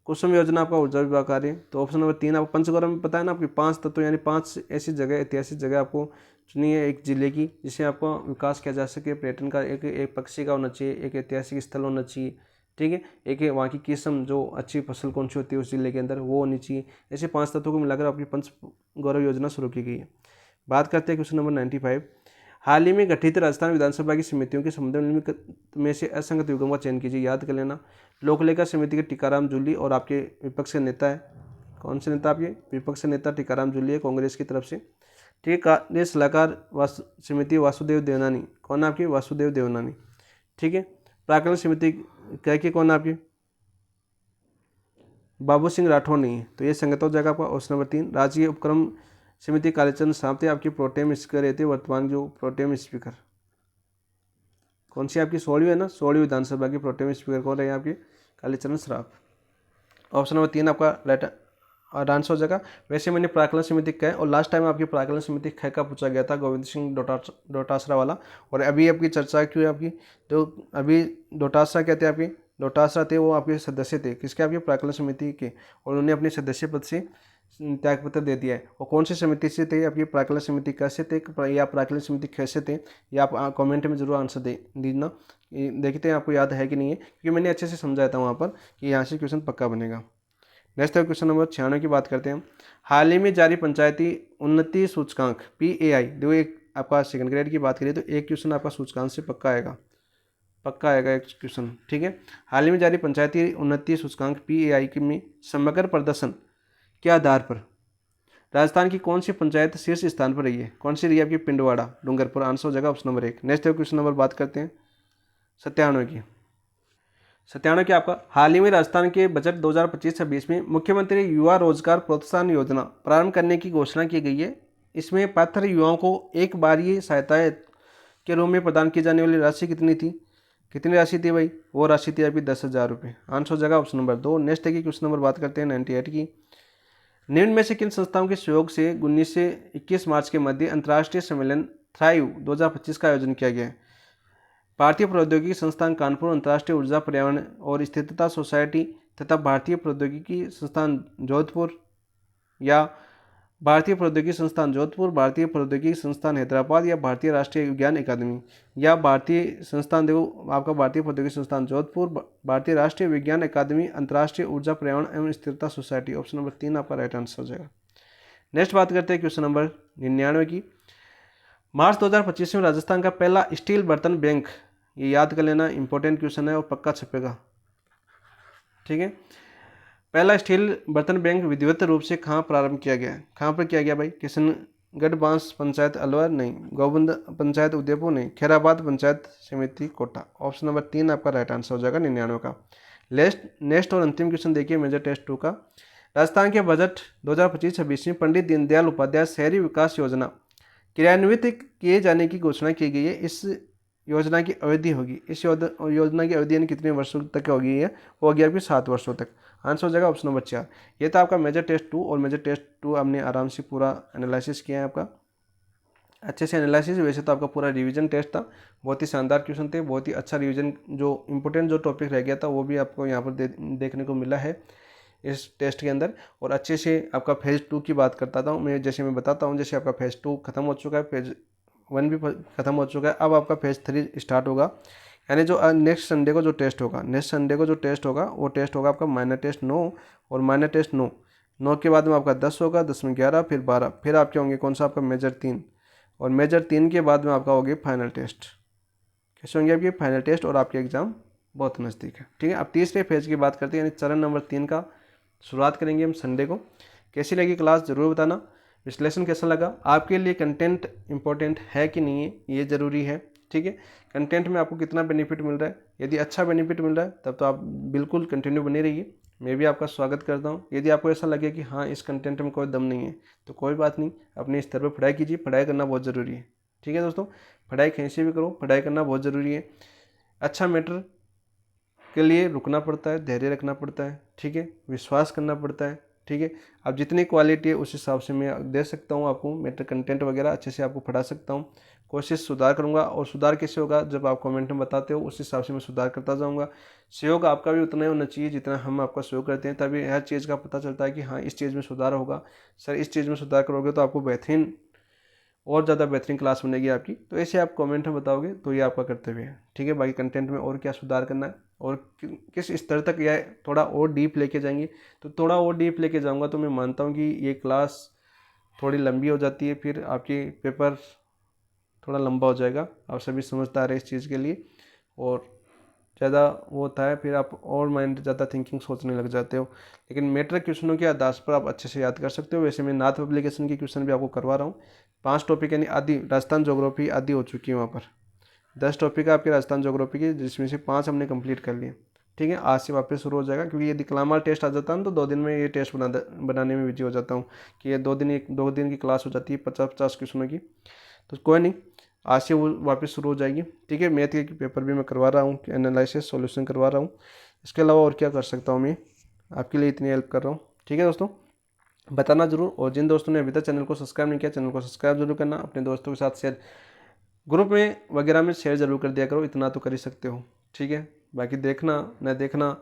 कुसुम योजना आपका ऊर्जा विभाग कार्य, तो ऑप्शन नंबर 3 आपको पंचगौरव में पता है ना आपकी 5 तत्व, यानी 5 ऐसी जगह, ऐतिहासिक जगह आपको चुनिए एक जिले की, जिससे आपको विकास किया जा सके। पर्यटन का एक पक्षी का होना चाहिए, एक ऐतिहासिक स्थल होना चाहिए। ठीक है, एक वहाँ की किस्म जो अच्छी फसल कौन सी होती है उस जिले के अंदर, वो होनी चाहिए। ऐसे 5 तत्वों को मिलाकर आपकी पंच गौरव योजना शुरू की गई है। बात करते हैं क्वेश्चन नंबर 95। हाल ही में गठित राजस्थान विधानसभा की समितियों के संबंध में से असंगत युगों का चयन कीजिए। याद कर लेना, लोकलेखा समिति के टीकाराम जूली, और आपके विपक्ष के नेता है, कौन से नेता? आपके विपक्ष के नेता टीकाराम जूली है, कांग्रेस की तरफ से। ठीक है, कार्य सलाहकार समिति वासुदेव देवनानी, कौन आपकी? वासुदेव देवनानी। ठीक है, प्राकलन समिति कह के कौन आपकी? बाबू सिंह राठौर नहीं है, तो ये संगत हो जाएगा आपका ऑप्शन नंबर 3। राज्य उपक्रम समिति कालीचरण साहब रहते प्रोटेम स्पीकर रहते, वर्तमान जो प्रोटेम स्पीकर कौन सी आपकी? 16वीं है ना, 16वीं विधानसभा की प्रोटेम स्पीकर कौन रहे आपके? कालीचरण श्राफ। ऑप्शन नंबर 3 आपका राइट आंसर हो जाएगा। वैसे मैंने प्राकलन समिति का है, और लास्ट टाइम आपकी प्राकलन समिति ख का पूछा गया था, गोविंद सिंह डोटासरा वाला। और अभी आपकी चर्चा क्यों है आपकी? जो अभी डोटासरा कहते हैं आपके, डोटासरा थे, वो आपके सदस्य थे, किसके? आपके प्राकलन समिति के, और उन्होंने अपने सदस्य पद से त्यागपत्र दे दिया है। और कौन सी समिति से थे आपकी? प्राकलन समिति कैसे थे, या प्राकलन समिति कैसे थे, या आप कमेंट में जरूर आंसर दे दीजिए। देखते हैं आपको याद है कि नहीं है, क्योंकि मैंने अच्छे से समझाया था वहाँ पर कि यहाँ से क्वेश्चन पक्का बनेगा। नेक्स्ट क्वेश्चन नंबर 96 की बात करते हैं। हाल ही में जारी पंचायती उन्नति सूचकांक PAI, देखो एक आपका सेकंड ग्रेड की बात करिए तो एक क्वेश्चन आपका सूचकांक से पक्का आएगा एक क्वेश्चन। ठीक है, हाल ही में जारी पंचायती उन्नति सूचकांक PAI में समग्र प्रदर्शन के आधार पर राजस्थान की कौन सी पंचायत शीर्ष स्थान पर रही है? कौन सी रही है आपकी? पिंडवाड़ा, डूंगरपुर। आंसर हो जाएगा option number 1। Next question number बात करते हैं 97 की। 97 की आपका, हाल ही में राजस्थान के बजट 2025-26 में मुख्यमंत्री युवा रोजगार प्रोत्साहन योजना प्रारंभ करने की घोषणा की गई है। इसमें पात्र युवाओं को एक बारीय सहायता के रूप में प्रदान की जाने वाली राशि कितनी थी? कितनी राशि थी भाई? वो राशि थी आपकी 10,000 रुपये। आंसर हो जाएगा ऑप्शन नंबर 2। नेक्स्ट की क्वेश्चन नंबर बात करते हैं 98 की। निम्न में से किन संस्थाओं के सहयोग से 19 से 21 मार्च के मध्य अंतर्राष्ट्रीय सम्मेलन थ्राइव 2025 का आयोजन किया गया है? भारतीय प्रौद्योगिकी संस्थान कानपुर, अंतर्राष्ट्रीय ऊर्जा पर्यावरण और स्थिरता सोसाइटी तथा भारतीय प्रौद्योगिकी संस्थान जोधपुर, या भारतीय प्रौद्योगिकी संस्थान जोधपुर, भारतीय प्रौद्योगिकी संस्थान हैदराबाद, या भारतीय राष्ट्रीय विज्ञान अकादमी, या भारतीय संस्थान, देखो आपका भारतीय प्रौद्योगिकी संस्थान जोधपुर, भारतीय राष्ट्रीय विज्ञान अकादमी, अंतर्राष्ट्रीय ऊर्जा पर्यावरण एवं स्थिरता सोसाइटी। ऑप्शन नंबर 3 आपका राइट आंसर हो जाएगा। नेक्स्ट बात करते हैं क्वेश्चन नंबर 99 की। मार्च 2025 में राजस्थान का पहला स्टील बर्तन बैंक, ये याद कर लेना, इंपॉर्टेंट क्वेश्चन है और पक्का छपेगा। ठीक है, पहला स्टील बर्तन बैंक विधिवत रूप से कहाँ प्रारंभ किया गया? कहाँ पर किया गया भाई? किशनगढ़ बांस पंचायत अलवर नहीं, गोविंद पंचायत उदयपुर नहीं, खैराबाद पंचायत समिति कोटा। ऑप्शन नंबर 3 आपका राइट आंसर हो जाएगा 99 का। नेक्स्ट और अंतिम क्वेश्चन देखिए मेजर टेस्ट 2 का। राजस्थान के बजट 2025-26 में पंडित दीनदयाल उपाध्याय शहरी विकास योजना क्रियान्वित किए जाने की घोषणा की गई है। इस योजना की अवधि होगी, इस योजना की अवधि यानी कितने वर्षों तक होगी? है वो होगी आपकी 7 वर्षों तक। आंसर हो जाएगा ऑप्शन नंबर 4। ये था आपका मेजर टेस्ट 2 और मेजर टेस्ट 2 हमने आराम से पूरा एनालिसिस किया है आपका, अच्छे से एनालिसिस। वैसे तो आपका पूरा रिवीजन टेस्ट था, बहुत ही शानदार क्वेश्चन थे, बहुत ही अच्छा रिवीजन, जो इंपॉर्टेंट जो टॉपिक रह गया था वो भी आपको यहाँ पर देखने को मिला है इस टेस्ट के अंदर। और अच्छे से आपका फेज़ 2 की बात करता था मैं, जैसे मैं बताता हूँ, जैसे आपका फेज़ 2 खत्म हो चुका है, फेज़ 1 भी खत्म हो चुका है, अब आपका फेज़ 3 स्टार्ट होगा। यानी जो नेक्स्ट संडे को जो टेस्ट होगा, नेक्स्ट संडे को जो टेस्ट होगा वो टेस्ट होगा आपका माइनर टेस्ट 9 और माइनर टेस्ट 9 के बाद में आपका 10 होगा, 10 में 11, फिर 12, फिर आपके होंगे कौन सा? आपका मेजर 3, और मेजर 3 के बाद में आपका होगी फाइनल टेस्ट। कैसे होंगे आपके फाइनल टेस्ट? और आपके एग्जाम बहुत नज़दीक है, ठीक है। अब तीसरे फेज की बात करते हैं, यानी चरण नंबर 3 का शुरुआत करेंगे हम संडे को। कैसी लगी क्लास ज़रूर बताना, विश्लेषण कैसा लगा, आपके लिए कंटेंट इंपॉर्टेंट है कि नहीं है ये ज़रूरी है, ठीक है। कंटेंट में आपको कितना बेनिफिट मिल रहा है, यदि अच्छा बेनिफिट मिल रहा है तब तो आप बिल्कुल कंटिन्यू बने रहिए, मैं भी आपका स्वागत करता हूँ। यदि आपको ऐसा लगे कि हाँ इस कंटेंट में कोई दम नहीं है तो कोई बात नहीं, अपने स्तर पर पढ़ाई कीजिए, पढ़ाई करना बहुत ज़रूरी है, ठीक है दोस्तों। पढ़ाई कहीं से भी करो, पढ़ाई करना बहुत ज़रूरी है। अच्छा मैटर के लिए रुकना पड़ता है, धैर्य रखना पड़ता है, ठीक है, विश्वास करना पड़ता है, ठीक है। अब जितनी क्वालिटी है उस हिसाब से मैं दे सकता हूँ आपको, मैटर कंटेंट वगैरह अच्छे से आपको पढ़ा सकता हूँ। कोशिश सुधार करूँगा, और सुधार कैसे होगा? जब आप कमेंट में बताते हो उस हिसाब से मैं सुधार करता जाऊँगा। सहयोग आपका भी उतना ही होना चाहिए जितना हम आपका सहयोग करते हैं, तभी हर चीज़ का पता चलता है कि हाँ इस चीज़ में सुधार होगा। सर इस चीज़ में सुधार करोगे तो आपको बेहतरीन और ज़्यादा बेहतरीन क्लास बनेगी आपकी। तो ऐसे आप कमेंट में बताओगे तो ये आपका कर्तव्य है, ठीक है। बाकी कंटेंट में और क्या सुधार करना है और किस स्तर तक या थोड़ा और डीप लेके जाएंगे, तो थोड़ा और डीप लेके जाऊंगा तो मैं मानता हूँ कि ये क्लास थोड़ी लंबी हो जाती है, फिर आपकी पेपर थोड़ा लंबा हो जाएगा। आप सभी समझदार है इस चीज़ के लिए, और ज़्यादा वो होता है फिर आप और माइंड ज़्यादा थिंकिंग सोचने लग जाते हो। लेकिन मैट्रिक क्वेश्चनों के आधार पर आप अच्छे से याद कर सकते हो। वैसे मैं नाथ पब्लिकेशन की क्वेश्चन भी आपको करवा रहा हूँ। 5 टॉपिक यानी आधी राजस्थान ज्योग्राफी आधी हो चुकी है, वहाँ पर 10 टॉपिक है आपके राजस्थान ज्योग्राफी की, जिसमें से 5 हमने कंप्लीट कर लिए, ठीक है। आज से वापस शुरू हो जाएगा, क्योंकि यदि कलामाल टेस्ट आ जाता है तो 2 दिन में ये टेस्ट बनाने में बिजी हो जाता हूँ कि ये 2 दिन की क्लास हो जाती है 50-50 क्वेश्चनों की। तो कोई नहीं, आज से वो वापस शुरू हो जाएगी, ठीक है। मैथ के पेपर भी मैं करवा रहा हूँ, एनालिसिस सॉल्यूशन करवा रहा हूँ। इसके अलावा और क्या कर सकता हूँ मैं, आपके लिए इतनी हेल्प कर रहा हूँ, ठीक है दोस्तों। बताना जरूर, और जिन दोस्तों ने अभी तक चैनल को सब्सक्राइब नहीं किया, चैनल को सब्सक्राइब जरूर करना, अपने दोस्तों के साथ शेयर, ग्रुप में वगैरह में शेयर जरूर कर दिया करो, इतना तो कर ही सकते हो, ठीक है। बाकी देखना न देखना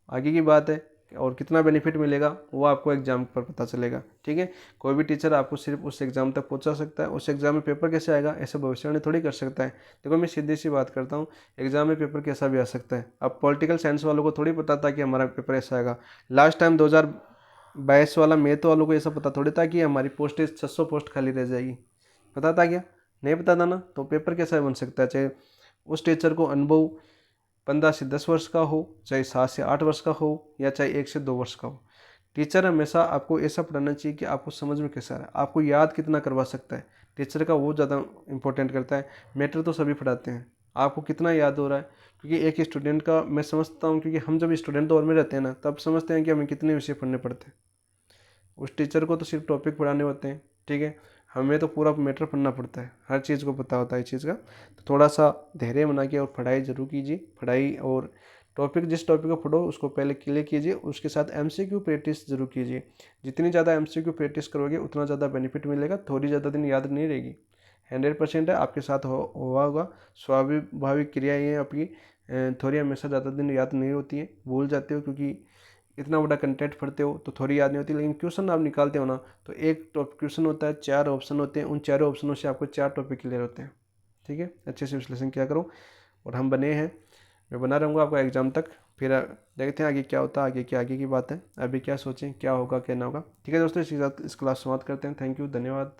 आगे की बात है, और कितना बेनिफिट मिलेगा वो आपको एग्जाम पर पता चलेगा, ठीक है। कोई भी टीचर आपको सिर्फ उस एग्जाम तक पहुंचा सकता है, उस एग्जाम में पेपर कैसे आएगा ऐसे भविष्यवाणी थोड़ी कर सकता है। देखो मैं सीधी सी बात करता हूँ, एग्जाम में पेपर कैसा भी आ सकता है। अब पॉलिटिकल साइंस वालों को थोड़ी पता था कि हमारा पेपर ऐसा आएगा। लास्ट टाइम 2022 वाला मैथ वालों को ऐसा पता थोड़ी था कि हमारी पोस्ट 600 पोस्ट खाली रह जाएगी, पता था क्या? नहीं पता था ना। तो पेपर कैसा बन सकता है? चाहे उस टीचर को अनुभव 15 से 10 वर्ष का हो, चाहे 7 से 8 वर्ष का हो, या चाहे 1 से 2 वर्ष का हो, टीचर हमेशा आपको ऐसा पढ़ाना चाहिए कि आपको समझ में कैसा है, आपको याद कितना करवा सकता है। टीचर का वो ज़्यादा इंपॉर्टेंट करता है। मैटर तो सभी पढ़ाते हैं, आपको कितना याद हो रहा है। क्योंकि एक स्टूडेंट का मैं समझता हूँ, क्योंकि हम जब स्टूडेंट दौर में रहते हैं ना, तब समझते हैं कि हमें कितने विषय पढ़ने पड़ते हैं। उस टीचर को तो सिर्फ टॉपिक पढ़ाने होते हैं, ठीक है। हमें तो पूरा मैटर पढ़ना पड़ता है, हर चीज़ को पता होता है इस चीज़ का। तो थोड़ा सा धैर्य बना के और पढ़ाई जरूर कीजिए। पढ़ाई और टॉपिक, जिस टॉपिक को पढ़ो उसको पहले क्लियर कीजिए, उसके साथ एमसीक्यू प्रैक्टिस जरूर कीजिए। जितनी ज़्यादा एमसीक्यू प्रैक्टिस करोगे उतना ज़्यादा बेनिफिट मिलेगा। थोड़ी ज़्यादा दिन याद नहीं रहेगी, 100% है आपके साथ हुआ होगा। स्वाभाविक क्रिया ये आपकी थोड़ी हमेशा ज़्यादा दिन याद नहीं होती है, भूल जाते हो, क्योंकि इतना बड़ा कंटेंट पढ़ते हो तो थोड़ी याद नहीं होती। लेकिन क्वेश्चन आप निकालते हो ना, तो एक टॉपिक क्वेश्चन होता है, 4 ऑप्शन होते हैं, उन 4 ऑप्शनों से आपको 4 टॉपिक क्लियर होते हैं, ठीक है। अच्छे से विश्लेषण किया करो, और हम बने हैं, मैं बना रहूँगा आपका एग्जाम तक। फिर देखते हैं आगे क्या होता है, आगे की बात है। अभी क्या सोचें, क्या होगा क्या ना होगा, ठीक है दोस्तों। इसी के साथ इस क्लास समाप्त करते हैं। थैंक यू, धन्यवाद।